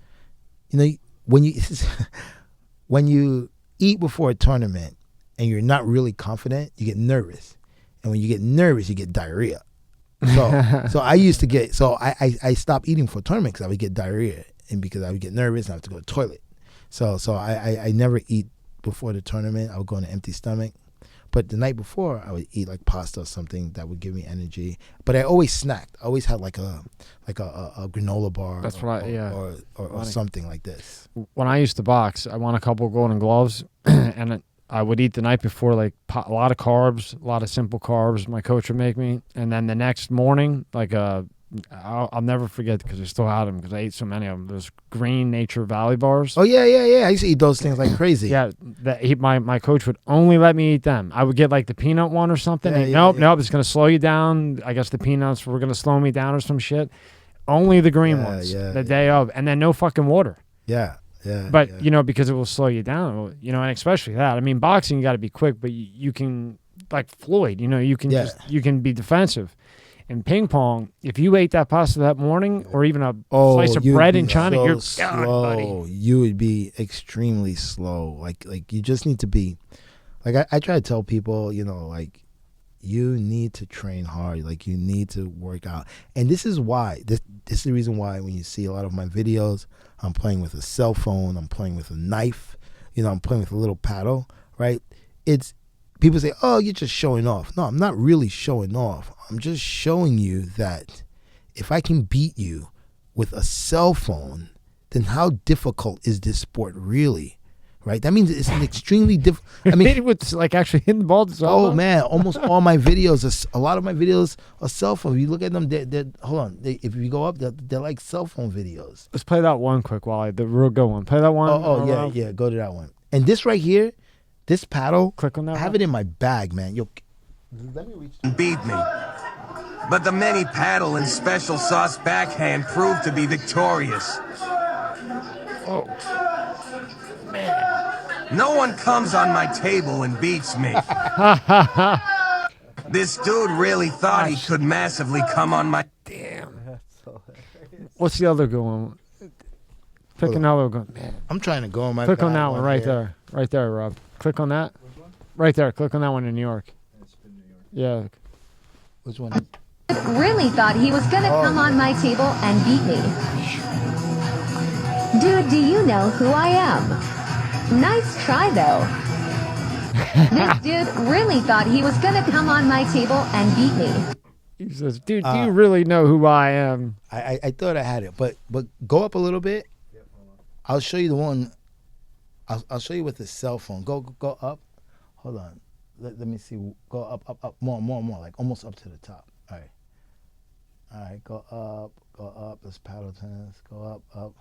you know when you eat before a tournament and you're not really confident, you get nervous, and when you get nervous, you get diarrhea. So I used to get, I stopped eating for a tournament because I would get diarrhea, and because I would get nervous and I have to go to the toilet. So I never eat before the tournament. I would go on an empty stomach. But the night before, I would eat like pasta or something that would give me energy. But I always snacked. I always had like a granola bar. That's right, yeah. Or something like this. When I used to box, I won a couple of Golden Gloves, and I would eat the night before, like a lot of carbs, a lot of simple carbs my coach would make me. And then the next morning, like I'll never forget, because I still had them because I ate so many of them. Those green Nature Valley bars. Oh, yeah. I used to eat those things like crazy. Yeah, my coach would only let me eat them. I would get like the peanut one or something. Nope, it's going to slow you down. I guess the peanuts were going to slow me down or some shit. Only the green ones the day of. And then no fucking water. Yeah. But, you know, because it will slow you down, you know, and especially that. I mean, boxing, you got to be quick, but you can, like Floyd, you know, you can you can be defensive. In ping pong, if you ate that pasta that morning, or even a slice of bread in China, you're slow. Buddy. You would be extremely slow. Like you just need to be, like I try to tell people, you know, like you need to train hard. Like you need to work out. And this is why, this is the reason why when you see a lot of my videos, I'm playing with a cell phone, I'm playing with a knife, you know, I'm playing with a little paddle, right? It's, people say, oh, you're just showing off. No, I'm not really showing off. I'm just showing you that if I can beat you with a cell phone, then how difficult is this sport really? Right? That means it's an extremely difficult. I mean, with like actually hitting the ball. Oh man, almost all my videos, a lot of my videos are cell phone. You look at them, they're hold on. If you go up, they're like cell phone videos. Let's play that one quick, Wally. The real good one. Play that one. Oh yeah. Go to that one. And this right here, this paddle. Click on that. I have it in my bag, man. Yo, let me reach. Beat me. But the many paddle and special sauce backhand proved to be victorious. Oh, man. No one comes on my table and beats me. This dude really thought he could massively come on my... Damn. What's the other good one? Pick another good one. Man. I'm trying to go on my... Click on that one right there. Right there, Rob. Click on that. Right there. Click on that one in New York. Yeah. Which one? Really thought he was gonna come on my table and beat me. Dude, do you know who I am? Nice try, though. This dude really thought he was gonna come on my table and beat me. He says, dude, do you really know who I am? I thought I had it, but go up a little bit. I'll show you the one. I'll show you with the cell phone. Go up. Hold on. Let me see. Go up, more, like almost up to the top. All right, go up. Let's paddle tennis. Go up. All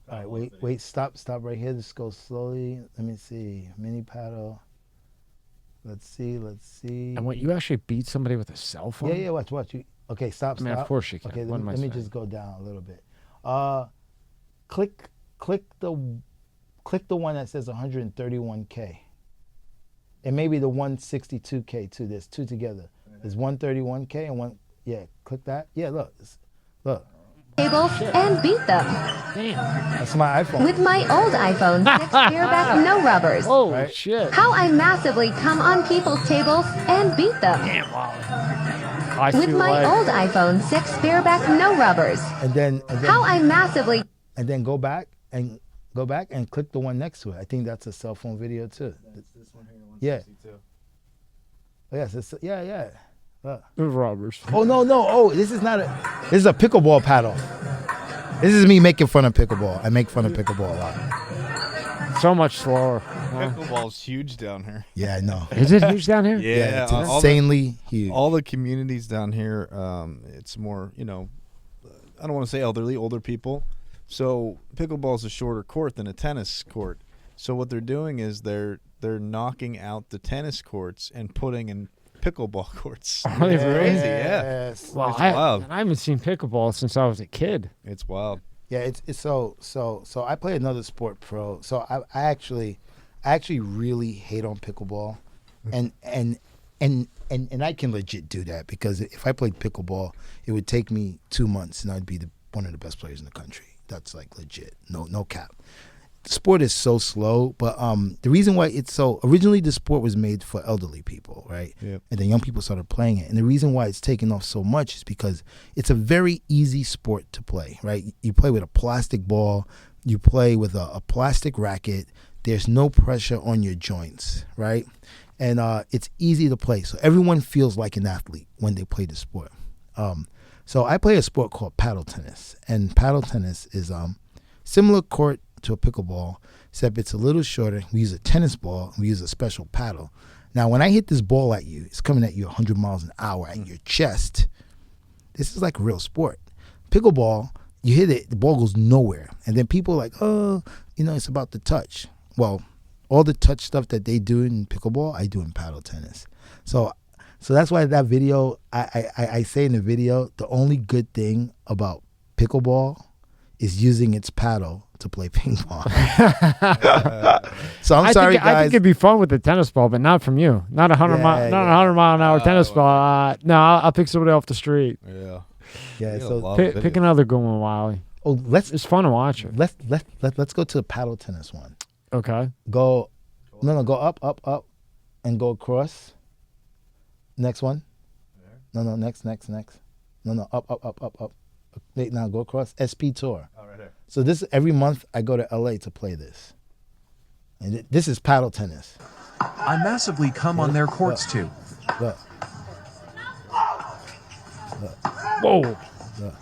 right, wait, stop right here. Just go slowly. Let me see. Mini paddle. Let's see. And what, you actually beat somebody with a cell phone? Yeah, watch. Okay, stop. I mean, of course you can. Okay, What am I let me saying? just go down a little bit. Click the one that says 131K. And maybe the 162K too. There's two together. There's 131K and one. Yeah, click that. Yeah, look. Tables and beat them. Damn. That's my iPhone. With my old iPhone 6 bareback no rubbers. Oh, Right. shit. How I massively come on people's tables and beat them. Damn, Wally. I With feel my like old iPhone 6 bareback no rubbers. And then How I massively and then go back and click the one next to it. I think that's a cell phone video too. It's this one here, Yeah. 162. Yes, yeah. Look. the robbers. Oh no! Oh, this is a pickleball paddle. This is me making fun of pickleball. I make fun of pickleball a lot. So much slower. Huh? Pickleball's huge down here. Yeah, I know. Is it huge down here? Yeah, it's all insanely huge. all the communities down here, it's more, I don't want to say elderly, older people. So pickleball is a shorter court than a tennis court. So what they're doing is they're knocking out the tennis courts and putting in pickleball courts. Are they It's really? crazy, yeah. Yes. Well, It's I wild. haven't seen pickleball since I was a kid. It's wild. Yeah, it's so I play another sport pro. So I actually really hate on pickleball, and I can legit do that because if I played pickleball, it would take me 2 months and I'd be one of the best players in the country. That's like legit, no cap. The sport is so slow, but the reason why it's so originally the sport was made for elderly people, right? Yep. And then young people started playing it, and the reason why it's taken off so much is because it's a very easy sport to play, right? You play with a plastic ball, you play with a plastic racket. There's no pressure on your joints, right? And it's easy to play, so everyone feels like an athlete when they play the sport. So I play a sport called paddle tennis, and paddle tennis is similar court to a pickleball, except it's a little shorter. We use a tennis ball, and we use a special paddle. Now, when I hit this ball at you, it's coming at you 100 miles an hour at your chest. This is like a real sport. Pickleball, you hit it, the ball goes nowhere. And then people are like, oh, it's about the touch. Well, all the touch stuff that they do in pickleball, I do in paddle tennis. So that's why that video, I say in the video, the only good thing about pickleball is using its paddle to play ping pong. So I'm sorry, I guys. think it'd be fun with the tennis ball, but not from you. Not a 100 mile an hour tennis ball. No, I'll pick somebody off the street. Yeah. Yeah. You got a So lot of Pick videos. another good one, Wally. It's fun to watch it. let's go to the paddle tennis one. Okay. Go up, and go across. Next one. No, next. No, up. Wait, now go across. SP Tour. Oh, right there. So this every month I go to LA to play this. And this is paddle tennis. I massively come on their courts too. Look. Whoa. Look.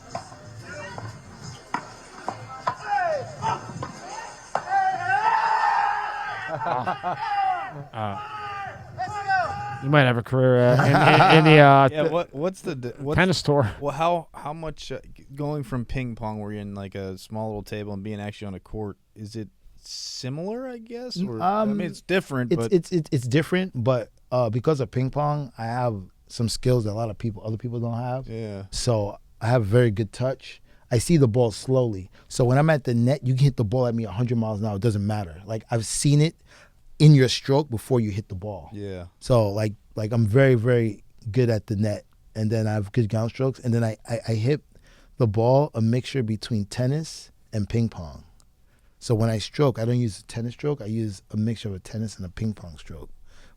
You might have a career in the Yeah, what's the tennis tour. Well, how much going from ping pong where you're in like a small little table and being actually on a court, is it similar, I guess? Or, I mean, it's different, but It's different, but because of ping pong, I have some skills that a lot of other people don't have. yeah. So I have very good touch. I see the ball slowly. So when I'm at the net, you can hit the ball at me 100 miles an hour. It doesn't matter. Like I've seen it in your stroke before you hit the ball. Yeah. So like I'm very, very good at the net, and then I have good ground strokes, and then I hit the ball a mixture between tennis and ping pong. So when I stroke, I don't use a tennis stroke. I use a mixture of a tennis and a ping pong stroke.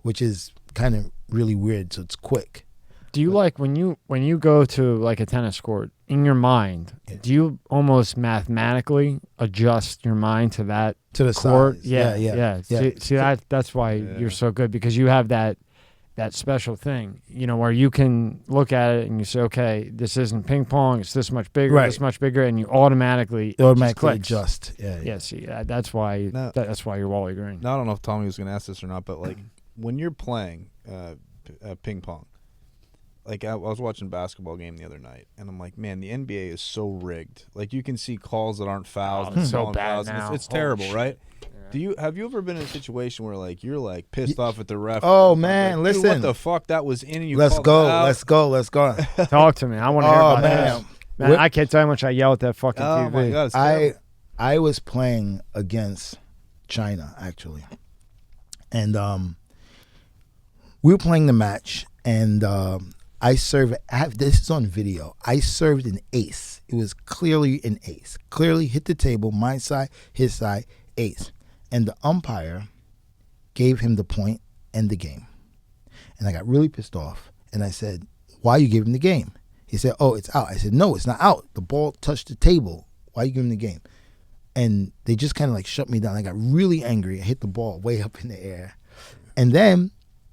which is kind of really weird. So it's quick. Do you like when you go to like a tennis court in your mind? Yeah. Do you almost mathematically adjust your mind to that To the court? size. Yeah. See that's why you're so good, because you have that special thing, where you can look at it and you say, okay, this isn't ping pong. It's this much bigger, this much bigger, and you automatically adjust. Yeah. See, that's why that's why you're Wally Green. Now, I don't know if Tommy was going to ask this or not, but like when you're playing ping pong, like I was watching a basketball game the other night, and I'm like, man, the NBA is so rigged. Like you can see calls that aren't fouls. It's so calling bad fouls, and now. It's terrible, Shit. right? Have you ever been in a situation where like you're like pissed off at the ref? Oh like, man, dude, listen. what the fuck? That was in, and you Let's called go. it out? Let's go. Talk to me. I want to hear about man. this. Man, I can't tell you how much I yell at that fucking Oh TV. my god, it's terrible. I was playing against China actually, and we were playing the match, and I served. This is on video. I served an ace. It was clearly an ace. Clearly hit the table, my side, his side, ace, and the umpire gave him the point and the game, and I got really pissed off, and I said, "Why you gave him the game?" He said, "Oh, it's out." I said, "No, it's not out. The ball touched the table. Why you give him the game?" And they just kind of like shut me down. I got really angry. I hit the ball way up in the air. And then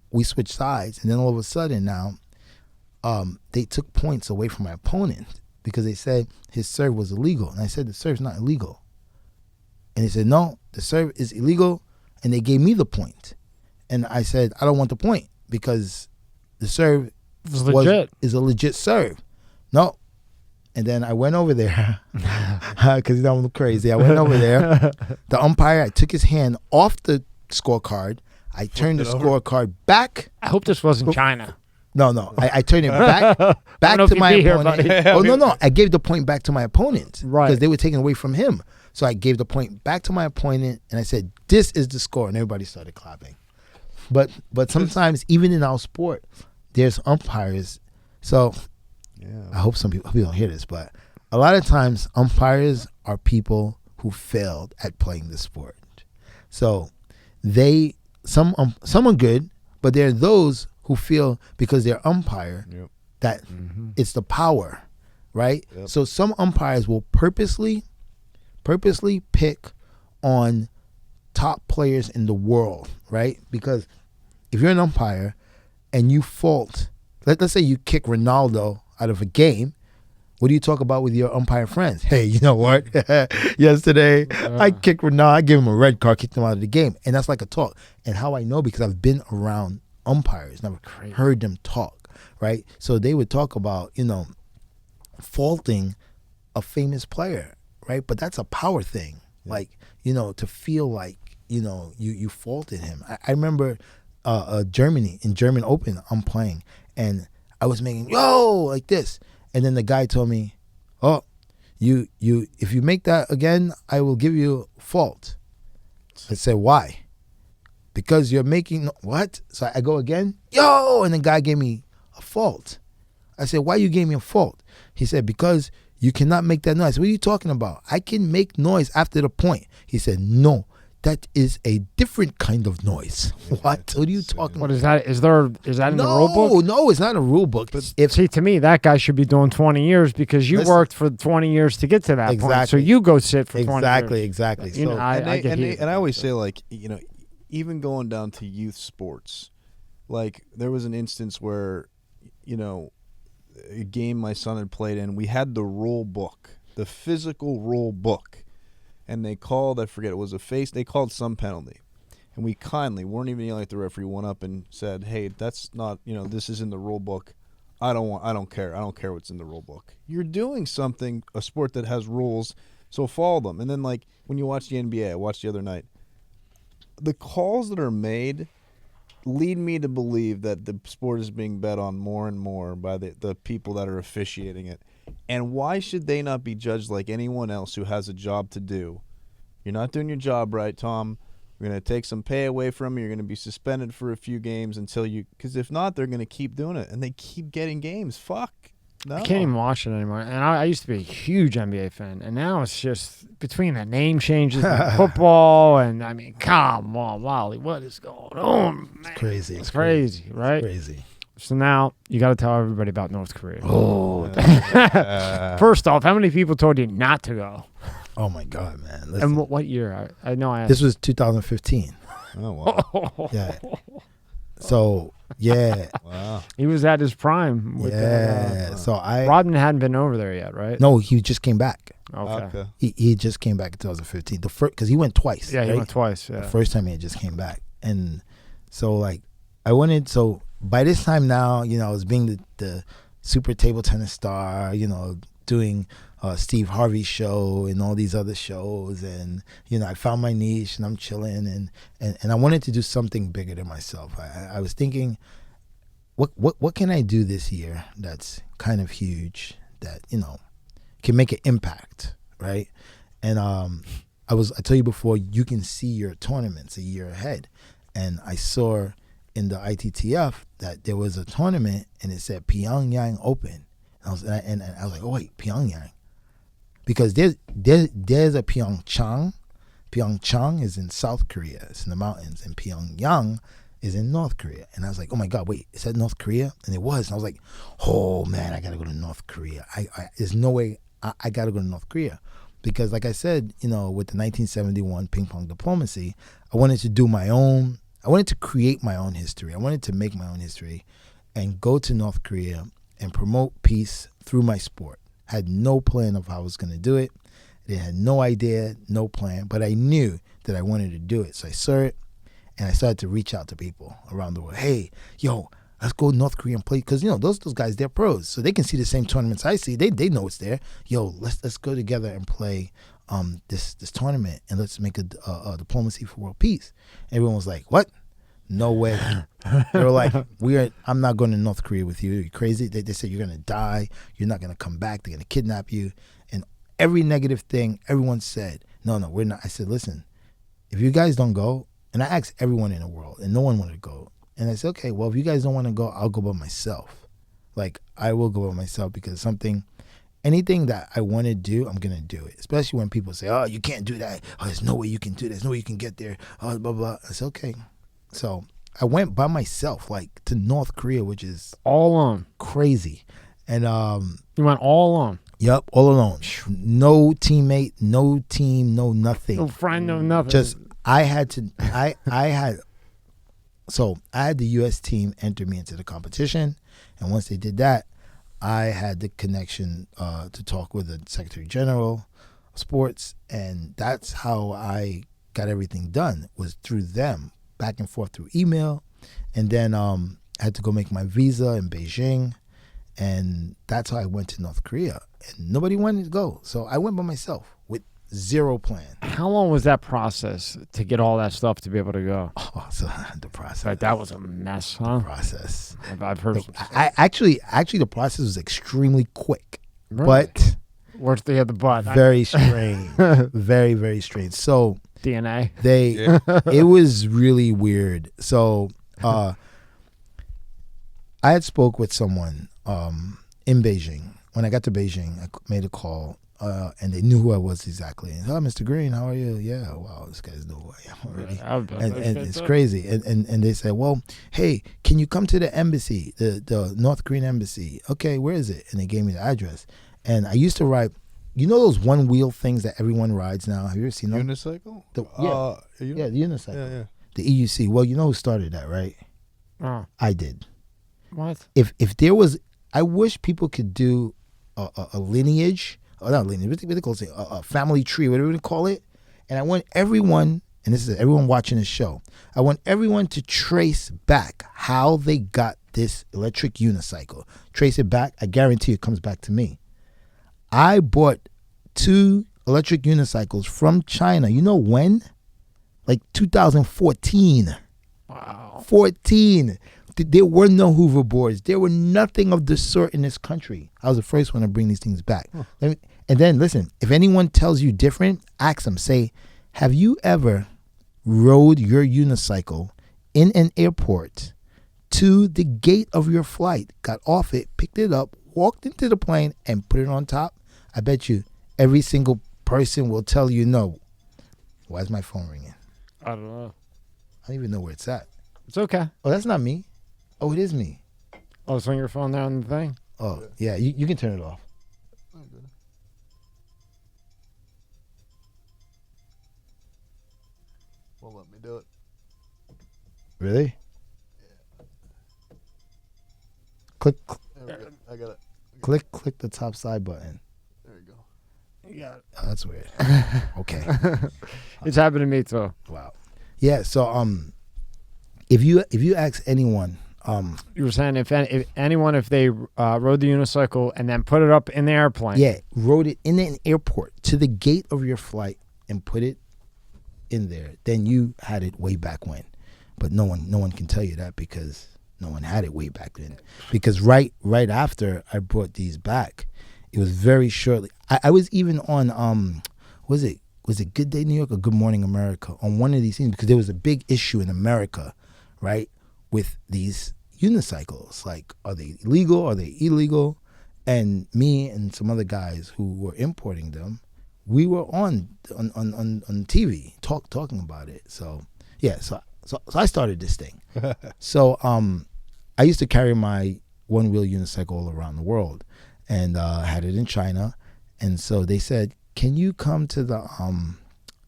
we switched sides. And then all of a sudden now, they took points away from my opponent because they said his serve was illegal. And I said, the serve's not illegal. And they said, no, the serve is illegal. And they gave me the point. And I said, I don't want the point because the serve It's legit. is a legit serve. No. And then I went over there because I'm crazy. I went over there. The umpire, I took his hand off the scorecard. I turned the scorecard back. I hope this wasn't China. No. I turned it back to my opponent. No. I gave the point back to my opponent. Right. Because they were taken away from him. So I gave the point back to my opponent, and I said, this is the score. And everybody started clapping. But sometimes, even in our sport, there's umpires. So I hope some people don't hear this, but a lot of times umpires are people who failed at playing the sport. So some are good, but there are those who feel because they're umpire that it's the power, right? Yep. So some umpires will purposely pick on top players in the world, right? Because if you're an umpire and you fault, let's say you kick Ronaldo out of a game, what do you talk about with your umpire friends? Hey, you know what? Yesterday, I kicked Ronaldo. I gave him a red card, kicked him out of the game. And that's like a talk. And how I know, because I've been around umpires and I've heard them talk, right? So they would talk about, faulting a famous player, right? But that's a power thing. Yeah. Like, to feel like, you faulted him. I remember Germany, in German Open, I'm playing, and I was making like this, and then the guy told me, "Oh, you if you make that again, I will give you a fault." I said, "Why?" Because you're making what? So I go again, and the guy gave me a fault. I said, "Why you gave me a fault?" He said, "Because you cannot make that noise." What are you talking about? I can make noise after the point. He said, "No. That is a different kind of noise." What are you talking about? What is that? Is that in the rule book? No, it's not a rule book. But see, to me, that guy should be doing 20 years because you worked for 20 years to get to that point. So you go sit for 20 years. Exactly. So, I always say, like, even going down to youth sports, like there was an instance where, a game my son had played in, we had the rule book, the physical rule book. And they called, I forget, it was they called some penalty. And we kindly, weren't even yelling at the referee, went up and said, "Hey, that's not, this is in the rule book. I don't care. I don't care what's in the rule book. You're doing something, a sport that has rules, so follow them." And then, like, when you watch the NBA, I watched the other night, the calls that are made lead me to believe that the sport is being bet on more and more by the people that are officiating it. And why should they not be judged like anyone else who has a job to do? You're not doing your job right, Tom. We're going to take some pay away from you. You're going to be suspended for a few games because if not, they're going to keep doing it. And they keep getting games. Fuck. No. I can't even watch it anymore. And I used to be a huge NBA fan, and now it's just between the name changes, and football, and I mean, come on, Wally, what is going on? Man? It's crazy. It's crazy, right? Crazy. So now you got to tell everybody about North Korea. Oh, First off, how many people told you not to go? oh my God, man. Listen, And what year? I know I asked. this was 2015. Oh, wow. Yeah. So, yeah. Wow. He was at his prime. With Yeah. So Rodman hadn't been over there yet, right? no, he just came back. Okay. He just came back in 2015. The first, because he went twice. Yeah, he right? went twice. Yeah. The first time he just came back. And so, like, I wanted, so by this time now, you know, I was being the super table tennis star, you know, doing Steve Harvey's show and all these other shows. And, you know, I found my niche and I'm chilling. And I wanted to do something bigger than myself. I was thinking, what can I do this year that's kind of huge that, you know, can make an impact, right? And I told you before, you can see your tournaments a year ahead. And I saw in the ITTF that there was a tournament and it said Pyongyang Open. And I was like, oh wait, Pyongyang, because there's a Pyeongchang. Pyeongchang is in South Korea. It's in the mountains, and Pyongyang is in North Korea. And I was like, oh my God, wait, is that North Korea? And it was. And I was like, oh man, I gotta go to North Korea. There's no way I gotta go to North Korea. Because like I said, you know, with the 1971 ping pong diplomacy, I wanted to create my own history. I wanted to make my own history and go to North Korea and promote peace through my sport. I had no plan of how I was going to do it. I had no idea, no plan, but I knew that I wanted to do it. So I saw it and I started to reach out to people around the world. Hey, yo, let's go to North Korea and play. Because, you know, those guys, they're pros. So they can see the same tournaments I see. They know it's there. Yo, let's go together and play this tournament and let's make a diplomacy for world peace. Everyone was like, what? No way. They were like, I'm not going to North Korea with you. You're crazy. They said you're going to die. You're not going to come back. They're going to kidnap you. And every negative thing, everyone said, no, we're not. I said, listen, if you guys don't go, and I asked everyone in the world, and no one wanted to go. And I said, okay, well, if you guys don't want to go, I'll go by myself. Like, I will go by myself because anything that I want to do, I'm going to do it. Especially when people say, oh, you can't do that. Oh, there's no way you can do that. There's no way you can get there. Oh, blah, blah. I said, okay. So I went by myself, like to North Korea, which is all alone, crazy. And you went all alone. Yep, all alone. No teammate, no team, no nothing. No friend, no nothing. Just I had the U.S. team enter me into the competition, and once they did that, I had the connection to talk with the Secretary General of Sports, and that's how I got everything done, was through them. Back and forth through email, and then I had to go make my visa in Beijing, and that's how I went to North Korea. And nobody wanted to go, so I went by myself with zero plan. How long was that process to get all that stuff to be able to go? Oh, so the process. Like, that was a mess, huh? The process. I've heard. I actually the process was extremely quick, Really? but Where's the other butt? very strange, very very strange. So. DNA. It was really weird. So I had spoke with someone in Beijing. When I got to Beijing, I made a call and they knew who I was exactly. And, oh, Mr. Green, how are you? Yeah, wow, this guys know who I am already. And it's crazy. And they said, well, hey, can you come to the embassy, the North Korean embassy? Okay, where is it? And they gave me the address. And I used to ride. You know those one-wheel things that everyone rides now? Have you ever seen them? Unicycle? The unicycle. Yeah. The EUC. Well, you know who started that, right? Oh. I did. What? If there was, I wish people could do a lineage, or not lineage, what do they call it? A family tree, whatever they call it. And I want everyone, and this is everyone watching this show, I want everyone to trace back how they got this electric unicycle. Trace it back. I guarantee it comes back to me. I bought 2 electric unicycles from China. You know when? Like 2014. Wow. 14. There were no hoverboards. There were nothing of the sort in this country. I was the first one to bring these things back. Huh. And then, listen, if anyone tells you different, ask them. Say, have you ever rode your unicycle in an airport to the gate of your flight, got off it, picked it up, walked into the plane and put it on top, I bet you every single person will tell you no. Why is my phone ringing? I don't know. I don't even know where it's at. It's okay. Oh, that's not me. Oh, it is me. Oh, swing your phone down the thing. Oh, yeah, you can turn it off. Won't let me do it. Really? Click, There we go. I got it. click the top side button. There you go. Yeah. Oh, that's weird. Okay. It's happened to me too. Wow. Yeah. So if you ask anyone, You were saying if anyone, if they rode the unicycle and then put it up in the airplane. yeah, rode it in an airport to the gate of your flight and put it in there, then you had it way back when. But no one can tell you that because no one had it way back then. Because right after I brought these back, it was very shortly. I was even on was it Good Day New York or Good Morning America on one of these things because there was a big issue in America, right, with these unicycles. Like, are they legal? Are they illegal? And me and some other guys who were importing them, we were on TV talking about it. So yeah, so I started this thing. So I used to carry my one-wheel unicycle all around the world, and had it in China. And so they said, "Can you come to the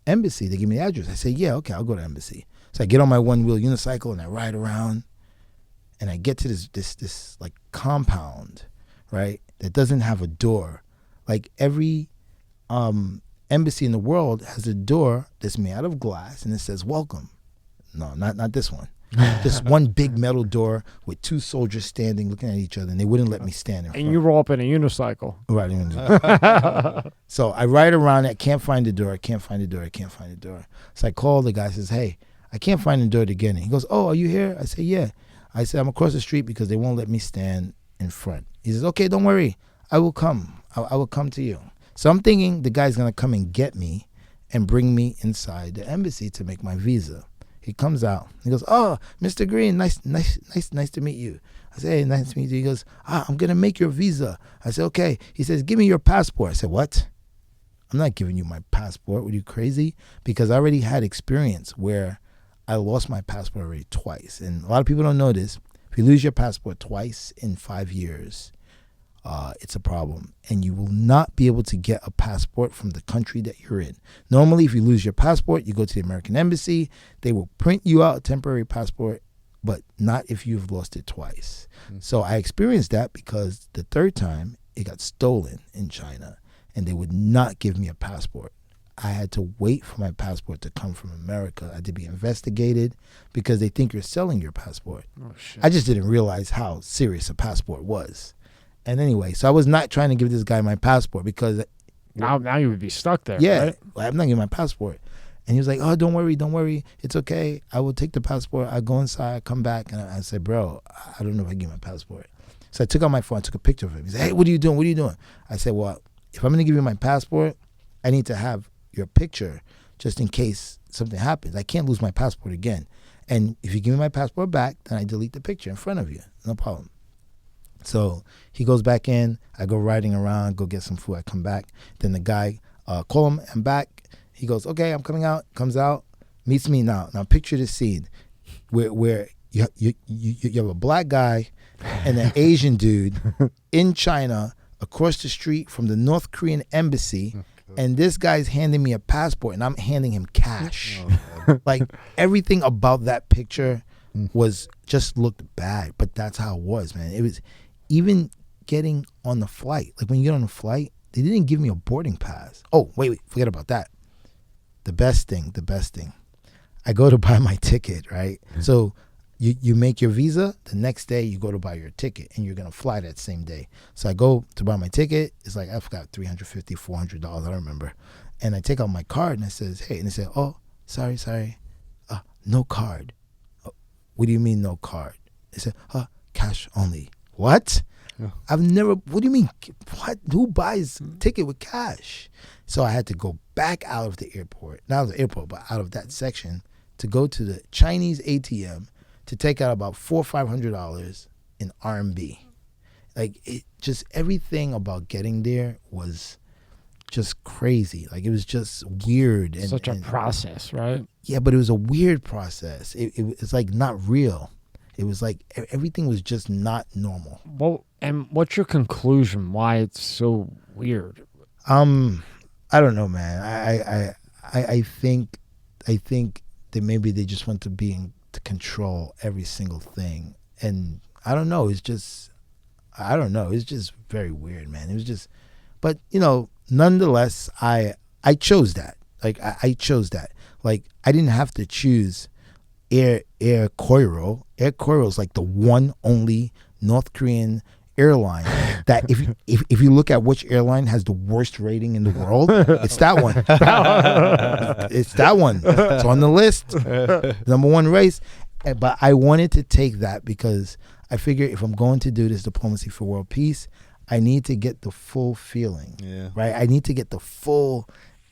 embassy?" They give me the address. I said, "Yeah, okay, I'll go to embassy." So I get on my one-wheel unicycle and I ride around, and I get to this like compound, right, that doesn't have a door. Like every embassy in the world has a door that's made out of glass and it says "Welcome." No, not this one. Just one big metal door with two soldiers standing looking at each other, and they wouldn't let me stand in front. And you roll up in a unicycle. Right. So I ride around it. I can't find the door. So I call the guy, says, "Hey, I can't find the door to get in." He goes, "Oh, are you here?" I say, "Yeah." I said, "I'm across the street because they won't let me stand in front." He says, "Okay, don't worry. I will come. I will come to you." So I'm thinking the guy's going to come and get me and bring me inside the embassy to make my visa. He comes out. He goes, "Oh, Mr. Green, nice to meet you." I say, "Hey, nice to meet you." He goes, "I'm going to make your visa." I said, "Okay." He says, "Give me your passport." I said, "What? I'm not giving you my passport. Were you crazy?" Because I already had experience where I lost my passport already twice. And a lot of people don't know this. If you lose your passport twice in 5 years, it's a problem. And you will not be able to get a passport from the country that you're in. Normally, if you lose your passport, you go to the American Embassy. They will print you out a temporary passport, but not if you've lost it twice. So I experienced that because the third time, it got stolen in China, and they would not give me a passport. I had to wait for my passport to come from America. I had to be investigated because they think you're selling your passport. Oh, shit. I just didn't realize how serious a passport was. And anyway, so I was not trying to give this guy my passport because Now you would be stuck there. yeah, Right? I'm not giving my passport. And he was like, "Oh, don't worry. It's okay. I will take the passport. I go inside, come back." And I said, "Bro, I don't know if I can get my passport." So I took out my phone, I took a picture of him. He said, "Hey, what are you doing? I said, "Well, if I'm going to give you my passport, I need to have your picture just in case something happens. I can't lose my passport again. And if you give me my passport back, then I delete the picture in front of you. No problem." So he goes back in. I go riding around, go get some food. I come back. Then the guy, call him, I'm back. He goes, "Okay, I'm coming out." Comes out, meets me now. Now picture this scene where you have a black guy and an Asian dude in China across the street from the North Korean embassy. And this guy's handing me a passport and I'm handing him cash. Like everything about that picture was just looked bad, but that's how it was, man. It was even getting on the flight. Like when you get on a flight, they didn't give me a boarding pass. Oh, wait, forget about that. The best thing. I go to buy my ticket, right? So you make your visa, the next day you go to buy your ticket and you're going to fly that same day. So I go to buy my ticket. It's like, I forgot, $350, $400, I don't remember. And I take out my card and I says, "Hey," and they say, "Oh, sorry. No card." "Oh, what do you mean no card?" They said, "Cash only." What? Yeah. What do you mean? What? Who buys ticket with cash? So I had to go back out of the airport, not out of the airport, but out of that section to go to the Chinese ATM to take out about $400 or $500 in RMB. Like it just everything about getting there was just crazy. Like it was just weird and Such a process, right? Yeah, but it was a weird process. It's like not real. It was like everything was just not normal. Well, and what's your conclusion? Why it's so weird? I don't know, man. I think that maybe they just want to to control every single thing, and I don't know. It's just very weird, man. It was just, but nonetheless, I chose that. Like I chose that. Like I didn't have to choose Air Koryo. Air Koryo is like the one only North Korean airline that if you look at which airline has the worst rating in the world, it's that one. It's that one. It's on the list. Number one race. But I wanted to take that because I figure if I'm going to do this diplomacy for world peace, I need to get the full feeling. Yeah. Right? I need to get the full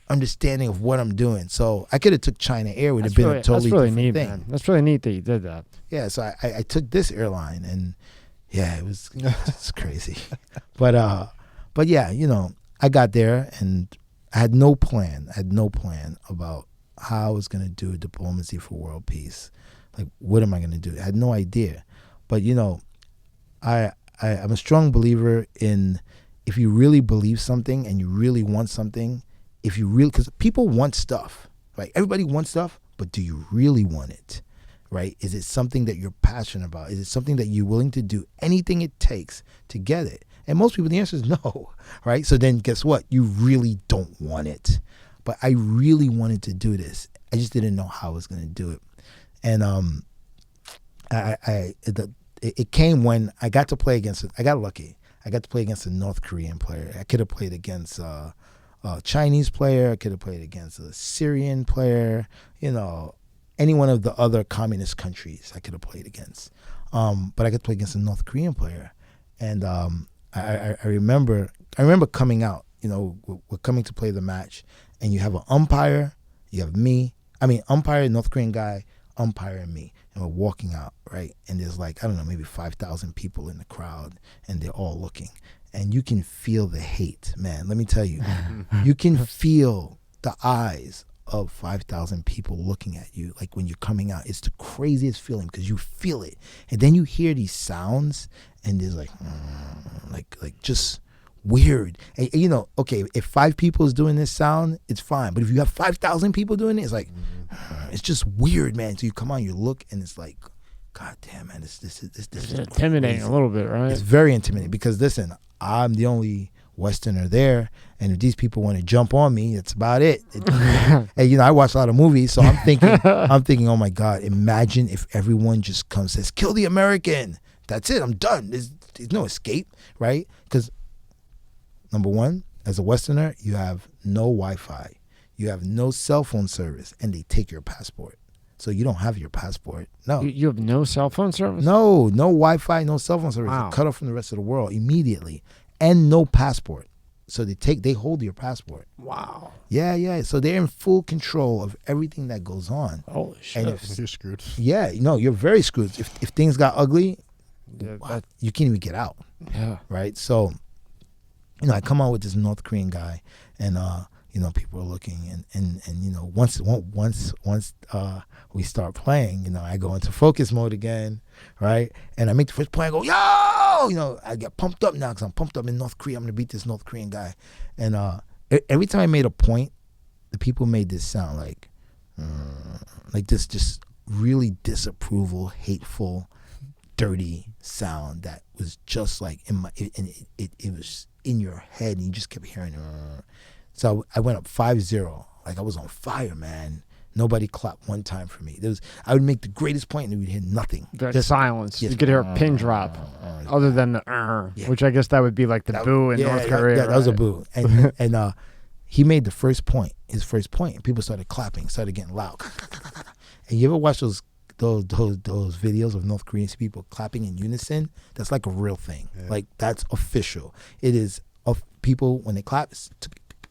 understanding of what I'm doing. So I could have took China Air, would have been a totally different neat, thing. Man. That's really neat that you did that. Yeah, so I took this airline, and yeah, it's crazy. But yeah, I got there and I had no plan. I had no plan about how I was going to do diplomacy for world peace. Like, what am I going to do? I had no idea. But I'm a strong believer in if you really believe something and you really want something, because people want stuff, right? Everybody wants stuff, but do you really want it, right? Is it something that you're passionate about? Is it something that you're willing to do anything it takes to get it? And most people, the answer is no, right? So then guess what? You really don't want it. But I really wanted to do this. I just didn't know how I was going to do it. And it came when I got to play against, I got lucky. I got to play against a North Korean player. I could have played against a Chinese player. I could have played against a Syrian player. Any one of the other communist countries I could have played against. But I got to play against a North Korean player. And I remember coming out, we're coming to play the match, and you have an umpire, you have me. Umpire, North Korean guy, umpire, and me. And we're walking out, right? And there's like, I don't know, maybe 5,000 people in the crowd, and they're all looking. And you can feel the hate, man. Let me tell you, you can feel the eyes of 5,000 people looking at you. Like when you're coming out, it's the craziest feeling because you feel it. And then you hear these sounds, and there's like just weird. And, okay, if 5 people is doing this sound, it's fine. But if you have 5,000 people doing it, it's like, it's just weird, man. So you come on, you look, and it's like, God damn, man, this is intimidating crazy. A little bit, right? It's very intimidating because listen, I'm the only Westerner there, and if these people want to jump on me, that's about it. And I watch a lot of movies, so I'm thinking, oh my God, imagine if everyone just comes and says, kill the American. That's it, I'm done. There's no escape, right? Because number one, as a Westerner, you have no Wi-Fi, you have no cell phone service, and they take your passport. So you don't have your passport. No. You have no cell phone service? No Wi-Fi, no cell phone service. Wow. You're cut off from the rest of the world immediately. And no passport. So they hold your passport. Wow. Yeah. So they're in full control of everything that goes on. Holy shit. And You're screwed. Yeah, you're very screwed. If things got ugly, you can't even get out. Yeah. Right? So, I come out with this North Korean guy, and people are looking, and once we start playing, I go into focus mode again, right? And I make the first play, I go, yo, I get pumped up now because I'm pumped up in North Korea. I'm gonna beat this North Korean guy, and every time I made a point, the people made this sound like this just really disapproval, hateful, dirty sound that was just like in my, and it was in your head, and you just kept hearing. So I went up 5-0. Like I was on fire, man. Nobody clapped one time for me. I would make the greatest point, and we'd hear nothing. Just silence. You could hear a pin drop, other than the which I guess that would be like the boo in North Korea. Yeah, that was a boo. And he made the first point, his first point, and people started clapping, started getting loud. And you ever watch those videos of North Korean people clapping in unison? That's like a real thing. Yeah. Like that's official. It is of people when they clap.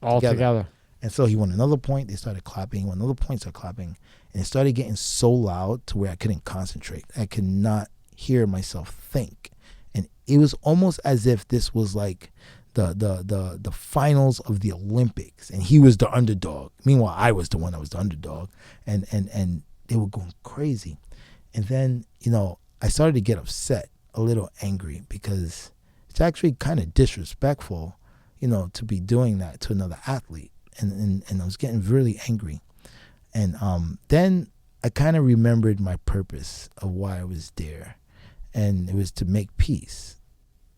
All together. And so he won another point. They started clapping. He won another point. Started clapping, and it started getting so loud to where I couldn't concentrate. I could not hear myself think. And it was almost as if this was like the finals of the Olympics, and he was the underdog. Meanwhile, I was the one that was the underdog, and they were going crazy. And then, you know, I started to get upset, a little angry, because it's actually kind of disrespectful, you know, to be doing that to another athlete. And I was getting really angry. And then I kind of remembered my purpose of why I was there, and it was to make peace.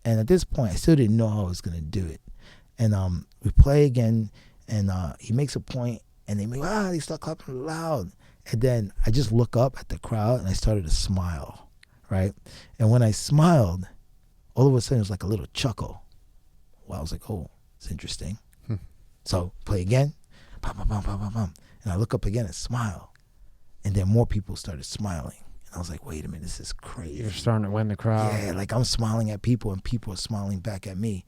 And at this point, I still didn't know how I was going to do it. And we play again, and he makes a point, and they start clapping loud. And then I just look up at the crowd, and I started to smile, right? And when I smiled, all of a sudden, it was like a little chuckle. Well, I was like, oh, it's interesting. So play again, bam, bam, bam, bam, bam, bam. And I look up again and smile. And then more people started smiling. And I was like, wait a minute, this is crazy. You're starting to win the crowd. Yeah, like I'm smiling at people and people are smiling back at me.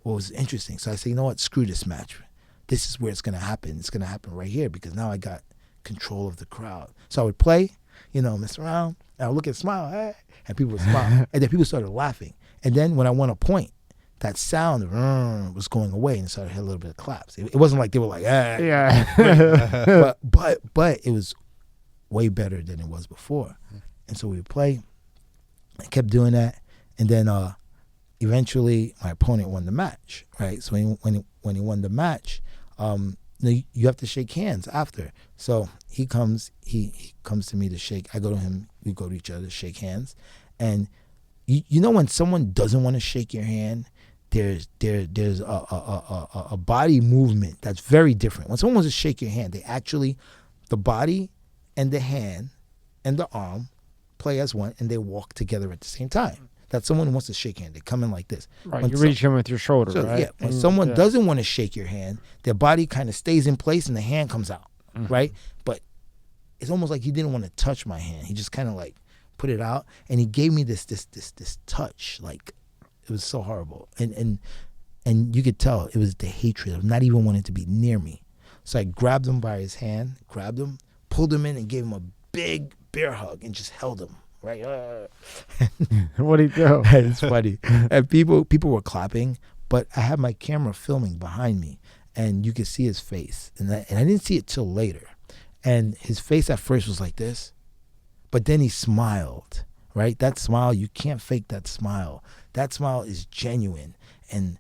Well, it was interesting. So I said, you know what, screw this match. This is where it's going to happen. It's going to happen right here because now I got control of the crowd. So I would play, you know, mess around, and I would look and smile, hey, and people would smile. And then people started laughing. And then when I won a point, that sound was going away and started to hit a little bit of claps. It wasn't like they were like, Yeah. but it was way better than it was before. And so we would play. I kept doing that. And then eventually my opponent won the match, right? So when he won the match, you have to shake hands after. So he comes to me to shake. I go to him. We go to each other, shake hands. And you know when someone doesn't want to shake your hand, there's a body movement that's very different. When someone wants to shake your hand, the body and the hand and the arm play as one, and they walk together at the same time. That's someone who wants to shake hand. They come in like this. Right, you reach in with your shoulder, right? Yeah, when someone doesn't want to shake your hand, their body kind of stays in place and the hand comes out, right? But it's almost like he didn't want to touch my hand. He just kind of like put it out, and he gave me this touch, like it was so horrible. And you could tell it was the hatred of not even wanting to be near me. So I grabbed him by his hand, pulled him in and gave him a big bear hug and just held him, right? What'd he do? It's funny. And people were clapping, but I had my camera filming behind me, and you could see his face. And I didn't see it till later. And his face at first was like this, but then he smiled, right? That smile, you can't fake that smile. That smile is genuine. And,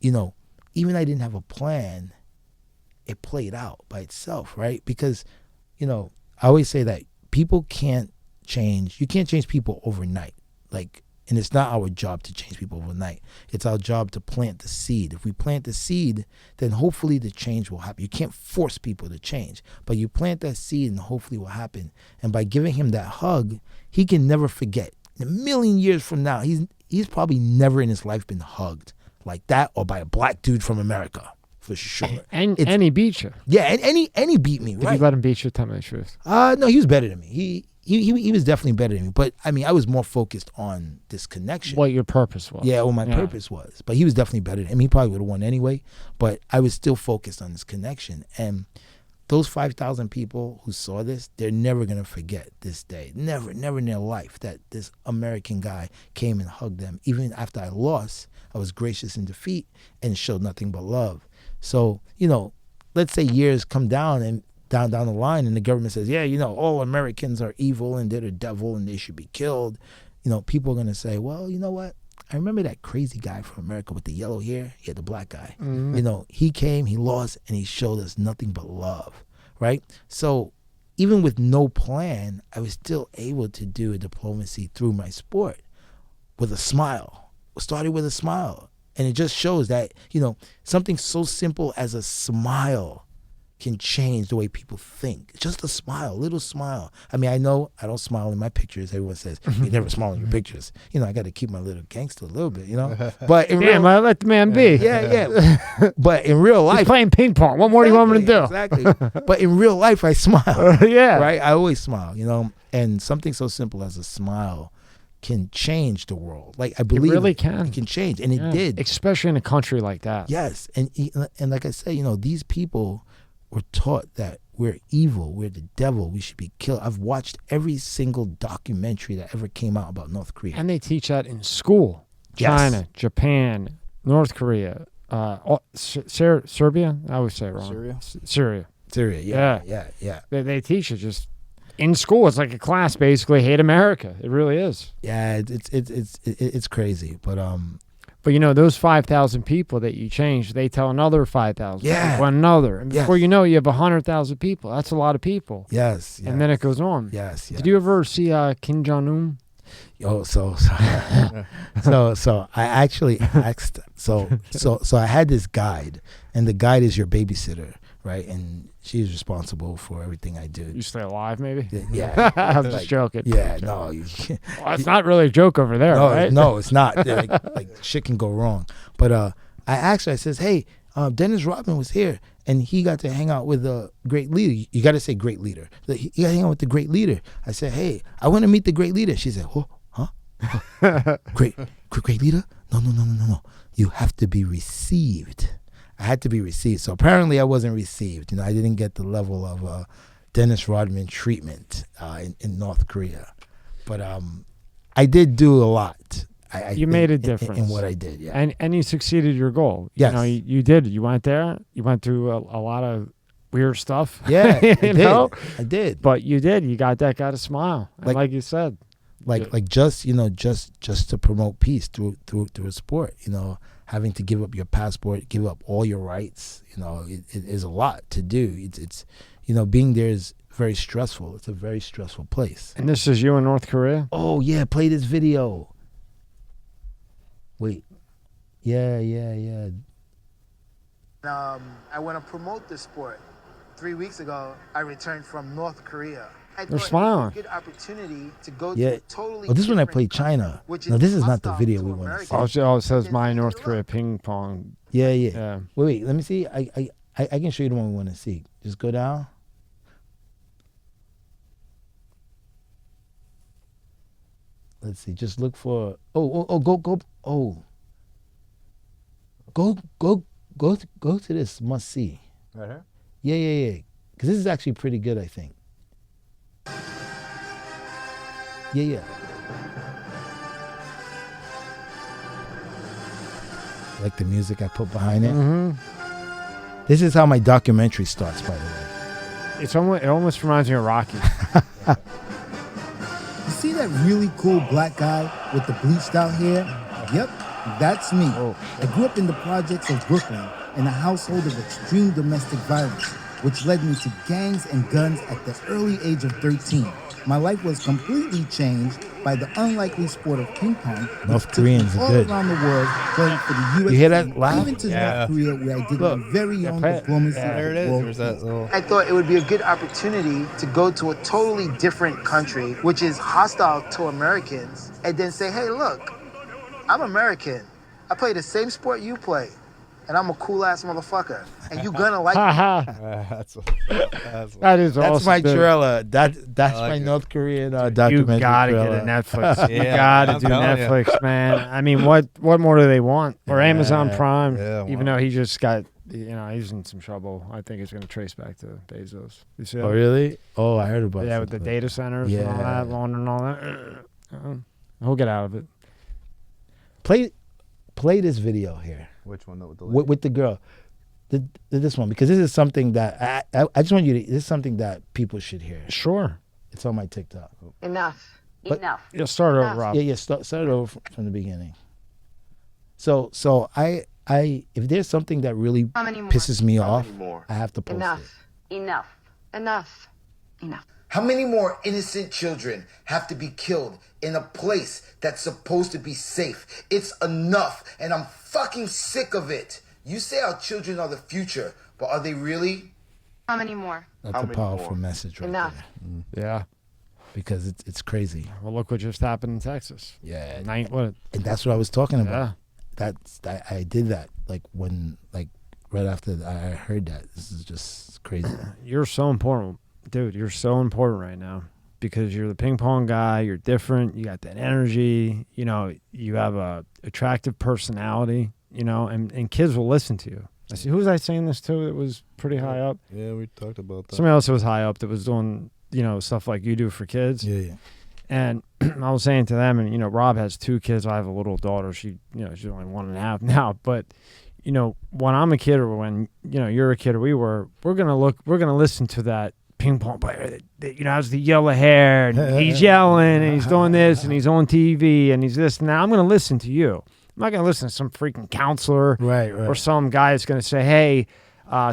you know, even I didn't have a plan, it played out by itself, right? Because, you know, I always say that people can't change. You can't change people overnight. Like, and it's not our job to change people overnight. It's our job to plant the seed. If we plant the seed, then hopefully the change will happen. You can't force people to change, but you plant that seed and hopefully it will happen. And by giving him that hug, he can never forget. In a million years from now, he's probably never in his life been hugged like that or by a black dude from America, for sure. And he beat you. Yeah, and he beat me, Did right? you let him beat you? Tell me the truth. No, he was better than me. He was definitely better than me. But I mean, I was more focused on this connection. What your purpose was. Yeah, what my purpose was. But he was definitely better than me. He probably would have won anyway. But I was still focused on this connection. And those 5,000 people who saw this, they're never going to forget this day. Never in their life that this American guy came and hugged them. Even after I lost, I was gracious in defeat and showed nothing but love. So, you know, let's say years come down and down the line and the government says, yeah, you know, all Americans are evil and they're the devil and they should be killed. You know, people are going to say, well, you know what? I remember that crazy guy from America with the yellow hair. He had the black guy. Mm-hmm. You know, he came, he lost, and he showed us nothing but love, right? So even with no plan, I was still able to do a diplomacy through my sport with a smile. Started with a smile. And it just shows that, you know, something so simple as a smile can change the way people think. Just a smile, little smile. I mean, I know I don't smile in my pictures. Everyone says, you never smile in your pictures. You know, I got to keep my little gangster a little bit, you know. But in I let the man be. Yeah. But in real life. He's playing ping pong. What more do you want me to do? Exactly. But in real life, I smile. Yeah. Right? I always smile, you know. And something so simple as a smile can change the world. Like, I believe it really can. It can change. And it did. Especially in a country like that. Yes. And like I said, you know, these people were taught that we're evil, we're the devil, we should be killed. I've watched every single documentary that ever came out about North Korea. And they teach that in school. China, Japan, North Korea, Serbia. I always say it wrong. Syria. Yeah. They teach it just in school. It's like a class, basically. Hate America. It really is. Yeah, it's crazy, but you know, those 5,000 people that you change, they tell another 5,000 people, another. And before you know, you have 100,000 people. That's a lot of people. Yes. And then it goes on. Yes. Did you ever see Kim Jong-un? Oh, so I actually asked. So I had this guide, and the guide is your babysitter, right? And she's responsible for everything I do. You stay alive, maybe? Yeah. I'm just joking. Yeah, no. Well, it's not really a joke over there, right? No, it's not. Like shit can go wrong. But I asked her, I says, hey, Dennis Rodman was here, and he got to hang out with a great leader. You got to say great leader. He got to hang out with the great leader. I said, hey, I want to meet the great leader. She said, huh? Great leader? No. You have to be received. I had to be received. So apparently I wasn't received. You know, I didn't get the level of Dennis Rodman treatment in North Korea. But I did do a lot. You made a difference in what I did. Yeah. And you succeeded your goal. Yes. You know, you did. You went there. You went through a lot of weird stuff. Yeah, I did. But you did. You got that guy to smile. And like you said. Like just to promote peace through a sport, you know, having to give up your passport, give up all your rights, you know, it is a lot to do. It's you know, being there is very stressful. It's a very stressful place. And this is you in North Korea? Oh yeah, play this video. Wait. Yeah. I want to promote this sport. 3 weeks ago, I returned from North Korea. They're smiling. Good opportunity to go to a totally this is when I played country, China. No, this is not the video we want to see. Oh, it says my North Korea ping pong. Yeah. Wait, let me see. I can show you the one we want to see. Just go down. Let's see. Just look for. Go to this must see. Right here? Yeah. Because this is actually pretty good, I think. Yeah. Like the music I put behind it. Mm-hmm. This is how my documentary starts, by the way. It almost reminds me of Rocky. You see that really cool black guy with the bleached out hair? Yep, that's me. I grew up in the projects of Brooklyn in a household of extreme domestic violence, which led me to gangs and guns at the early age of 13. My life was completely changed by the unlikely sport of ping pong. North Koreans are good. All around the world playing for the U.S. You hear that laugh? Even to North Korea, where I did my very young performance. There it is. There's that little... I thought it would be a good opportunity to go to a totally different country, which is hostile to Americans, and then say, hey, look, I'm American. I play the same sport you play. And I'm a cool-ass motherfucker. And you gonna like me. That's That is awesome. That's my dude. trailer. That's my North Korean documentary. You gotta trailer. get a Netflix. You Yeah, gotta I'm do telling Netflix, man. I mean, what more do they want? Or Amazon Prime. Yeah, even though he just got, he's in some trouble. I think he's gonna trace back to Bezos. You see that? Oh really? Oh, I heard about. Yeah, with the data centers and all that, London and all that. He'll get out of it. Play this video here. Which one? With the girl. This one, because this is something that I just want you to. This is something that people should hear. Sure. It's on my TikTok. Enough. But- Enough. You'll start over, Rob. Yeah. Start it over from the beginning. So I if there's something that really How many more? pisses me off, I have to post Enough. Enough. Enough. Enough. How many more innocent children have to be killed in a place that's supposed to be safe? It's enough, and I'm fucking sick of it. You say our children are the future, but are they really? How many more? it. That's a powerful message right Enough. there. Yeah. Because it's crazy. Well, look what just happened in Texas. Yeah. What? And that's what I was talking about. Yeah. I did that right after I heard that. This is just crazy. You're so important. Dude, you're so important right now because you're the ping pong guy. You're different. You got that energy. You have a attractive personality, and kids will listen to you. I see. Who was I saying this to that was pretty high up? Yeah, we talked about that. Somebody else that was high up that was doing, stuff like you do for kids. Yeah. And I was saying to them, and, you know, Rob has 2 kids. I have a little daughter. She's only 1.5 now. But, you know, when I'm a kid or when, you know, you're a kid or we're going to listen to that ping pong player that you know, has the yellow hair and he's yelling and he's doing this and he's on TV and he's this. Now I'm going to listen to you. I'm not going to listen to some freaking counselor or some guy that's going to say, hey,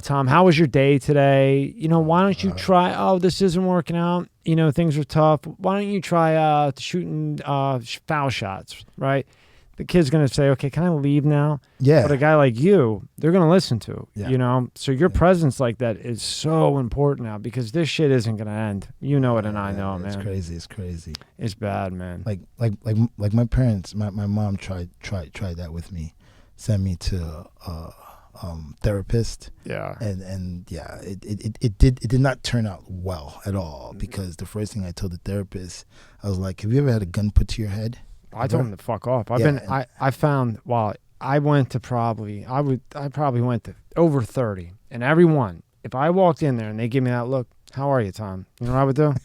Tom, how was your day today? You know, why don't you try, this isn't working out. You know, things are tough. Why don't you try shooting foul shots, right? The kid's going to say, okay, can I leave now? Yeah. But a guy like you, they're going to listen to, you know? So your presence like that is so important now because this shit isn't going to end. You know it and I know it, man. It's crazy. It's crazy. It's bad, man. Like my parents, my mom tried that with me. Sent me to therapist. Yeah. And yeah, it did not turn out well at all because the first thing I told the therapist, I was like, have you ever had a gun put to your head? I told him to fuck off. I found, well, I went to I probably went to over 30. And everyone, if I walked in there and they give me that look, how are you, Tom? You know what I would do?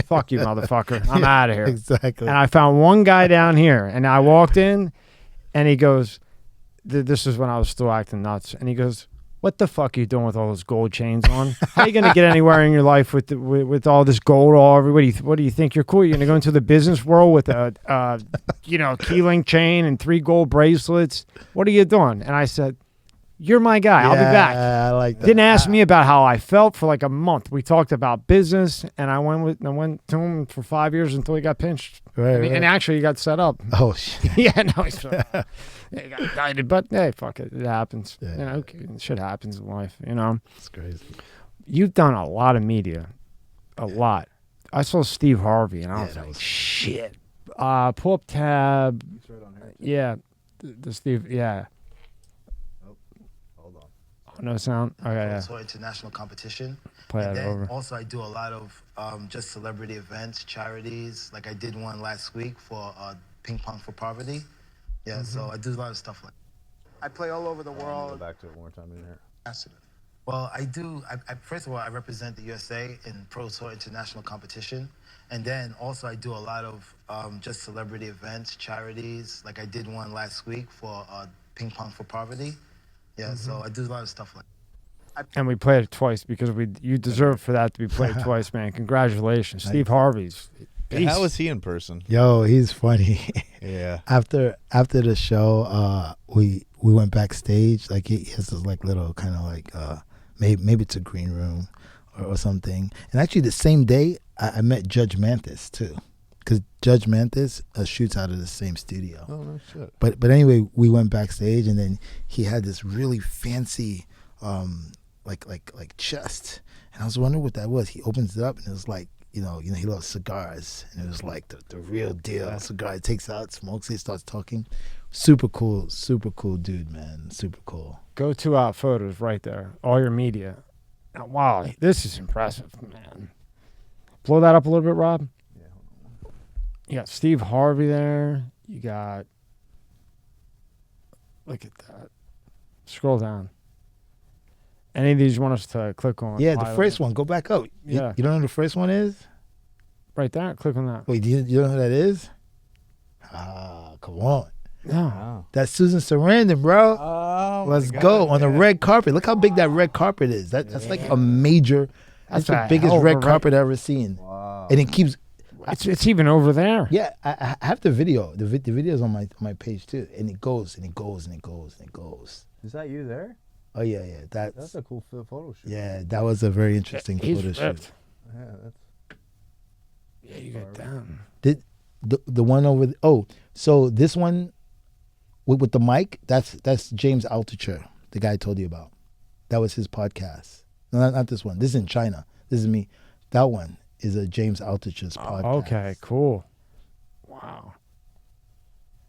Fuck you, motherfucker. I'm out of here. Exactly. And I found one guy down here and I walked in and he goes, this is when I was still acting nuts. And he goes, what the fuck are you doing with all those gold chains on? How are you going to get anywhere in your life with all this gold all everywhere? What do you think? You're cool? You're going to go into the business world with a key link chain and 3 gold bracelets? What are you doing? And I said, you're my guy. I'll be back. I like that. Didn't ask me about how I felt for like a month. We talked about business, and I went to him for 5 years until he got pinched. Right. And actually, he got set up. Oh shit. Yeah, no, he got indicted, but hey, fuck it, it happens. Yeah. You know, shit happens in life. You know, it's crazy. You've done a lot of media, a lot. I saw Steve Harvey, and I was like, shit. Pull up tab. It's right on here. Yeah, the Steve. Yeah. No sound. Okay, yeah. So international competition. Play and that then over. Also, I do a lot of just celebrity events, charities. Like I did one last week for Ping Pong for Poverty. Yeah, so I do a lot of stuff like that. I play all over the world. Go back to it one more time in here. Well, I do. First of all, I represent the USA in Pro Tour international competition. And then also I do a lot of just celebrity events, charities. Like I did one last week for Ping Pong for Poverty. Yeah, so I do a lot of stuff like that. And we played it twice because you deserve for that to be played twice, man. Congratulations. Steve Harvey's. Yeah, how was he in person? Yo, he's funny. Yeah. After the show, we went backstage. Like he has this like little kind of like maybe it's a green room or something. And actually the same day I met Judge Mantis too. Because Judge Mantis shoots out of the same studio. Oh, no shit. But anyway, we went backstage, and then he had this really fancy, like chest, and I was wondering what that was. He opens it up, and it was like, you know, he loves cigars, and it was like the real deal cigar. He takes out, smokes it, starts talking. Super cool dude, man. Super cool. Go to our photos right there. All your media. Now, wow, this is impressive, man. Blow that up a little bit, Rob. You got Steve Harvey there. You got, look at that. Scroll down. Any of these you want us to click on? Yeah, the first one. Go back up. Yeah. You don't know who the first one is? Right there. Click on that. Wait, you don't know who that is? Come on. No. That's Susan Sarandon, bro. Oh, let's go on the red carpet. Look how big that red carpet is. That's like a major. That's the biggest red carpet I've ever seen. Wow. And it keeps. It's even over there. Yeah, I have the video. The video's on my page too, and it goes and it goes and it goes and it goes. Is that you there? Oh yeah. That's a cool photo shoot. Yeah, that was a very interesting photo shoot. Yeah, Yeah, you got down. Did the one over? So this one with the mic. That's James Altucher, the guy I told you about. That was his podcast. No, not this one. This is in China. This is me. That one is a James Altucher's podcast. Okay, cool. Wow.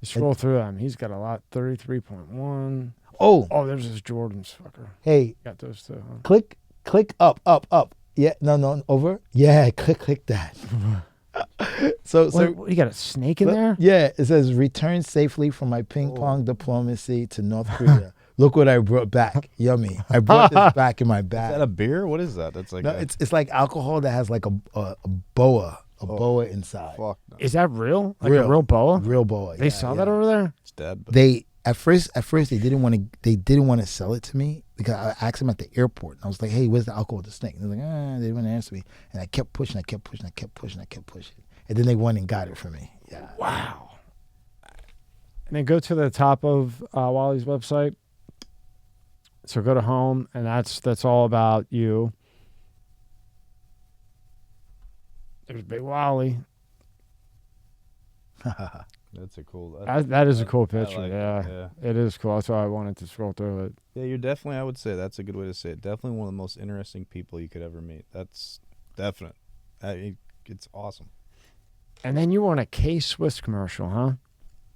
You scroll through them. He's got a lot. 33.1. Oh, there's this Jordan's fucker. Hey, Got those too. Huh? click up. Yeah, no, over. Yeah, click that. So What, you got a snake in there? Yeah, it says return safely from my ping pong diplomacy to North Korea. Look what I brought back. Yummy. I brought this back in my bag. Is that a beer? What is that? That's like it's like alcohol that has like a boa a boa inside. Fuck no. Is that real? Like a real boa? Real boa. They sell that over there? It's dead. But They at first they didn't want to sell it to me because I asked them at the airport. And I was like, hey, where's the alcohol with the snake? And they're like, they didn't want to answer me. And I kept pushing. And then they went and got it for me. Yeah. Wow. And then go to the top of Wally's website. So go to home, and that's all about you. There's Big Wally. that's a cool. That is a cool picture. like yeah, it is cool. That's why I wanted to scroll through it. Yeah, you're definitely. I would say that's a good way to say it. Definitely one of the most interesting people you could ever meet. That's definite. It's awesome. And then you were on a K-Swiss commercial, huh?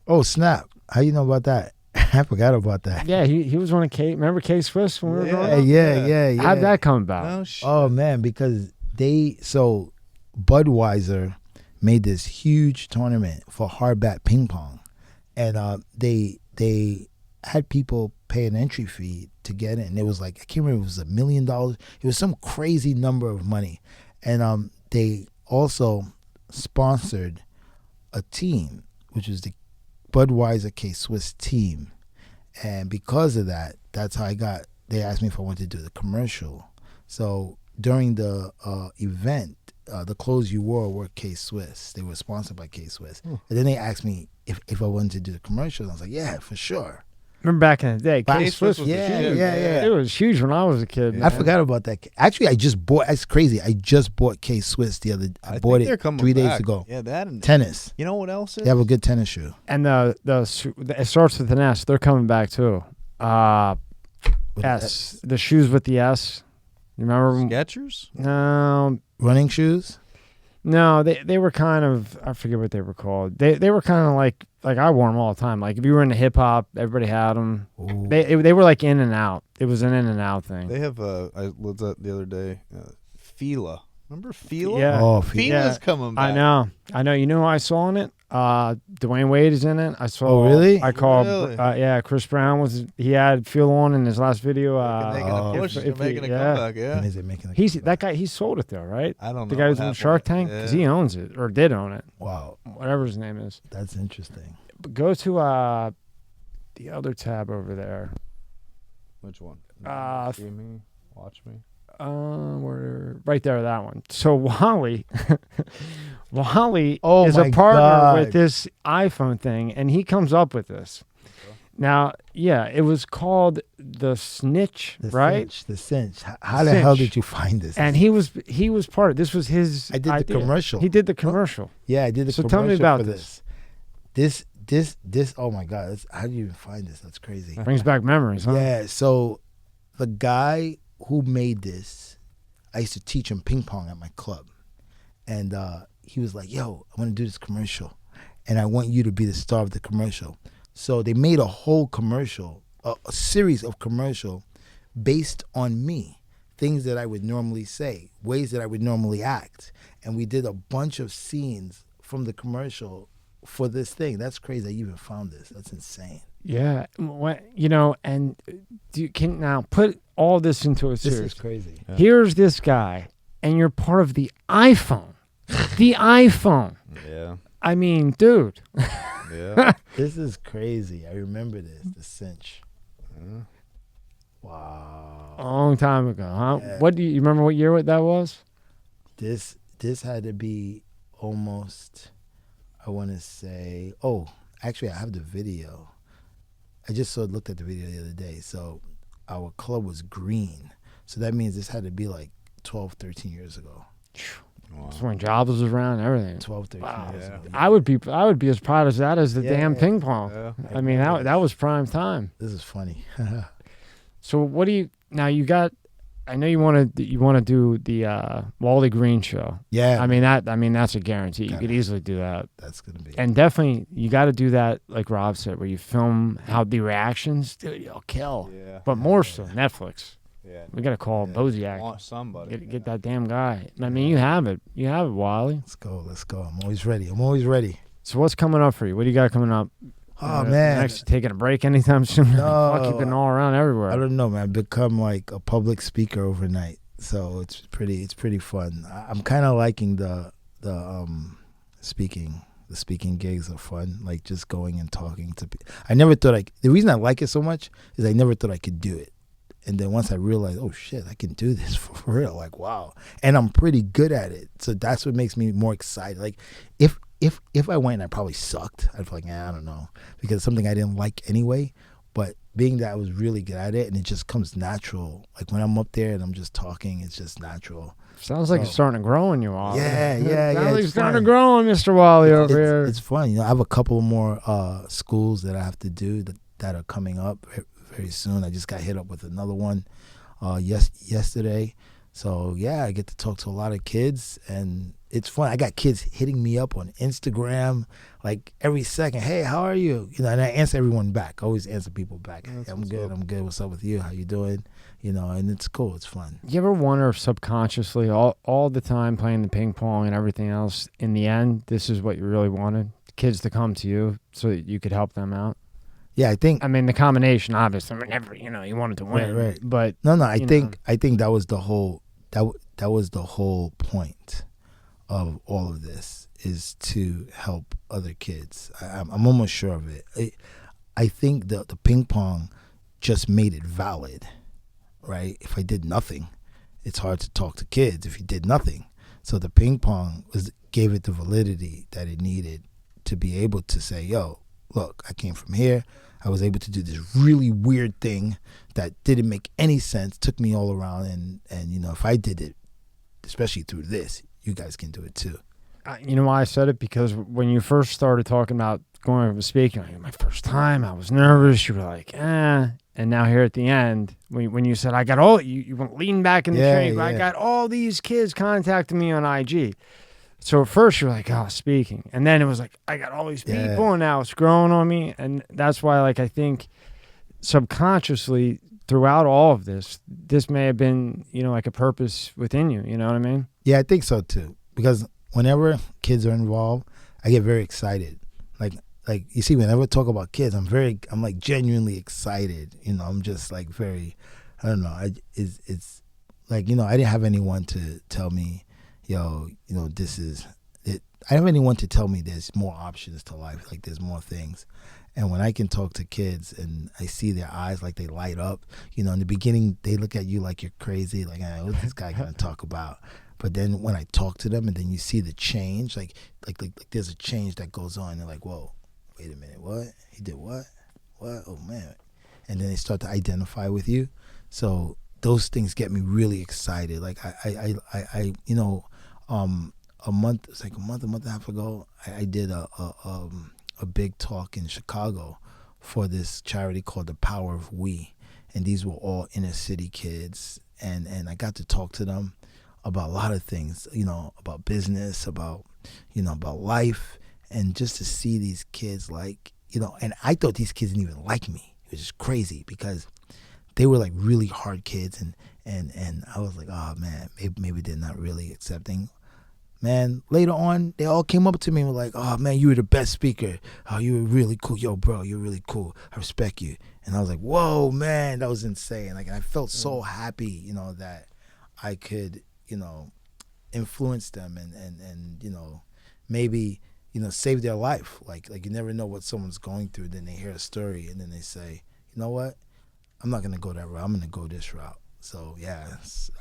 Oh snap! How you know about that? I forgot about that. Yeah, he was on a K. Remember K-Swiss when we were growing up? Yeah. How'd that come about? No shit. Oh man, because Budweiser made this huge tournament for hardbat ping pong, and they had people pay an entry fee to get in. It was like, I can't remember, it was $1 million. It was some crazy number of money, and they also sponsored a team, which was the Budweiser K-Swiss team, and because of that, that's how they asked me if I wanted to do the commercial. So during the event, the clothes you wore K-Swiss. They were sponsored by K-Swiss. And then they asked me if I wanted to do the commercial. I was like, yeah, for sure. Remember back in the day, K-Swiss K-Swiss was yeah. It was huge when I was a kid. Man. I forgot about that. Actually, I just bought. That's crazy. I just bought K-Swiss I bought it 3 days ago. Yeah, that and tennis. You know what else is? They have a good tennis shoe. And it starts with an S. They're coming back too. S. The shoes with the S. You remember? Skechers? No. Running shoes? No, they were kind of, I forget what they were called. They were kind of like I wore them all the time. Like if you were into hip hop, everybody had them. Ooh. They were like in and out. It was an in and out thing. They have I looked at the other day, Fila. Remember Fila? Yeah. Oh, Fila's coming back. I know. You know who I saw in it? Dwayne Wade is in it. I saw. Oh, really? I called. Really? Chris Brown he had Feel On in his last video. Making a push. They're making a comeback. Yeah. When is it making a That guy. He sold it though, right? I don't know. The guy who's in Shark Tank, because he owns it or did own it. Wow, whatever his name is. That's interesting. But go to the other tab over there. Which one? See me, watch me. We're right there, that one. So Wally Oh is a my partner God. with this iPhone thing, and he comes up with this. Now, yeah, it was called the Snitch, right? The cinch. How the hell did you find this? And he was part of this. Was his? I did idea. the commercial. He did the commercial. Yeah, I did the so commercial. tell me about for this. This. Oh my God! How do you even find this? That's crazy. Brings back memories, huh? Yeah. So the guy who made this, I used to teach him ping pong at my club, and he was like, "Yo, I want to do this commercial, and I want you to be the star of the commercial." So they made a whole commercial, a series of commercial, based on me, things that I would normally say, ways that I would normally act, and we did a bunch of scenes from the commercial for this thing. That's crazy. I even found this. That's insane. Yeah, and you can now put all this into a series. This is crazy. Yeah. Here's this guy, and you're part of the iPhone. The iPhone. Yeah. I mean, dude. Yeah. This is crazy. I remember this. The cinch. Yeah. Wow. A long time ago, huh? Yeah. What do you remember? What year that was? This had to be almost. I want to say. Oh, actually, I have the video. I just looked at the video the other day. So our club was green. So that means this had to be like 12, 13 years ago. Wow. That's when Jobs was around and everything. 12, 13 years ago. I would be as proud of that as the damn ping pong. Yeah. I mean, that was prime time. This is funny. So what do you now? You got. I know you want to do the Wally Green show. Yeah. I mean that's a guarantee. You could easily do that. That's gonna be. And definitely you got to do that like Rob said, where you film how the reactions, dude, you'll kill. Yeah. But more so Netflix. Yeah. We got to call Boziak. Want somebody. Get that damn guy. I mean, you have it. You have it, Wally. Let's go. I'm always ready. So what's coming up for you? What do you got coming up? Oh man, Next, taking a break anytime soon? No. Fuck, you've been all around everywhere. I don't know, man. I've become like a public speaker overnight, so it's pretty fun. I'm kind of liking the speaking. The speaking gigs are fun, like just going and talking to people. I never thought the reason I like it so much is I never thought I could do it. And then once I realized, oh shit, I can do this for real, like wow. And I'm pretty good at it. So that's what makes me more excited. Like if I went and I probably sucked, I'd be like, I don't know. Because it's something I didn't like anyway. But being that I was really good at it and it just comes natural. Like when I'm up there and I'm just talking, it's just natural. Sounds like it's starting to grow on you, Wally. Yeah. Sounds like it's starting to grow on Mr. Wally over here. It's fun. I have a couple more schools that I have to do that are coming up very soon. I just got hit up with another one yesterday. So yeah, I get to talk to a lot of kids and it's fun. I got kids hitting me up on Instagram like every second. Hey, how are you? And I answer everyone back. I always answer people back. Hey, I'm good. I'm good. What's up with you? How you doing? And it's cool. It's fun. You ever wonder if subconsciously all the time playing the ping pong and everything else, in the end, this is what you really wanted? Kids to come to you so that you could help them out? Yeah, I mean, the combination, obviously, you wanted to win. Right. But no, I think that was the whole that was the whole point of all of this, is to help other kids. I'm almost sure of it. I think the ping pong just made it valid, right? If I did nothing, it's hard to talk to kids if you did nothing. So the ping pong gave it the validity that it needed to be able to say, yo, look, I came from here. I was able to do this really weird thing that didn't make any sense, took me all around, and if I did it, especially through this, you guys can do it too. You know why I said it? Because when you first started talking about going over speaking, like, my first time, I was nervous. You were like, And now here at the end, when you said, I got all, you went lean back in the chair, I got all these kids contacting me on IG. So at first you're like, speaking. And then it was like, I got all these people and now it's growing on me. And that's why, I think subconsciously throughout all of this may have been, like a purpose within you. You know what I mean? Yeah, I think so too. Because whenever kids are involved, I get very excited. Like you see, whenever I talk about kids, I'm like genuinely excited. I'm just like very, I don't know. It's like, I didn't have anyone to tell me, this is it. I don't have anyone to tell me there's more options to life, like there's more things. And when I can talk to kids and I see their eyes, like they light up, in the beginning, they look at you like you're crazy, like, what's this guy gonna talk about? But then when I talk to them and then you see the change, like there's a change that goes on. They're like, whoa, wait a minute, what? He did what? What? Oh man. And then they start to identify with you. So those things get me really excited. Like a month and a half ago, I did a big talk in Chicago for this charity called The Power of We, and these were all inner city kids, and I got to talk to them about a lot of things, about business, about life, and just to see these kids, like, and I thought these kids didn't even like me. It was just crazy because they were like really hard kids, and I was like, oh man, maybe they're not really accepting. Man, later on, they all came up to me and were like, oh man, you were the best speaker. Oh, you were really cool. Yo, bro, you're really cool. I respect you. And I was like, whoa, man, that was insane. Like, I felt so happy, that I could, influence them and maybe, save their life. Like you never know what someone's going through. Then they hear a story and then they say, you know what? I'm not going to go that route. I'm going to go this route. So yeah,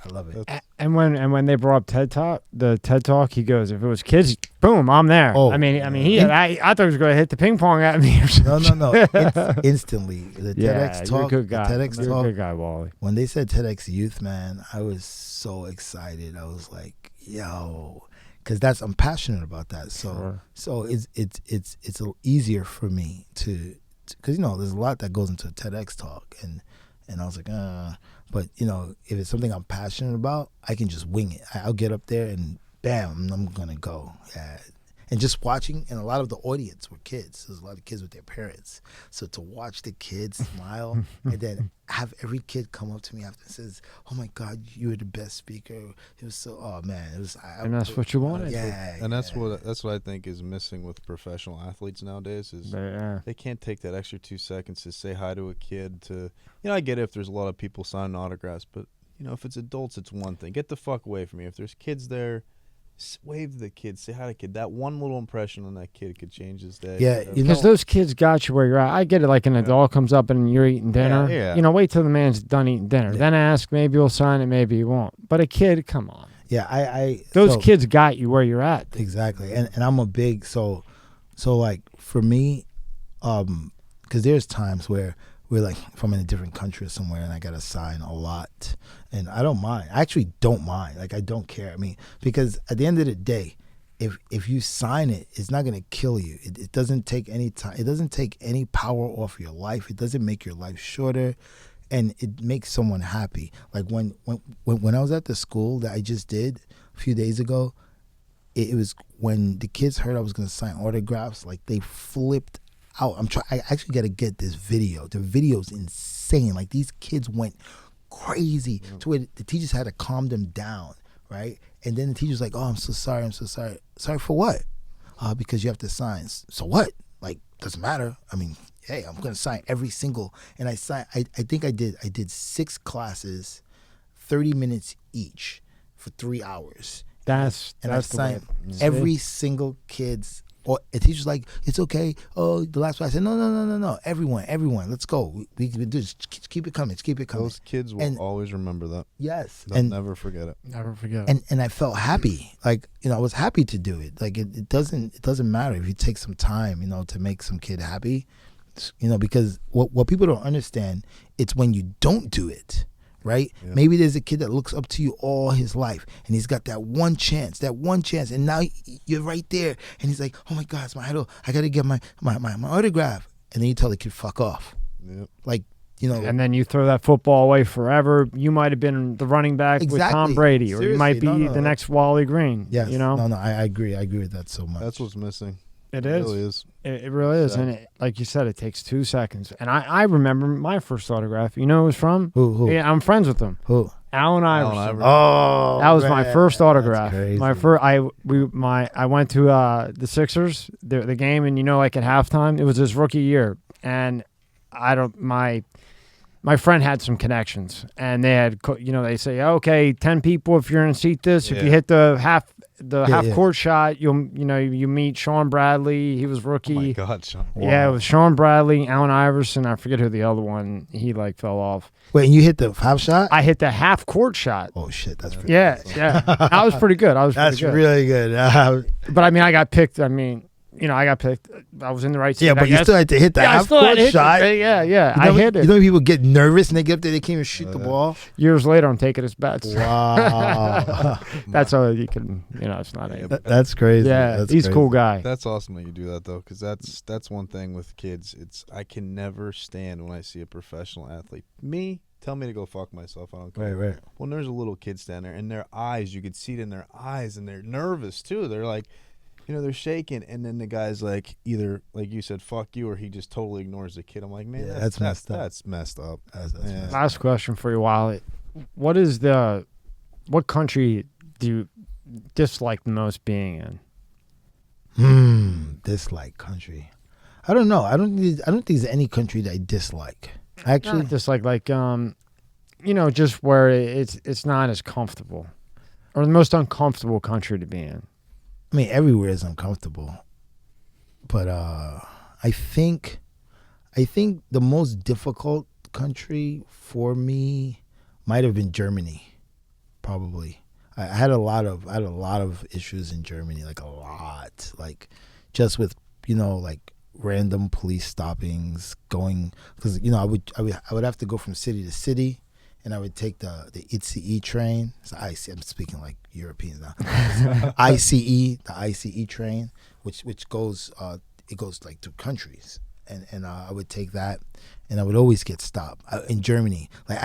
I love it. And when they brought up the TED Talk, he goes, if it was kids, boom, I'm there. Oh, I thought he was going to hit the ping pong at me. Or something. No. Instantly, the TEDx talk. You're a good guy. The TEDx you're talk. a good guy, Wally. When they said TEDx Youth, man, I was so excited. I was like, yo, because I'm passionate about that. So it's a little easier for me to, because there's a lot that goes into a TEDx talk, and I was like, But, if it's something I'm passionate about, I can just wing it. I'll get up there and bam, I'm going to go. Yeah. And just watching, and a lot of the audience were kids. There's a lot of kids with their parents. So to watch the kids smile and then have every kid come up to me after and says, oh my God, you were the best speaker. It was so, oh man. It was. And that's what you wanted. Yeah. And that's what I think is missing with professional athletes nowadays is they can't take that extra 2 seconds to say hi to a kid. To I get it if there's a lot of people signing autographs, but if it's adults, it's one thing. Get the fuck away from me. If there's kids there, wave to the kid, say hi to the kid. That one little impression on that kid could change his day. Yeah, because those kids got you where you're at. I get it. Like an adult comes up and you're eating dinner. Yeah. You know, wait till the man's done eating dinner. Then ask. Maybe he'll sign it. Maybe he won't. But a kid, come on. Yeah, those kids got you where you're at. Exactly, and I'm a big so like for me, because there's times where we're like, if I'm in a different country or somewhere and I gotta sign a lot, and I don't mind. I actually don't mind. Like I don't care. I mean, because at the end of the day, if you sign it, it's not gonna kill you. It doesn't take any time. It doesn't take any power off your life. It doesn't make your life shorter. And it makes someone happy. Like when I was at the school that I just did a few days ago, it was when the kids heard I was going to sign autographs, like they flipped out. I actually got to get this video. The video's insane. Like these kids went crazy to where the teachers had to calm them down, right? And then the teacher's like, "Oh, I'm so sorry. I'm so sorry. Sorry for what? Because you have to sign. So what? Like doesn't matter. I mean." Hey, I'm gonna sign every single, and I think I did 6 classes, 30 minutes each for 3 hours. That's I signed every single kid's. Or a teacher's like, it's okay. Oh, the last one. I said, no. Everyone, let's go. We do this. Keep it coming. Those kids will always remember that. Yes, they'll never forget it. Never forget it. And I felt happy. Like I was happy to do it. Like it doesn't matter if you take some time, to make some kid happy. Because what people don't understand, it's when you don't do it, right? Yeah. Maybe there's a kid that looks up to you all his life, and he's got that one chance, and now you're right there, and he's like, oh my God, it's my idol. I got to get my autograph. And then you tell the kid, fuck off. Yep. Like, And then you throw that football away forever. You might have been the running back with Tom Brady, or seriously, you might be the next Wally Green. Yes. No, I agree. I agree with that so much. That's what's missing. It really is. It really is. And like you said, it takes 2 seconds. And I remember my first autograph. You know who it was from? Who? Yeah, I'm friends with him. Who? Allen Iverson. Oh, that was my first autograph. My first. I went to the Sixers, the game, and like at halftime, it was his rookie year, and my friend had some connections, and they had they say, okay, 10 people if you're in seat this. If you hit the half court shot, you meet Sean Bradley. He was rookie. Oh my God, Sean! Wow. Yeah, it was Sean Bradley, Allen Iverson. I forget who the other one. He fell off. Wait, and you hit the half shot? I hit the half court shot. Oh shit, that's pretty. Yeah. I was pretty good. That's really good. But I got picked. I got picked. I was in the right seat. Yeah, but you still had to hit the half court shot. Yeah. I hit it. People get nervous and they get up there, they can't even shoot the ball. Years later, I'm taking his bets. Wow. That's how you can, it's not anything. That's crazy. Yeah, he's a cool guy. That's awesome that you do that, though, because that's one thing with kids. I can never stand when I see a professional athlete. Tell me to go fuck myself. I don't care. Right. When there's a little kid standing there, and their eyes, you could see it in their eyes, and they're nervous, too. They're like, they're shaking, and then the guy's like, either, like you said, fuck you, or he just totally ignores the kid. I'm like, man, that's messed up. That's messed up. That's messed up. Last question for you, Wally. What country do you dislike the most being in? Dislike country. I don't know. I don't think there's any country that I dislike. Actually, not dislike, just where it's not as comfortable, or the most uncomfortable country to be in. I mean, everywhere is uncomfortable, but I think the most difficult country for me might have been Germany. Probably, I had a lot of issues in Germany, like a lot, like just with random police stoppings, going because I would have to go from city to city. And I would take the ICE train. So I'm speaking like Europeans now. ICE, the ICE train, which goes it goes like to countries, and I would take that, and I would always get stopped in Germany. Like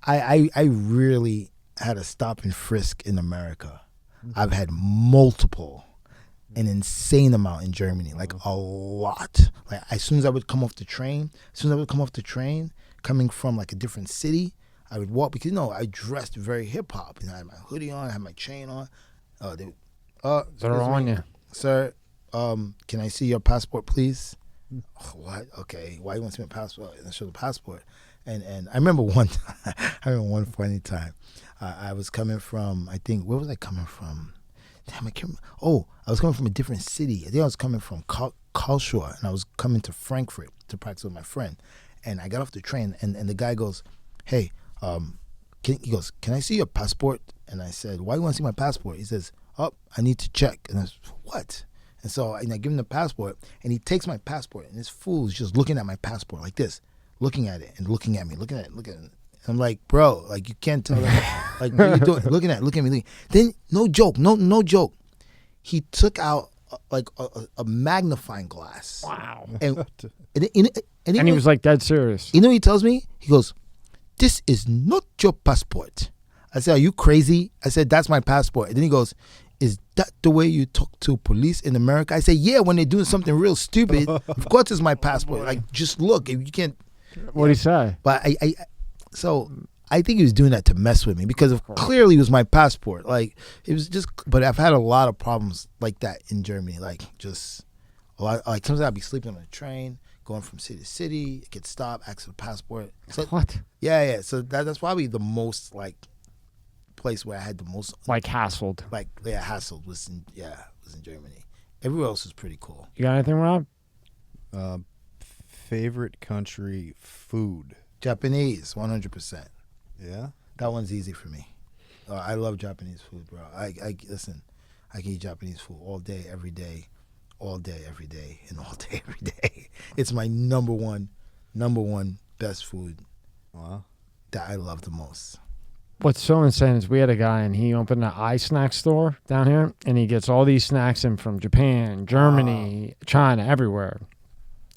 I really had a stop and frisk in America. I've had multiple, an insane amount in Germany, like a lot. Like as soon as I would come off the train, coming from like a different city, I would walk because I dressed very hip hop. I had my hoodie on, I had my chain on. They're on you, sir. Can I see your passport, please? Oh, what? Okay. Why you want to see my passport? And I show the passport, And I remember one time, I remember one funny time. I was coming from, I think, where was I coming from? Damn, I can't remember. Oh, I was coming from a different city. I think I was coming from Karlsruhe, and I was coming to Frankfurt to practice with my friend. And I got off the train, and the guy goes, hey, he goes, can I see your passport? And I said, why do you want to see my passport? He says, oh, I need to check. And I said, what? And so I give him the passport, and he takes my passport, and this fool is just looking at my passport like this, looking at it and looking at me, looking at it. And I'm like, bro, like, you can't tell that. Like, what are you doing? Looking at me. Then, no joke, no joke. He took out a magnifying glass. Wow. And he was like dead serious. You know what he tells me? He goes, this is not your passport. I said, are you crazy? I said, that's my passport. And then he goes, is that the way you talk to police in America? I say, yeah, when they're doing something real stupid, of course it's my passport. Like, just look, if you can't. What'd he say? But so I think he was doing that to mess with me because clearly it was my passport. Like, it was just, but I've had a lot of problems like that in Germany. Like, just a lot, like sometimes I'd be sleeping on a train, going from city to city, get stopped, ask for a passport. So, what? Yeah. So that's probably the most, like, place where I had the most like hassled. Like, yeah, hassled was in Germany. Everywhere else was pretty cool. You got anything, Rob? Favorite country food? Japanese, 100%. Yeah, that one's easy for me. I love Japanese food, bro. I listen. I can eat Japanese food all day, every day, all day, every day, and all day, every day. It's my number one best food. Wow. That I love the most. What's so insane is we had a guy and he opened an snack store down here, and he gets all these snacks in from Japan, Germany, China, everywhere.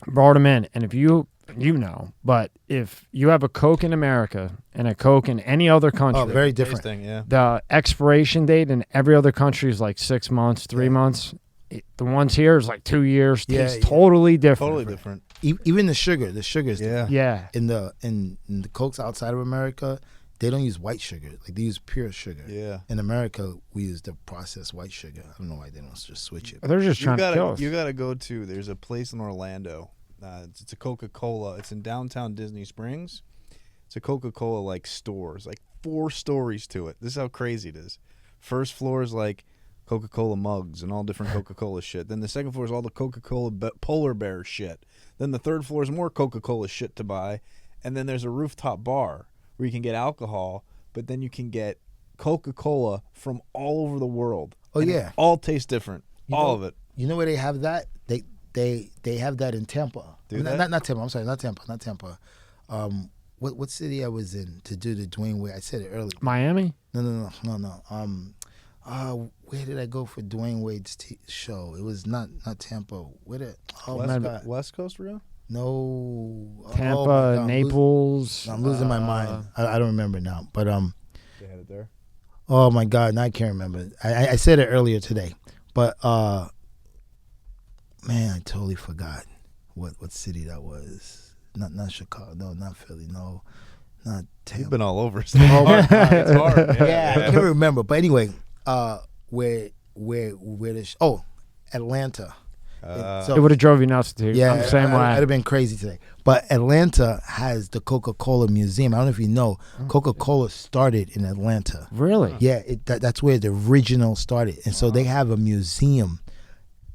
Brought them in, and if you know, but if you have a Coke in America and a Coke in any other country, very different. Yeah. The expiration date in every other country is like 6 months, 3 months. The ones here is like 2 years. Tastes totally different. Totally different. Even the sugar is different. Yeah. In the Cokes outside of America, they don't use white sugar. Like, they use pure sugar. Yeah. In America, we use the processed white sugar. I don't know why they don't just switch it. They're just trying to kill us. You got to go to, there's a place in Orlando. It's a Coca-Cola. It's in downtown Disney Springs. It's a Coca-Cola, like, stores. Like, 4 stories to it. This is how crazy it is. First floor is, like, Coca-Cola mugs and all different Coca-Cola shit. Then the second floor is all the Coca-Cola polar bear shit. Then the third floor is more Coca-Cola shit to buy. And then there's a rooftop bar where you can get alcohol, but then you can get Coca-Cola from all over the world. Oh, and yeah. It all tastes different. All of it. You know where they have that? They have that in Tampa. Not Tampa. I'm sorry, not Tampa. What city I was in to do the Dwayne Wade? I said it earlier. Miami? No. Where did I go for Dwayne Wade's show? It was not Tampa. West Coast, Rio? No. Tampa, Naples. I'm losing my mind. I don't remember now. But They had it there. Oh my God, now I can't remember. I said it earlier today, but man, I totally forgot what city that was. Not Chicago. No, not Philly. No, not Tampa. You've been all over. It's hard. It's hard. Yeah, I can't remember. But anyway, where Atlanta. It would have drove you nuts too. Yeah, I'm the same way. I'd have been crazy today. But Atlanta has the Coca-Cola Museum. I don't know if you know, Coca-Cola started in Atlanta. Really? Yeah, that's where the original started. And so they have a museum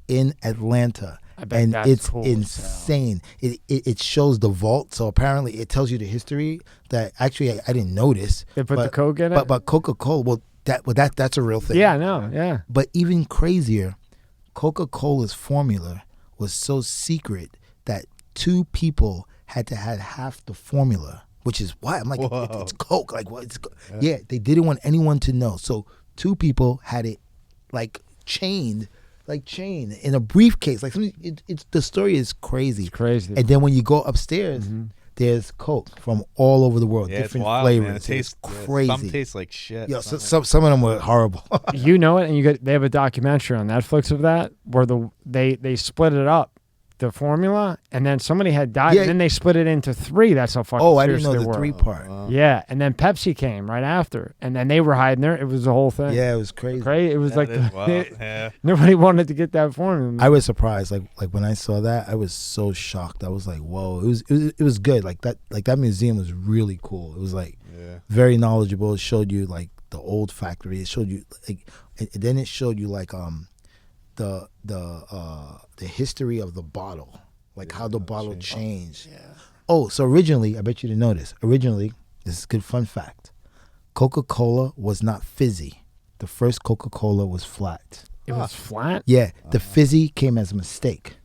in Atlanta. I bet and that's it's cool insane. It shows the vault. So apparently it tells you the history that actually I didn't notice. They put the Coke in it? But Coca-Cola, that's a real thing. Yeah, I know. Yeah. But even crazier, Coca-Cola's formula was so secret that 2 people had to have half the formula, which is why I'm like, it's Coke. Like, what? Yeah, they didn't want anyone to know. So 2 people had it like chained in a briefcase. Like, it's the story is crazy. It's crazy. And then when you go upstairs, there's Coke from all over the world, different flavors. Man. It tastes crazy. Some taste like shit. Yeah, some of them were horrible. You know it, and they have a documentary on Netflix of that where they split it up the formula, and then somebody had died, Yeah. and then they split it into 3. That's how fucking Oh, I didn't serious know they the were. 3 part. Yeah, and then Pepsi came right after, and then they were hiding there. It was the whole thing. Yeah, it was crazy. Right? It was like That is wild. Yeah. nobody wanted to get that formula. I was surprised. Like when I saw that, I was so shocked. I was like, "Whoa!" It was good. Like that museum was really cool. It was like very knowledgeable. It showed you like the old factory. It showed you like, and then it showed you like the history of the bottle, like how the bottle changed. Yeah. Oh, so originally, I bet you didn't notice. Originally, this is a good fun fact. Coca-Cola was not fizzy. The first Coca-Cola was flat. It was flat? Yeah, the fizzy came as a mistake.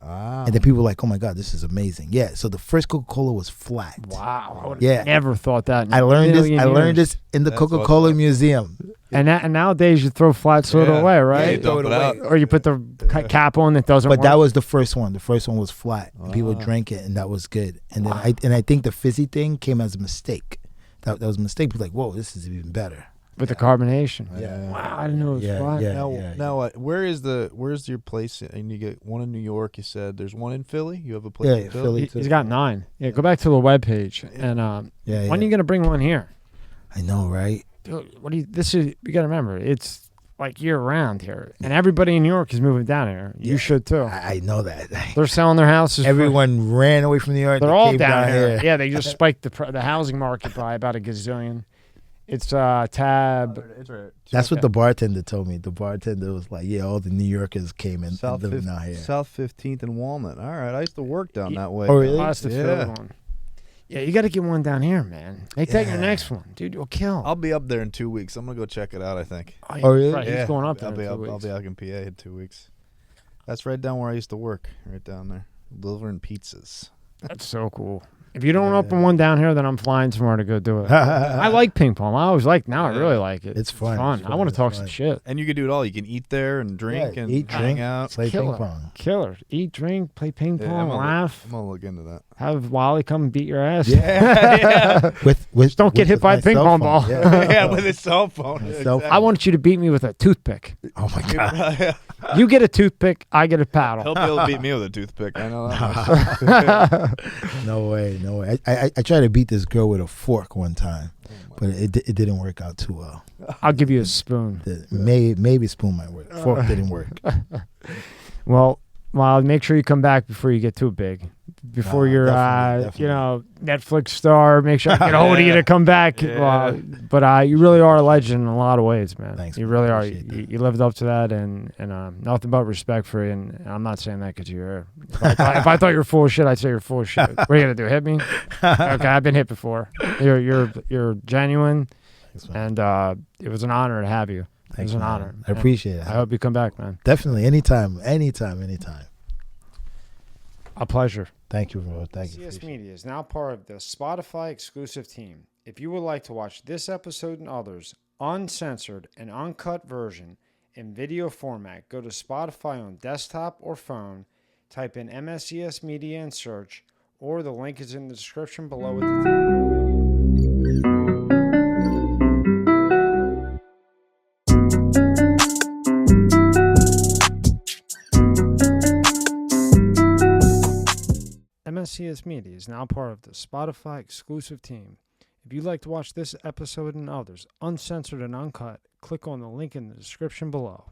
Ah. And then people were like, "Oh my God, this is amazing!" Yeah, so the first Coca-Cola was flat. Wow. I would Yeah. never thought that. In I learned this. million I learned years. this in the That's Coca-Cola awesome. Museum. And nowadays you throw flat soda Yeah. away, Yeah, right? you dump it out. Or you put the cap on that doesn't But work. that was the first one. The first one was flat. And people drank it, and that was good. And then I think the fizzy thing came as a mistake. That was a mistake. People were like, "Whoa, this is even better." with the carbonation. Yeah. Wow, I didn't know it was Yeah, flat. yeah. Now, where's your place? And you get one in New York. You said there's one in Philly. You have a place in Philly. He's got 9. Yeah, go back to the webpage. And when are you gonna bring one here? I know, right? Dude, you gotta remember, it's like year round here, and everybody in New York is moving down here. You should too. I know that. They're selling their houses. Everyone ran away from New York. They're They all came down here. Yeah, they just spiked the housing market by about a gazillion. It's tab. It's right. That's what the bartender told me. The bartender was like, "Yeah, all the New Yorkers came in and living out here." South 15th and Walnut. All right, I used to work down that way. Oh, really? That's the Philly one. Yeah, you got to get one down here, man. Make that your next one, dude. You'll kill. I'll be up there in 2 weeks. I'm gonna go check it out. I think. Oh, really? Right, he's going up there. I'll be out in PA in 2 weeks. That's right down where I used to work. Right down there, delivering pizzas. That's so cool. If you don't open one down here, then I'm flying somewhere to go do it. I like ping pong. I always like. Now I really like it. It's fun. I want to talk some shit. And you can do it all. You can eat there and drink and eat, hang drink, out. play Killer. ping pong. Killer. Eat, drink, play ping Yeah, pong, laugh. I'm gonna look into that. Have Wally come and beat your ass. Yeah. With Just don't get hit by a my ping cell pong phone. ball. Yeah, with his cell phone. My cell phone. I want you to beat me with a toothpick. Oh my God! You get a toothpick, I get a He'll paddle. be able to beat me with a toothpick. I know that much. No way, no way. I tried to beat this girl with a fork one time, but it didn't work out too well. I'll give you a spoon. Maybe spoon might work. Fork didn't work. Well, make sure you come back before you get too big. Before you're, definitely. Netflix star, make sure I get a hold of you to come back. Yeah. But you really are a legend in a lot of ways, man. Thanks, You man. really are. Appreciate that. You lived up to that, and nothing but respect for you. And I'm not saying that because you're. If I thought you were full of shit, I'd say you're full of shit. What are you gonna do? Hit me? Okay, I've been hit before. You're genuine, Thanks, man. and it was an honor to have you. It was an man. honor. I appreciate it. I hope you come back, man. Definitely, anytime. A pleasure. Thank you, bro. Thank you. MSCS Media is now part of the Spotify exclusive team. If you would like to watch this episode and others, uncensored and uncut version in video format, go to Spotify on desktop or phone, type in MSCS Media and search, or the link is in the description below with the MSCS Media is now part of the Spotify exclusive team. If you'd like to watch this episode and others, uncensored and uncut, click on the link in the description below.